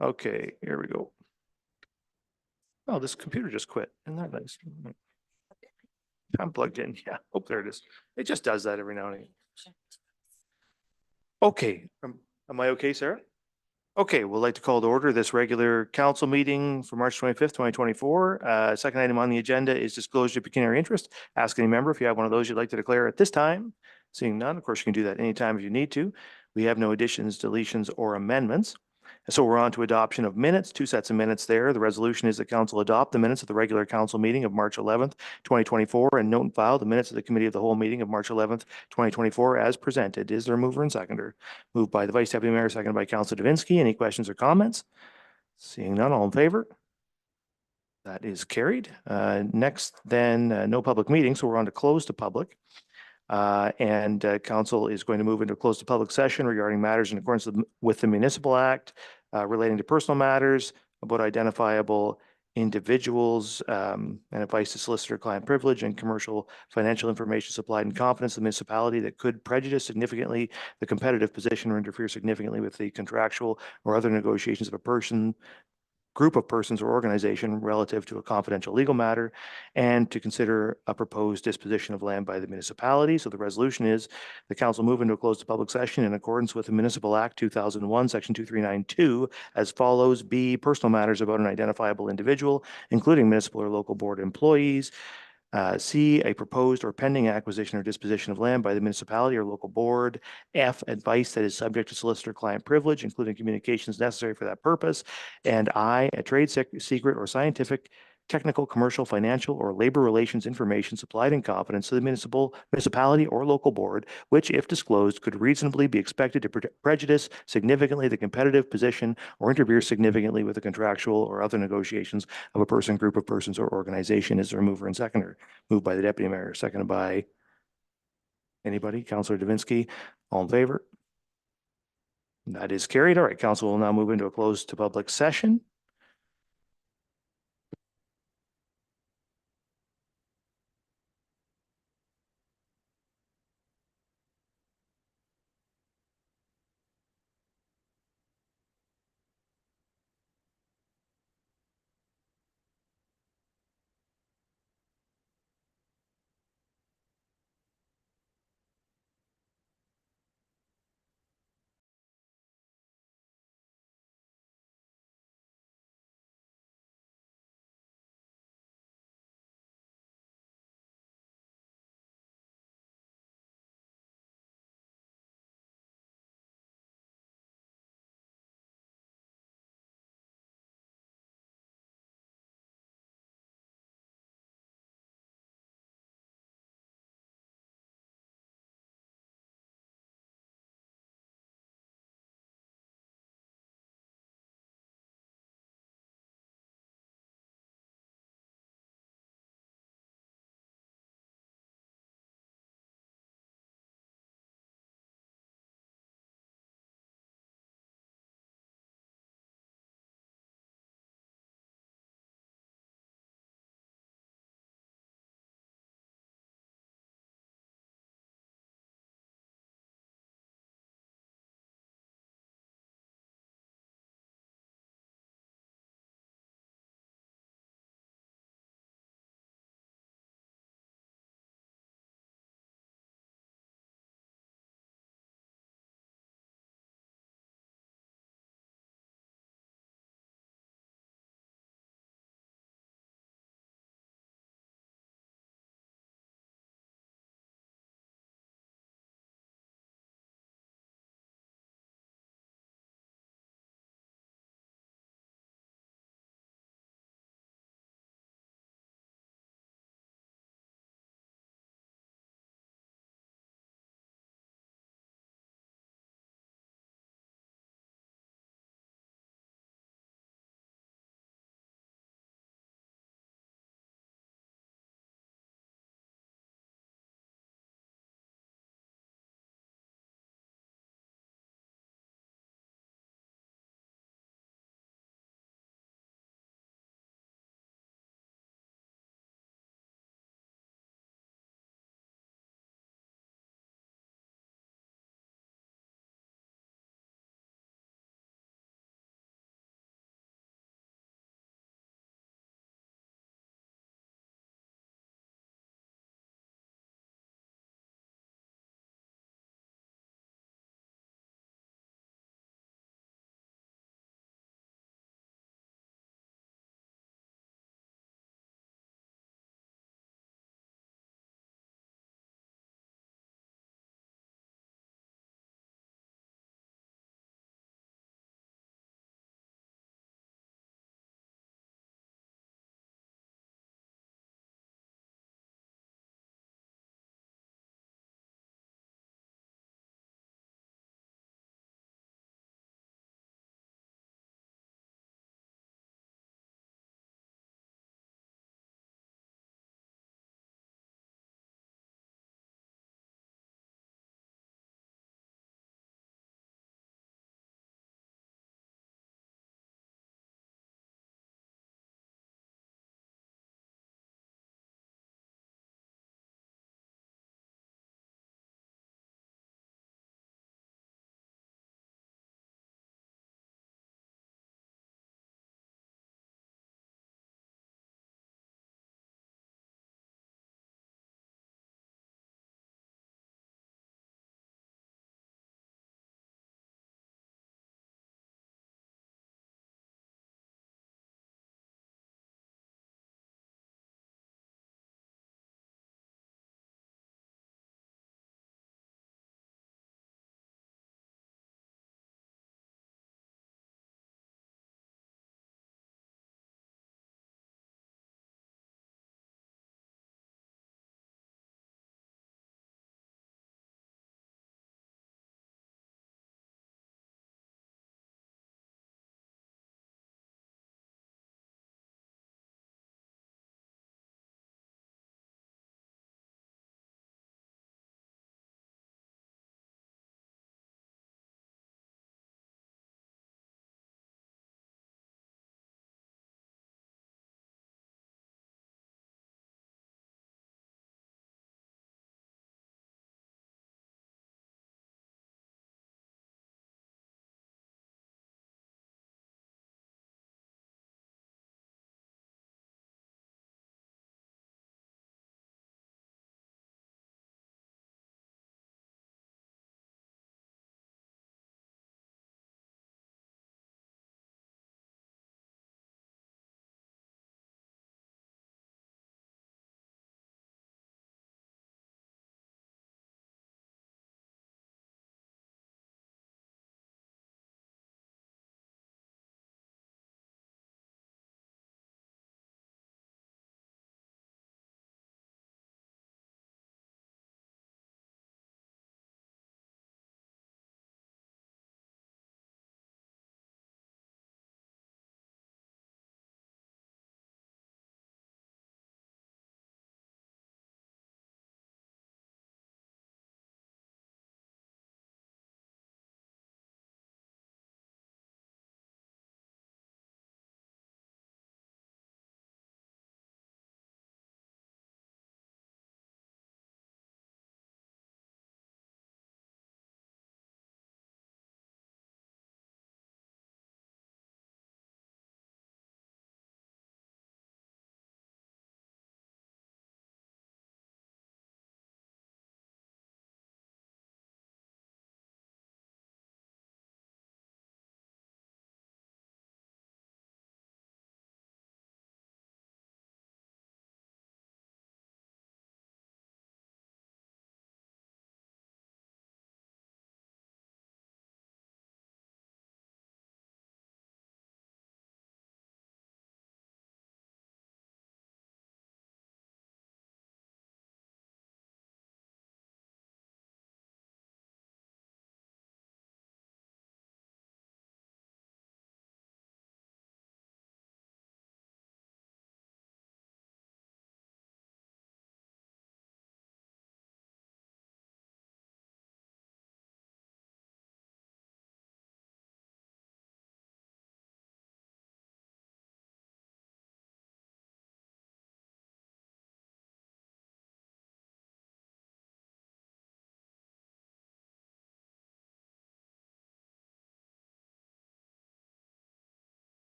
Okay, here we go. Oh, this computer just quit. Isn't that nice? I'm plugged in. Yeah. Oh, there it is. It just does that every now and again. Okay. Am I okay, Sarah? Okay, we'd like to call to order this regular council meeting for March 25th, 2024. Second item on the agenda is disclosure of pecuniary interest. Ask any member if you have one of those you'd like to declare at this time. Seeing none, of course, you can do that anytime if you need to. We have no additions, deletions, or amendments. So we're on to adoption of minutes, 2 sets of minutes there. The resolution is that council adopt the minutes of the regular council meeting of March 11th, 2024, and note and file the minutes of the committee of the whole meeting of March 11th, 2024 as presented. Is there a mover and seconder? Moved by the Vice Deputy Mayor, seconded by Councilor Davinsky. Any questions or comments? Seeing none, all in favor? That is carried. Next, then, no public meeting, so we're on to close to public. Council is going to move into close to public session regarding matters in accordance with the Municipal Act relating to personal matters about identifiable individuals and advice to solicitor client privilege and commercial financial information supplied in confidence to the municipality that could prejudice significantly the competitive position or interfere significantly with the contractual or other negotiations of a person, group of persons or organization relative to a confidential legal matter, and to consider a proposed disposition of land by the municipality. So the resolution is the council move into a closed public session in accordance with the Municipal Act 2001, Section 2392 as follows. B, personal matters about an identifiable individual, including municipal or local board employees. C, a proposed or pending acquisition or disposition of land by the municipality or local board. F, advice that is subject to solicitor client privilege, including communications necessary for that purpose. And I, a trade secret or scientific, technical, commercial, financial, or labor relations information supplied in confidence to the municipality or local board, which, if disclosed, could reasonably be expected to prejudice significantly the competitive position or interfere significantly with the contractual or other negotiations of a person, group of persons, or organization. Is there a mover and seconder? Moved by the Deputy Mayor, seconded by anybody? Councillor Davinsky. All in favor? That is carried. All right, council will now move into a closed to public session.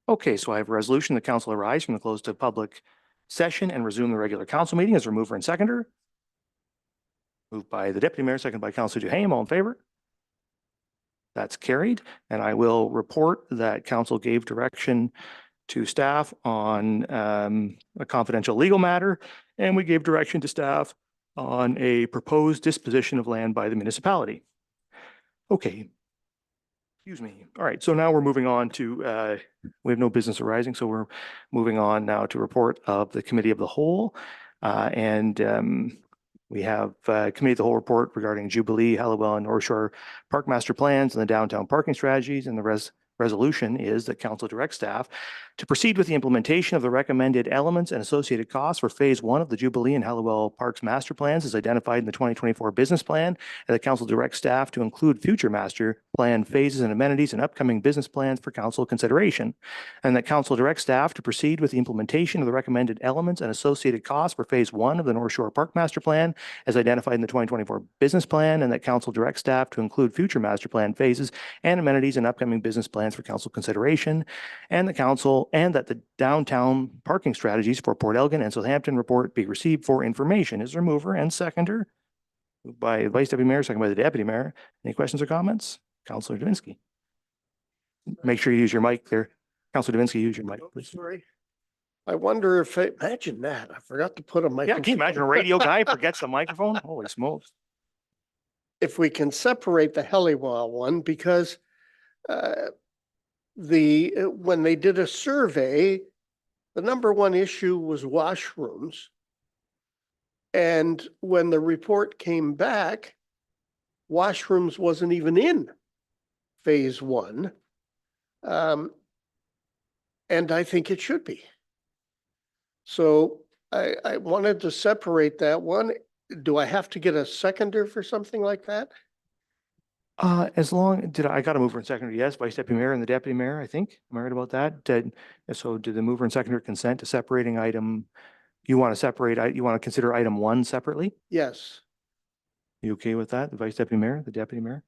Okay, so I have a resolution. The council arise from the close to public session and resume the regular council meeting as a mover and seconder. Moved by the deputy mayor, second by Councillor Duhaime. All in favor? That's carried. And I will report that council gave direction to staff on a confidential legal matter, and we gave direction to staff on a proposed disposition of land by the municipality. Okay. Excuse me. All right, so now we're moving on to, we have no business arising, so we're moving on now to report of the Committee of the Whole. We have Committee of the Whole report regarding Jubilee, Halliwell, and North Shore Park Master Plans and the downtown parking strategies. And the resolution is that council directs staff to proceed with the implementation of the recommended elements and associated costs for phase 1 of the Jubilee and Halliwell Parks master plans as identified in the 2024 business plan. And the council directs staff to include future master plan phases and amenities and upcoming business plans for council consideration. And that council directs staff to proceed with the implementation of the recommended elements and associated costs for phase 1 of the North Shore Park master plan as identified in the 2024 business plan. And that council directs staff to include future master plan phases and amenities and upcoming business plans for council consideration. And the council and that the downtown parking strategies for Port Elgin and Southampton report be received for information. Is there a mover and seconder? Moved by Vice Deputy Mayor, second by the Deputy Mayor. Any questions or comments? Councillor Davinsky. Make sure you use your mic there. Councillor Davinsky, use your mic, please. Sorry. I wonder if, imagine that. I forgot to put a mic. Yeah, can you imagine a radio guy forgets the microphone? Holy smokes. If we can separate the Halliwell one, because when they did a survey, the number one issue was washrooms. And when the report came back, washrooms wasn't even in phase 1. And I think it should be. So I wanted to separate that one. Do I have to get a seconder for something like that? As long, I got a mover and seconder? Yes, Vice Deputy Mayor and the Deputy Mayor, I think. Am I right about that? So did the mover and seconder consent to separating item? You want to separate, you want to consider item 1 separately? Yes. You okay with that? The Vice Deputy Mayor, the Deputy Mayor?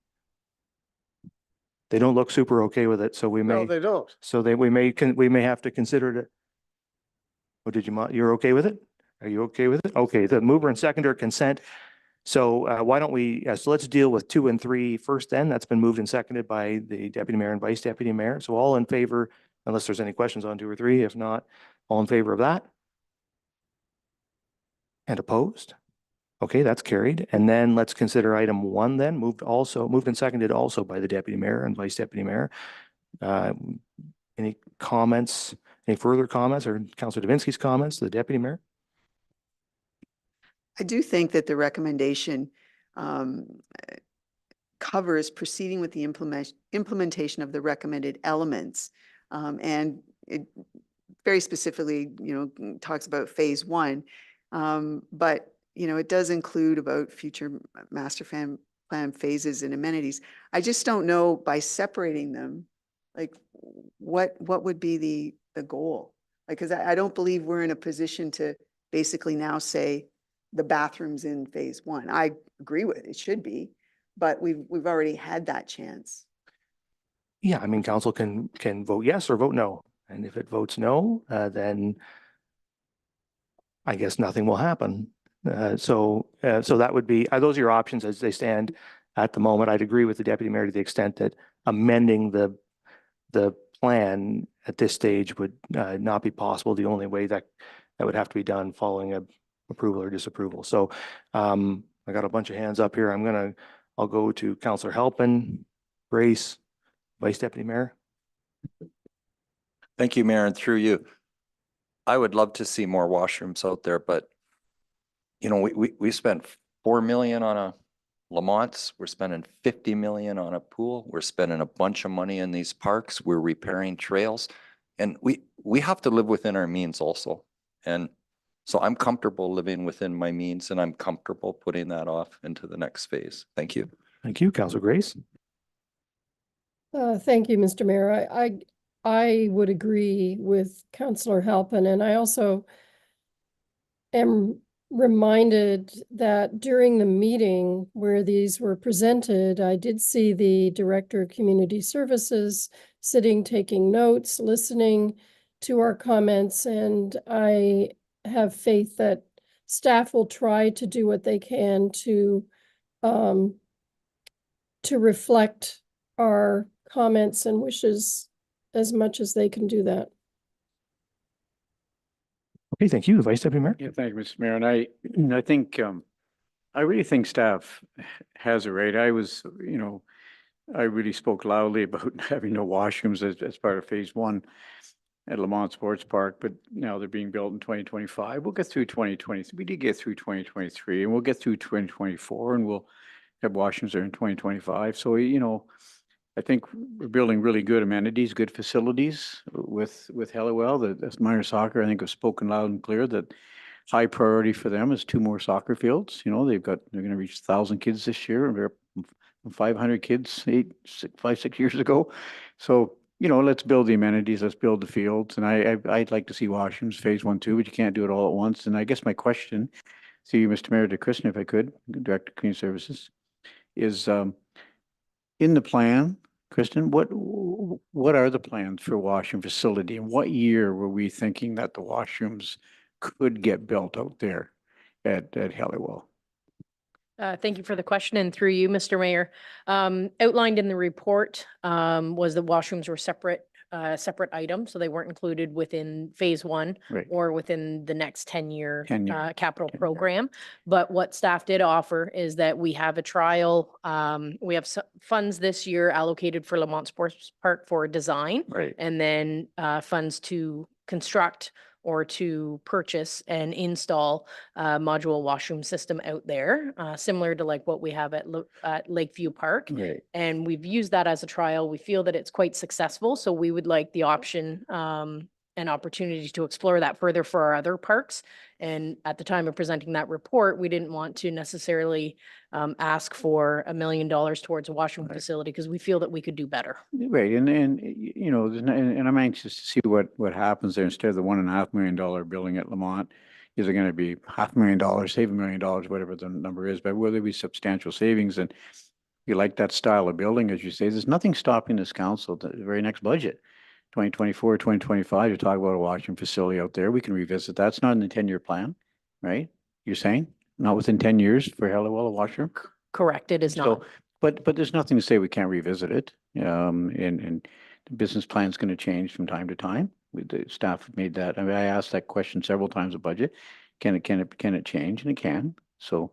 They don't look super okay with it, so we may. No, they don't. So we may have to consider it. Or you're okay with it? Are you okay with it? Okay, the mover and seconder consent. So why don't we, so let's deal with 2 and 3 first then. That's been moved and seconded by the Deputy Mayor and Vice Deputy Mayor. So all in favor, unless there's any questions on 2 or 3, if not, all in favor of that? And opposed? Okay, that's carried. And then let's consider item 1 then, moved and seconded also by the Deputy Mayor and Vice Deputy Mayor. Any comments, any further comments or Councillor Davinsky's comments, the Deputy Mayor? I do think that the recommendation covers proceeding with the implementation of the recommended elements. And it very specifically, talks about phase 1. But, it does include about future master plan phases and amenities. I just don't know by separating them, like what would be the goal? Like, because I don't believe we're in a position to basically now say, the bathrooms in phase 1. I agree with it should be, but we've already had that chance. Yeah, I mean, council can vote yes or vote no. And if it votes no, then I guess nothing will happen. So that would be, those are your options as they stand at the moment. I'd agree with the Deputy Mayor to the extent that amending the plan at this stage would not be possible. The only way that would have to be done following a approval or disapproval. So I got a bunch of hands up here. I'll go to Councillor Halpin, Grace, Vice Deputy Mayor. Thank you, Mayor, and through you. I would love to see more washrooms out there, but we spent 4 million on a Lamont's. We're spending 50 million on a pool. We're spending a bunch of money in these parks. We're repairing trails, and we have to live within our means also. And so I'm comfortable living within my means, and I'm comfortable putting that off into the next phase. Thank you. Thank you, Councillor Grace. Thank you, Mr. Mayor. I would agree with Councillor Halpin, and I also am reminded that during the meeting where these were presented, I did see the Director of Community Services sitting, taking notes, listening to our comments, and I have faith that staff will try to do what they can to reflect our comments and wishes as much as they can do that. Okay, thank you. Vice Deputy Mayor. Yeah, thank you, Mr. Mayor. And I think, I really think staff has it right. I really spoke loudly about having no washrooms as part of phase one at Lamont Sports Park, but now they're being built in 2025. We'll get through 2020. We did get through 2023 and we'll get through 2024 and we'll have washrooms there in 2025. So, I think we're building really good amenities, good facilities with Helliwell. That's Minor Soccer, I think, have spoken loud and clear that high priority for them is 2 more soccer fields. They're going to reach 1,000 kids this year, and we're from 500 kids 5-6 years ago. So, let's build the amenities, let's build the fields. And I'd like to see washrooms phase 1, 2, but you can't do it all at once. And I guess my question to you, Mr. Mayor, to Kristen, if I could, Director of Community Services, is in the plan, Kristen, what are the plans for washroom facility, and what year were we thinking that the washrooms could get built out there at Helliwell? Thank you for the question, and through you, Mr. Mayor. Outlined in the report was the washrooms were separate items, so they weren't included within phase 1 Right. or within the next 10-year 10-year. capital program. But what staff did offer is that we have a trial. We have funds this year allocated for Lamont Sports Park for design, Right. and then funds to construct or to purchase and install a modular washroom system out there, similar to like what we have at Lakeview Park. Right. And we've used that as a trial. We feel that it's quite successful. So we would like the option and opportunity to explore that further for our other parks. And at the time of presenting that report, we didn't want to necessarily ask for $1 million towards a washroom facility because we feel that we could do better. Right, and I'm anxious to see what happens there. Instead of the $1.5 million building at Lamont, is it going to be $500,000, save $1 million, whatever the number is, but will there be substantial savings? And you like that style of building, as you say, there's nothing stopping this council, the very next budget, 2024, 2025, to talk about a washroom facility out there. We can revisit that. It's not in the 10-year plan, right? You're saying not within 10 years for Helliwell, a washroom? Correct, it is not. But there's nothing to say we can't revisit it. And the business plan is going to change from time to time. The staff made that. I mean, I asked that question several times of budget. Can it change? And it can. So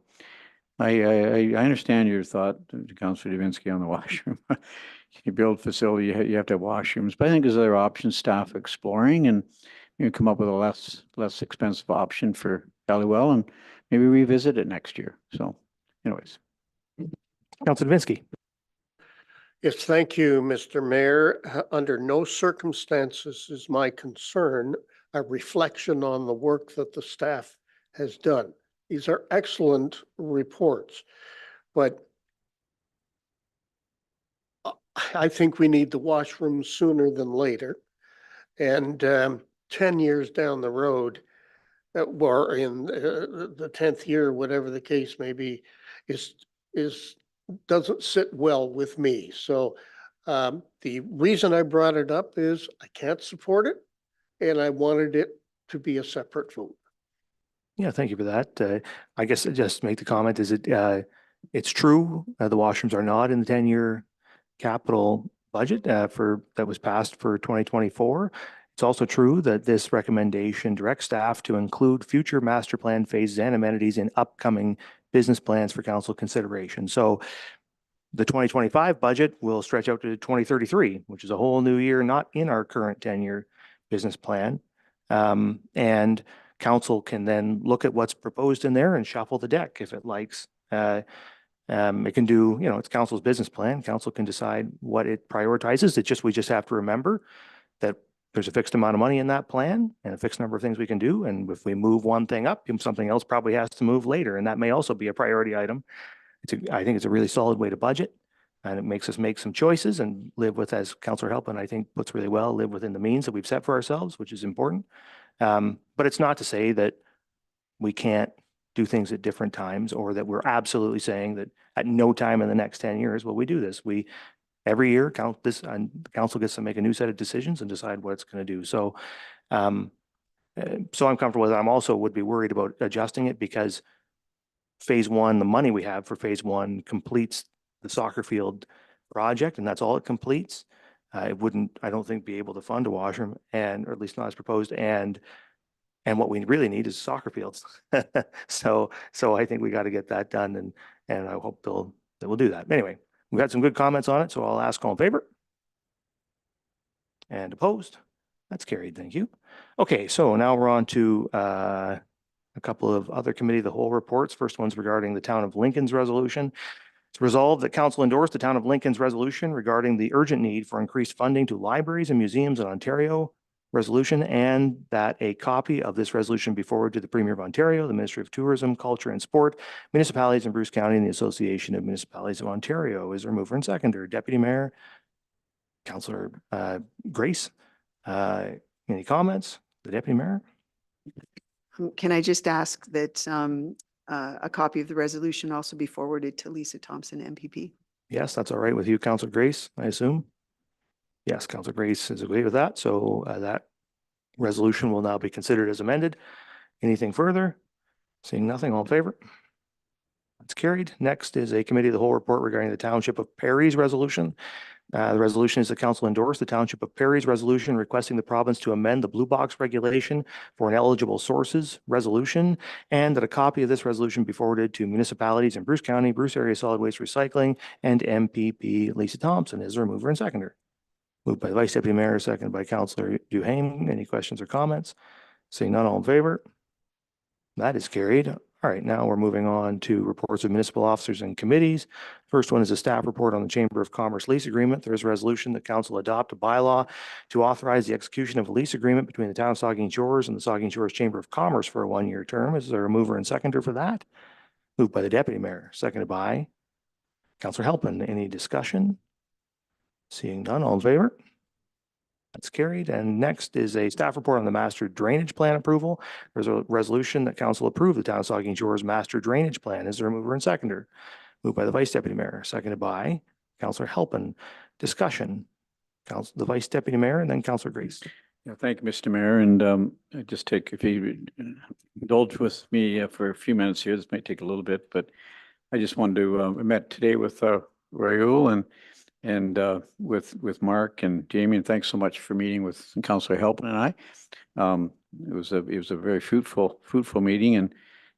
I understand your thought, Councillor Dubinsky, on the washroom. You build facility, you have to have washrooms, but I think there's other options staff exploring, and come up with a less expensive option for Helliwell and maybe revisit it next year. So anyways. Councillor Dubinsky. Yes, thank you, Mr. Mayor. Under no circumstances is my concern a reflection on the work that the staff has done. These are excellent reports, but I think we need the washroom sooner than later. And 10 years down the road, or in the 10th year, whatever the case may be, doesn't sit well with me. So the reason I brought it up is I can't support it, and I wanted it to be a separate vote. Yeah, thank you for that. I guess just make the comment is it's true. The washrooms are not in the 10-year capital budget that was passed for 2024. It's also true that this recommendation directs staff to include future master plan phases and amenities in upcoming business plans for council consideration. So the 2025 budget will stretch out to 2033, which is a whole new year, not in our current 10-year business plan. And council can then look at what's proposed in there and shuffle the deck if it likes. It can do, it's council's business plan. Council can decide what it prioritizes. We just have to remember that there's a fixed amount of money in that plan and a fixed number of things we can do. And if we move one thing up, something else probably has to move later. And that may also be a priority item. I think it's a really solid way to budget, and it makes us make some choices and live with, as Councillor Halpin, I think puts really well, live within the means that we've set for ourselves, which is important. But it's not to say that we can't do things at different times, or that we're absolutely saying that at no time in the next 10 years will we do this. every year, the council gets to make a new set of decisions and decide what it's going to do. So, so I'm comfortable with it. I'm also would be worried about adjusting it because phase one, the money we have for phase one completes the soccer field project, and that's all it completes. It wouldn't, I don't think, be able to fund a washroom, or at least not as proposed. And what we really need is soccer fields. So I think we got to get that done, and I hope they will do that. Anyway, we've had some good comments on it, so I'll ask all in favor. And opposed? That's carried. Thank you. Okay, so now we're on to a couple of other committee of the whole reports. First one's regarding the Town of Lincoln's resolution. It's resolved that council endorsed the Town of Lincoln's resolution regarding the urgent need for increased funding to libraries and museums in Ontario resolution, and that a copy of this resolution be forwarded to the Premier of Ontario, the Ministry of Tourism, Culture and Sport, municipalities in Bruce County, and the Association of Municipalities of Ontario. Is there a mover and seconder? Deputy Mayor, Councillor Grace, any comments? The Deputy Mayor? Can I just ask that a copy of the resolution also be forwarded to Lisa Thompson, MPP? Yes, that's all right with you, Councillor Grace, I assume? Yes, Councillor Grace is agree with that. So that resolution will now be considered as amended. Anything further? Seeing nothing, all in favor? That's carried. Next is a committee of the whole report regarding the Township of Perry's resolution. The resolution is the council endorse the Township of Perry's resolution requesting the province to amend the blue box regulation for an eligible sources resolution, and that a copy of this resolution be forwarded to municipalities in Bruce County, Bruce Area Solid Waste Recycling, and MPP Lisa Thompson. Is there a mover and seconder? Moved by the Vice Deputy Mayor, seconded by Councillor Duhaime. Any questions or comments? Seeing none, all in favor? That is carried. All right, now we're moving on to reports of municipal officers and committees. First one is a staff report on the Chamber of Commerce lease agreement. There is a resolution that council adopt a bylaw to authorize the execution of a lease agreement between the town of Saugeen Shores and the Saugeen Shores Chamber of Commerce for a one-year term. Is there a mover and seconder for that? Moved by the Deputy Mayor, seconded by Councillor Halpin. Any discussion? Seeing none, all in favor? That's carried. And next is a staff report on the master drainage plan approval. There's a resolution that council approved the town of Saugeen Shores master drainage plan. Is there a mover and seconder? Moved by the Vice Deputy Mayor, seconded by Councillor Halpin. Discussion. The Vice Deputy Mayor and then Councillor Grace. Yeah, thank you, Mr. Mayor. And I just take, if you indulge with me for a few minutes here, this might take a little bit, but I just wanted to, I met today with Raul and with Mark and Jamie, and thanks so much for meeting with Councillor Halpin and I. It was a very fruitful meeting and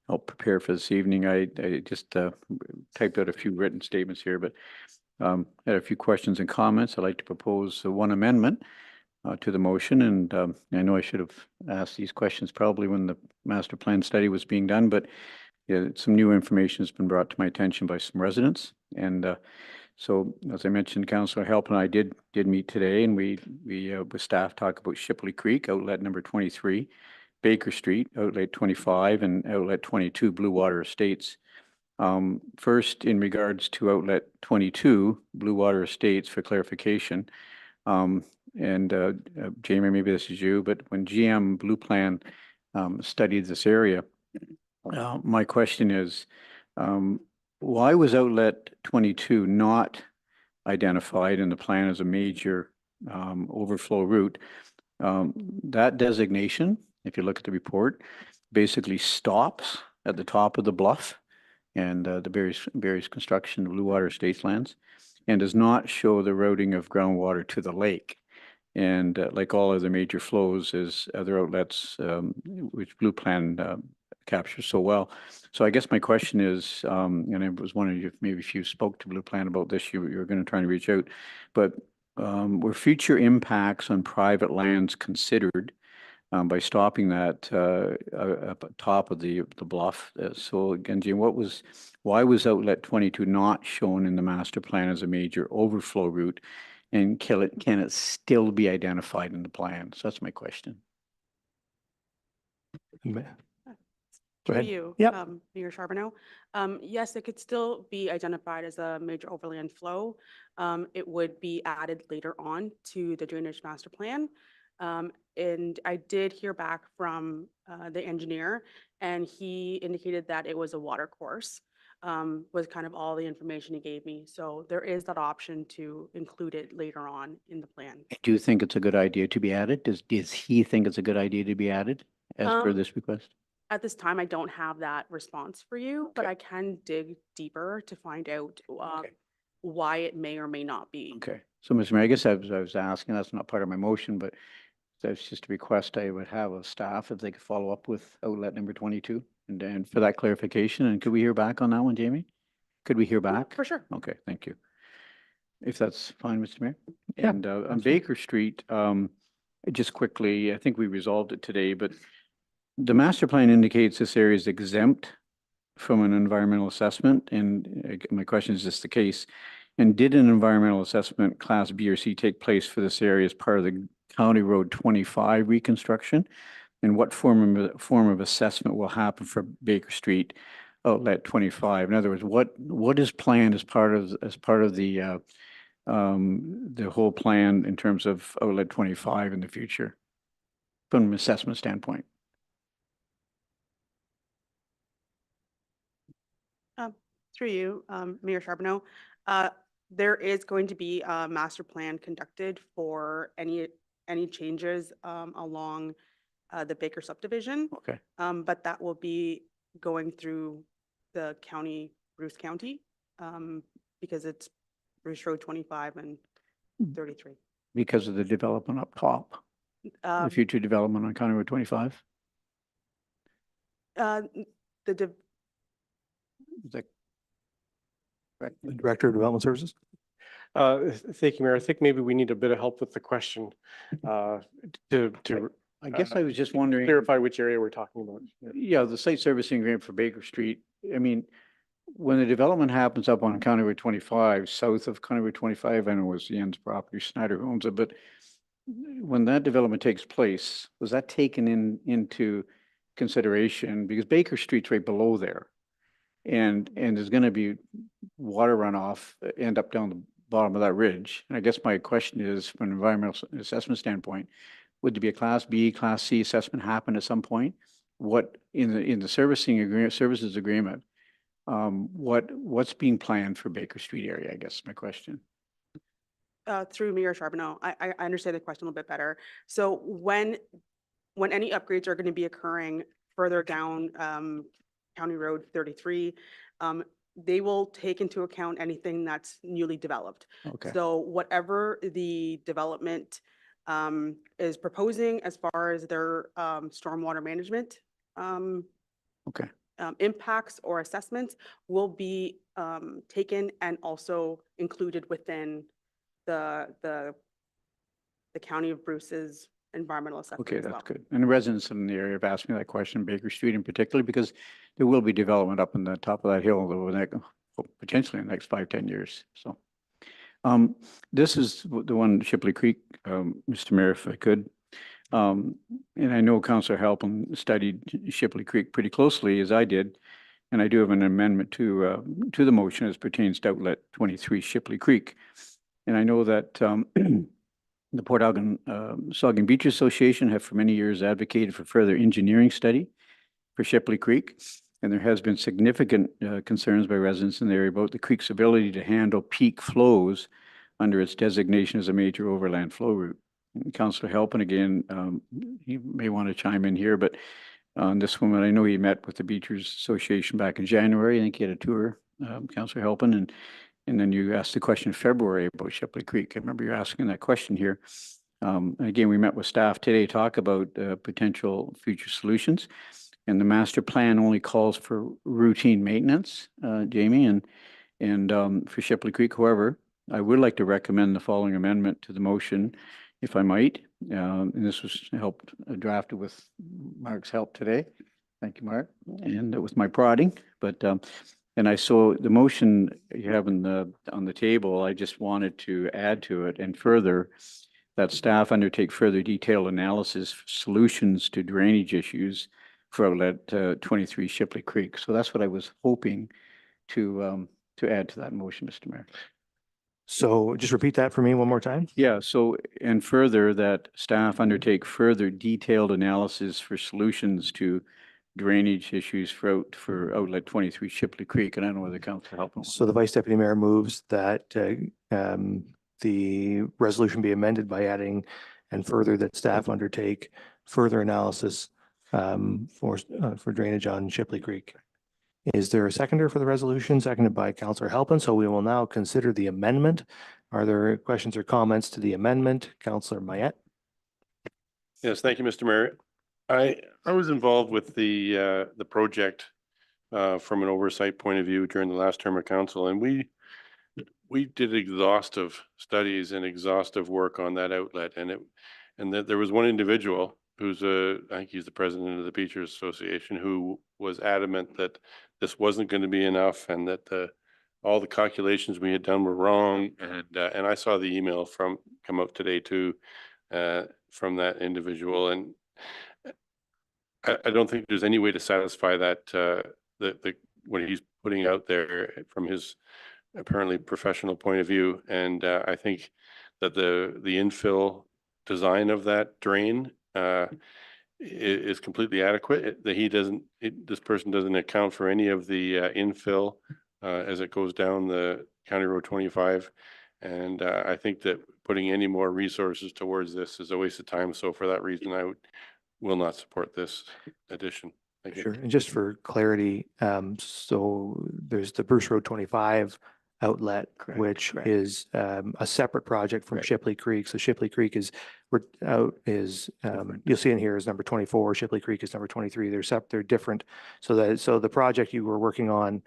helped prepare for this evening. I just typed out a few written statements here, but had a few questions and comments. I'd like to propose one amendment to the motion, and I know I should have asked these questions probably when the master plan study was being done, but yeah, some new information has been brought to my attention by some residents, and so as I mentioned, Councillor Halpin and I did meet today, and we with staff talk about Shipley Creek, outlet number 23, Baker Street, outlet 25, and outlet 22, Blue Water Estates. First, in regards to outlet 22, Blue Water Estates, for clarification, and Jamie, maybe this is you, but when GM Blue Plan studied this area, my question is, why was outlet 22 not identified in the plan as a major overflow route? That designation, if you look at the report, basically stops at the top of the bluff and the various construction of Blue Water Estates lands, and does not show the routing of groundwater to the lake. And like all other major flows, as other outlets, which Blue Plan captures so well. So I guess my question is, and I was wondering if maybe if you spoke to Blue Plan about this, you were going to try to reach out, but were future impacts on private lands considered by stopping that up at top of the bluff? So again, Jim, why was outlet 22 not shown in the master plan as a major overflow route, and can it still be identified in the plan? So that's my question. Go ahead. You, Yep. Mayor Charbonneau. Yes, it could still be identified as a major overland flow. It would be added later on to the drainage master plan. And I did hear back from the engineer, and he indicated that it was a water course. was kind of all the information he gave me. So there is that option to include it later on in the plan. Do you think it's a good idea to be added? Does he think it's a good idea to be added as per this request? At this time, I don't have that response for you, but Okay. I can dig deeper to find out Okay. why it may or may not be. Okay, so Mr. Mayor, I guess I was asking, that's not part of my motion, but that's just a request I would have of staff if they could follow up with outlet number 22 and then for that clarification. And could we hear back on that one, Jamie? Could we hear back? For sure. Okay, thank you. If that's fine, Mr. Mayor. Yeah, And on absolutely. Baker Street, just quickly, I think we resolved it today, but the master plan indicates this area is exempt from an environmental assessment. And my question, is this the case? And did an environmental assessment class B or C take place for this area as part of the County Road 25 reconstruction? And what form of assessment will happen for Baker Street outlet 25? In other words, what is planned as part of the whole plan in terms of outlet 25 in the future from an assessment standpoint? Through you, Mayor Charbonneau, there is going to be a master plan conducted for any changes along the Baker subdivision. Okay. But that will be going through the county, Bruce County, because it's Bruce Road 25 and 33. Because of the development up top, the future development on County Road 25? Is that correct? The Director of Development Services? Thank you, Mayor. I think maybe we need a bit of help with the question to I guess I was just wondering. clarify which area we're talking about. Yeah, the site servicing agreement for Baker Street. I mean, when the development happens up on County Road 25, south of County Road 25, I know it was the end's property, Snyder owns it, but when that development takes place, was that taken into consideration? Because Baker Street's right below there. And there's going to be water runoff end up down the bottom of that ridge. And I guess my question is, from an environmental assessment standpoint, would there be a Class B, Class C assessment happen at some point? What in the servicing agreement, services agreement, what's being planned for Baker Street area? I guess is my question. Through Mayor Charbonneau, I understand the question a little bit better. So when any upgrades are going to be occurring further down County Road 33, they will take into account anything that's newly developed. Okay. So whatever the development is proposing as far as their stormwater management Okay. Impacts or assessments will be taken and also included within the County of Bruce's environmental assessment Okay, as well. that's good. And the residents in the area have asked me that question, Baker Street in particular, because there will be development up in the top of that hill over the next, potentially in the next 5-10 years. So this is the one, Shipley Creek, Mr. Mayor, if I could. And I know Councillor Halpin studied Shipley Creek pretty closely, as I did. And I do have an amendment to the motion as pertains to outlet 23 Shipley Creek. And I know that the Port Elgin Saugeen Beach Association have for many years advocated for further engineering study for Shipley Creek. And there has been significant concerns by residents in the area about the creek's ability to handle peak flows under its designation as a major overland flow route. And Councillor Halpin, again, he may want to chime in here, but on this one, I know he met with the Beachers Association back in January. I think he had a tour, Councillor Halpin, and then you asked the question in February about Shipley Creek. I remember you asking that question here. Again, we met with staff today to talk about potential future solutions. And the master plan only calls for routine maintenance, Jamie, and for Shipley Creek. However, I would like to recommend the following amendment to the motion, if I might. And this was drafted with Mark's help today. Thank you, Mark. And with my prodding, but and I saw the motion you have on the table. I just wanted to add to it and further that staff undertake further detailed analysis solutions to drainage issues for outlet 23 Shipley Creek. So that's what I was hoping to add to that motion, Mr. Mayor. So just repeat that for me one more time. Yeah, so and further that staff undertake further detailed analysis for solutions to drainage issues for outlet 23 Shipley Creek, and I don't know whether council helping. So the Vice Deputy Mayor moves that the resolution be amended by adding and further that staff undertake further analysis for drainage on Shipley Creek. Is there a seconder for the resolution? Seconded by Councillor Halpin. So we will now consider the amendment. Are there questions or comments to the amendment? Councillor Mayette. Yes, thank you, Mr. Mayor. I was involved with the project from an oversight point of view during the last term of council, and we did exhaustive studies and exhaustive work on that outlet, and there was one individual who's I think he's the president of the Beachers Association, who was adamant that this wasn't going to be enough, and that all the calculations we had done were wrong. And I saw the email come out today too from that individual, and I don't think there's any way to satisfy that what he's putting out there from his apparently professional point of view. And I think that the infill design of that drain is completely adequate. That this person doesn't account for any of the infill as it goes down the County Road 25. And I think that putting any more resources towards this is a waste of time. So for that reason, I will not support this addition. Thank you. Sure. And just for clarity, so there's the Bruce Road 25 outlet, which is a separate project from Shipley Creek. So Shipley Creek you'll see in here is number 24. Shipley Creek is number 23. They're different. So the project you were working on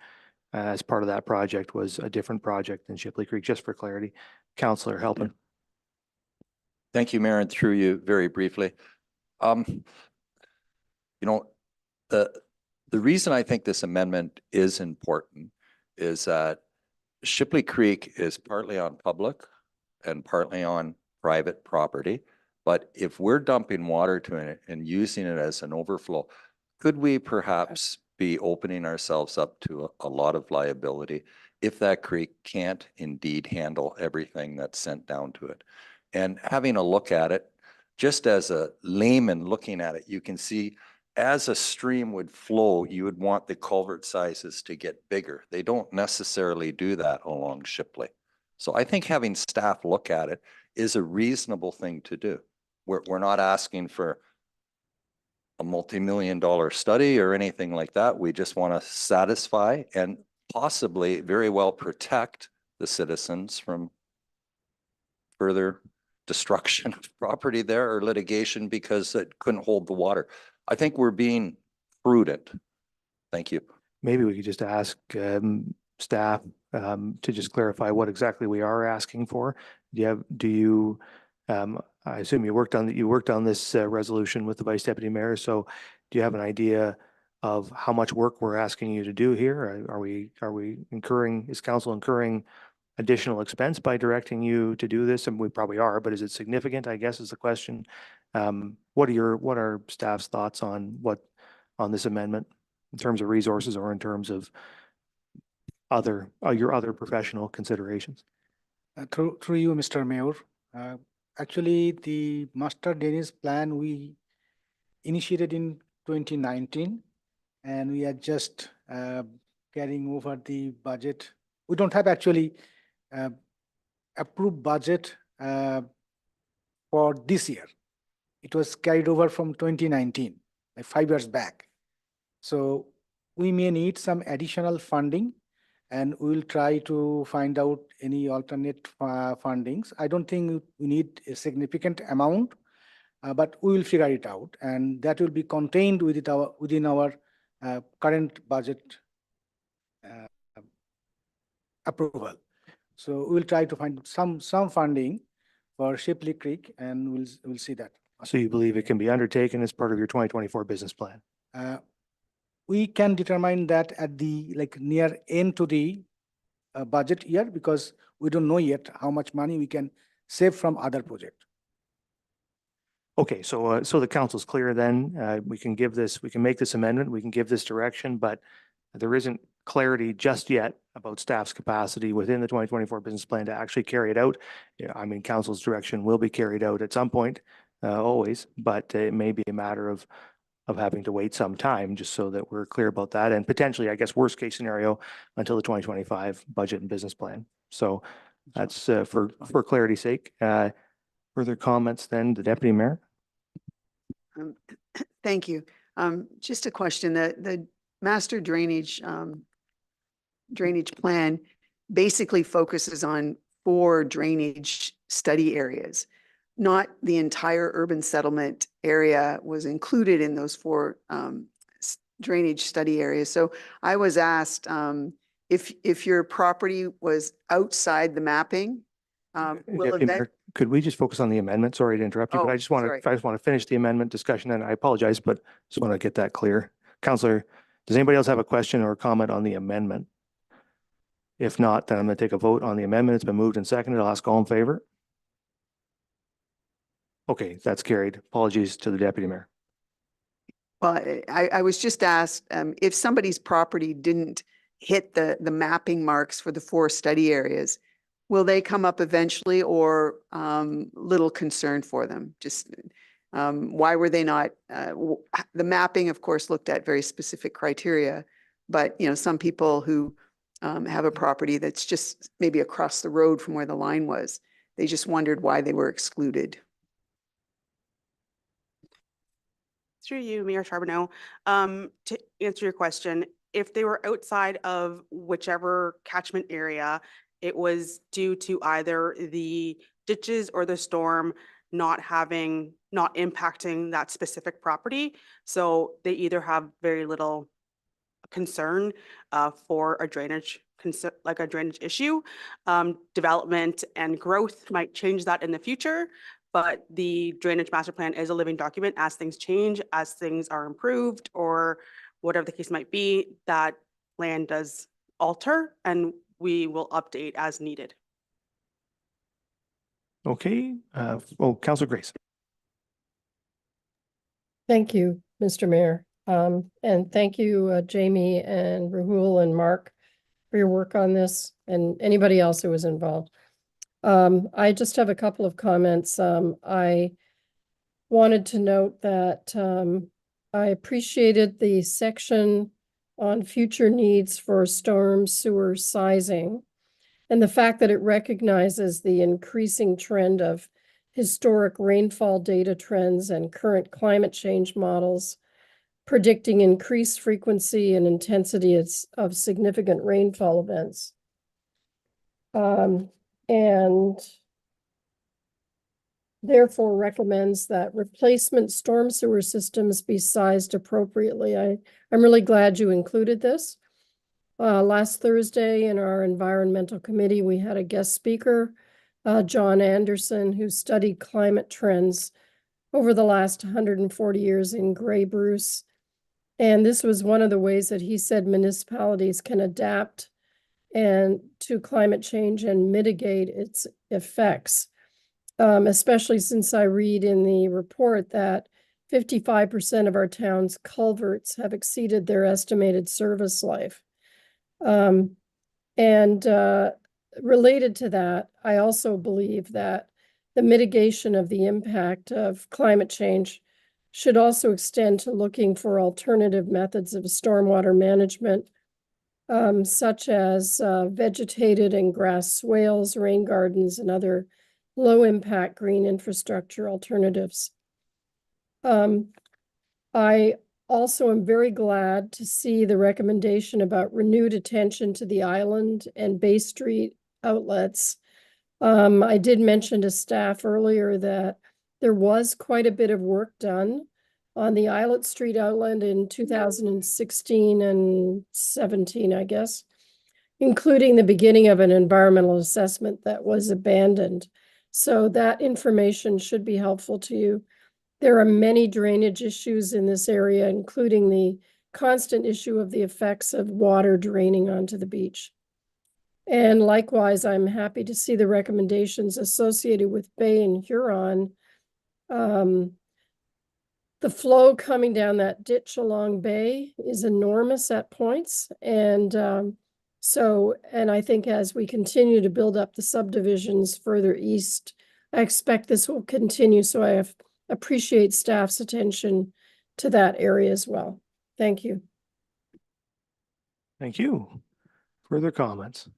as part of that project was a different project than Shipley Creek, just for clarity. Councillor Halpin. Thank you, Mayor, and through you very briefly. The reason I think this amendment is important is that Shipley Creek is partly on public and partly on private property. But if we're dumping water to it and using it as an overflow, could we perhaps be opening ourselves up to a lot of liability if that creek can't indeed handle everything that's sent down to it? And having a look at it, just as a layman looking at it, you can see as a stream would flow, you would want the culvert sizes to get bigger. They don't necessarily do that along Shipley. So I think having staff look at it is a reasonable thing to do. We're not asking for a multi-million-dollar study or anything like that. We just want to satisfy and possibly very well protect the citizens from further destruction of property there or litigation because it couldn't hold the water. I think we're being prudent. Thank you. Maybe we could just ask staff to just clarify what exactly we are asking for. I assume you worked on this resolution with the Vice Deputy Mayor. So do you have an idea of how much work we're asking you to do here? Is council incurring additional expense by directing you to do this? And we probably are, but is it significant, I guess, is the question. What are staff's thoughts on this amendment in terms of resources or in terms of your other professional considerations? Through you, Mr. Mayor. Actually, the master drainage plan we initiated in 2019, and we are just carrying over the budget. We don't have actually approved budget for this year. It was carried over from 2019, like 5 years back. So we may need some additional funding, and we will try to find out any alternate fundings. I don't think we need a significant amount, but we will figure it out, and that will be contained within our current budget approval. So we will try to find some funding for Shipley Creek, and we'll see that. So you believe it can be undertaken as part of your 2024 business plan? We can determine that at the near end to the budget year, because we don't know yet how much money we can save from other projects. Okay, so the council's clear then. We can make this amendment, we can give this direction, but there isn't clarity just yet about staff's capacity within the 2024 business plan to actually carry it out. Yeah, I mean, council's direction will be carried out at some point, always, but it may be a matter of of having to wait some time, just so that we're clear about that. And potentially, I guess, worst case scenario until the 2025 budget and business plan. So that's for clarity's sake. Further comments then, the Deputy Mayor? Thank you. Just a question, the master drainage plan basically focuses on 4 drainage study areas. Not the entire urban settlement area was included in those 4 drainage study areas. So I was asked if your property was outside the mapping, will Deputy event. Mayor, could we just focus on the amendment? Sorry to interrupt you, but Oh, I just want to finish the amendment discussion, and I apologize, but just want to get that clear. Councillor, does anybody else have a question or comment on the amendment? If not, then I'm going to take a vote on the amendment. It's been moved and seconded. I'll ask all in favor. Okay, that's carried. Apologies to the Deputy Mayor. Well, I was just asked if somebody's property didn't hit the mapping marks for the 4 study areas, will they come up eventually, or little concern for them? Just why were they not? The mapping, of course, looked at very specific criteria, but some people who have a property that's just maybe across the road from where the line was, they just wondered why they were excluded. Through you, Mayor Charbonneau, to answer your question, if they were outside of whichever catchment area, it was due to either the ditches or the storm not impacting that specific property. So they either have very little concern for a drainage issue. Development and growth might change that in the future, but the drainage master plan is a living document. As things change, as things are improved, or whatever the case might be, that plan does alter, and we will update as needed. Okay. Councillor Grace. Thank you, Mr. Mayor. And thank you, Jamie and Rahul and Mark, for your work on this, and anybody else who was involved. I just have a couple of comments. I wanted to note that I appreciated the section on future needs for storm sewer sizing, and the fact that it recognizes the increasing trend of historic rainfall data trends and current climate change models predicting increased frequency and intensity of significant rainfall events. And therefore recommends that replacement storm sewer systems be sized appropriately. I'm really glad you included this. Last Thursday in our environmental committee, we had a guest speaker, John Anderson, who studied climate trends over the last 140 years in Grey Bruce. And this was one of the ways that he said municipalities can adapt to climate change and mitigate its effects. Especially since I read in the report that 55% of our town's culverts have exceeded their estimated service life. Related to that, I also believe that the mitigation of the impact of climate change should also extend to looking for alternative methods of stormwater management, such as vegetated and grass swales, rain gardens, and other low-impact green infrastructure alternatives. I also am very glad to see the recommendation about renewed attention to the Island and Bay Street outlets. I did mention to staff earlier that there was quite a bit of work done on the Islet Street outlet in 2016 and 17, I guess, including the beginning of an environmental assessment that was abandoned. So that information should be helpful to you. There are many drainage issues in this area, including the constant issue of the effects of water draining onto the beach. And likewise, I'm happy to see the recommendations associated with Bay and Huron. The flow coming down that ditch along Bay is enormous at points. And I think as we continue to build up the subdivisions further east, I expect this will continue. So I appreciate staff's attention to that area as well. Thank you. Thank you. Further comments?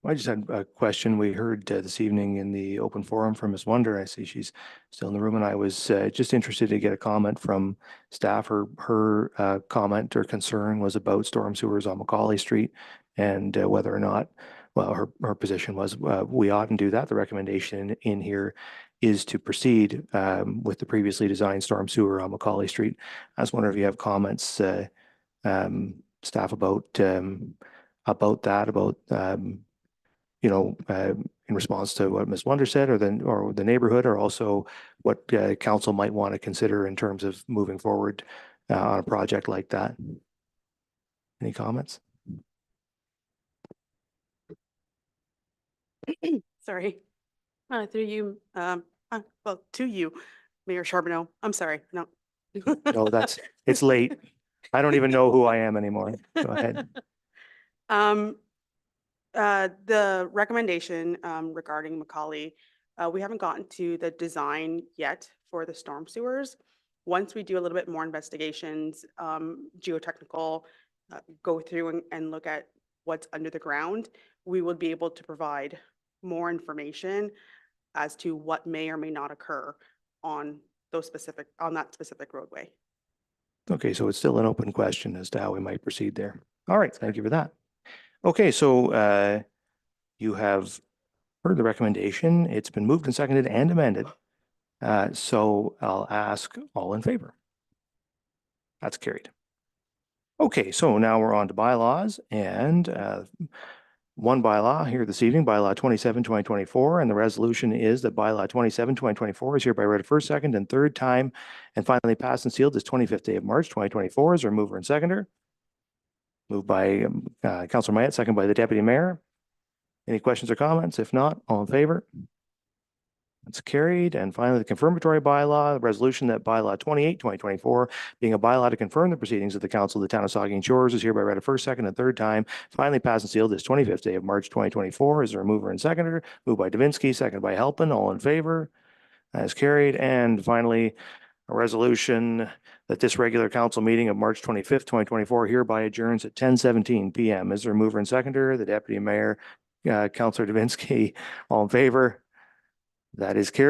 I just had a question we heard this evening in the open forum from Ms. Wonder. I see she's still in the room, and I was just interested to get a comment from staff. Her comment or concern was about storm sewers on Macaulay Street and whether or not, well, her position was we oughtn't do that. The recommendation in here is to proceed with the previously designed storm sewer on Macaulay Street. I was wondering if you have comments, staff, about in response to what Ms. Wonder said, or the neighborhood, or also what council might want to consider in terms of moving forward on a project like that. Any comments? Sorry. Through you, well, to you, Mayor Charbonneau. I'm sorry. No. No, it's late. I don't even know who I am anymore. Go ahead. The recommendation regarding Macaulay, we haven't gotten to the design yet for the storm sewers. Once we do a little bit more investigations, geotechnical, go through and look at what's under the ground, we will be able to provide more information as to what may or may not occur on that specific roadway. Okay, so it's still an open question as to how we might proceed there. All right, thank you for that. Okay, so you have heard the recommendation. It's been moved and seconded and amended. So I'll ask all in favor. That's carried. Okay, so now we're on to bylaws, and one bylaw here this evening, bylaw 27/2024, and the resolution is that bylaw 27/2024 is hereby read a first, second, and third time, and finally passed and sealed this 25th day of March 2024. Is there a mover and seconder? Moved by Councillor Mayette, second by the Deputy Mayor. Any questions or comments? If not, all in favor? That's carried. And finally, the confirmatory bylaw, the resolution that bylaw 28/2024, being a bylaw to confirm the proceedings of the Council of the Town of Saugeen Shores, is hereby read a first, second, and third time, finally passed and sealed this 25th day of March 2024. Is there a mover and seconder? Moved by Davinsky, second by Halpin. All in favor? That is carried. And finally, a resolution that this regular council meeting of March 25th, 2024 hereby adjourns at 10:17 p.m. Is there a mover and seconder? The Deputy Mayor, Councillor Davinsky, all in favor? That is carried.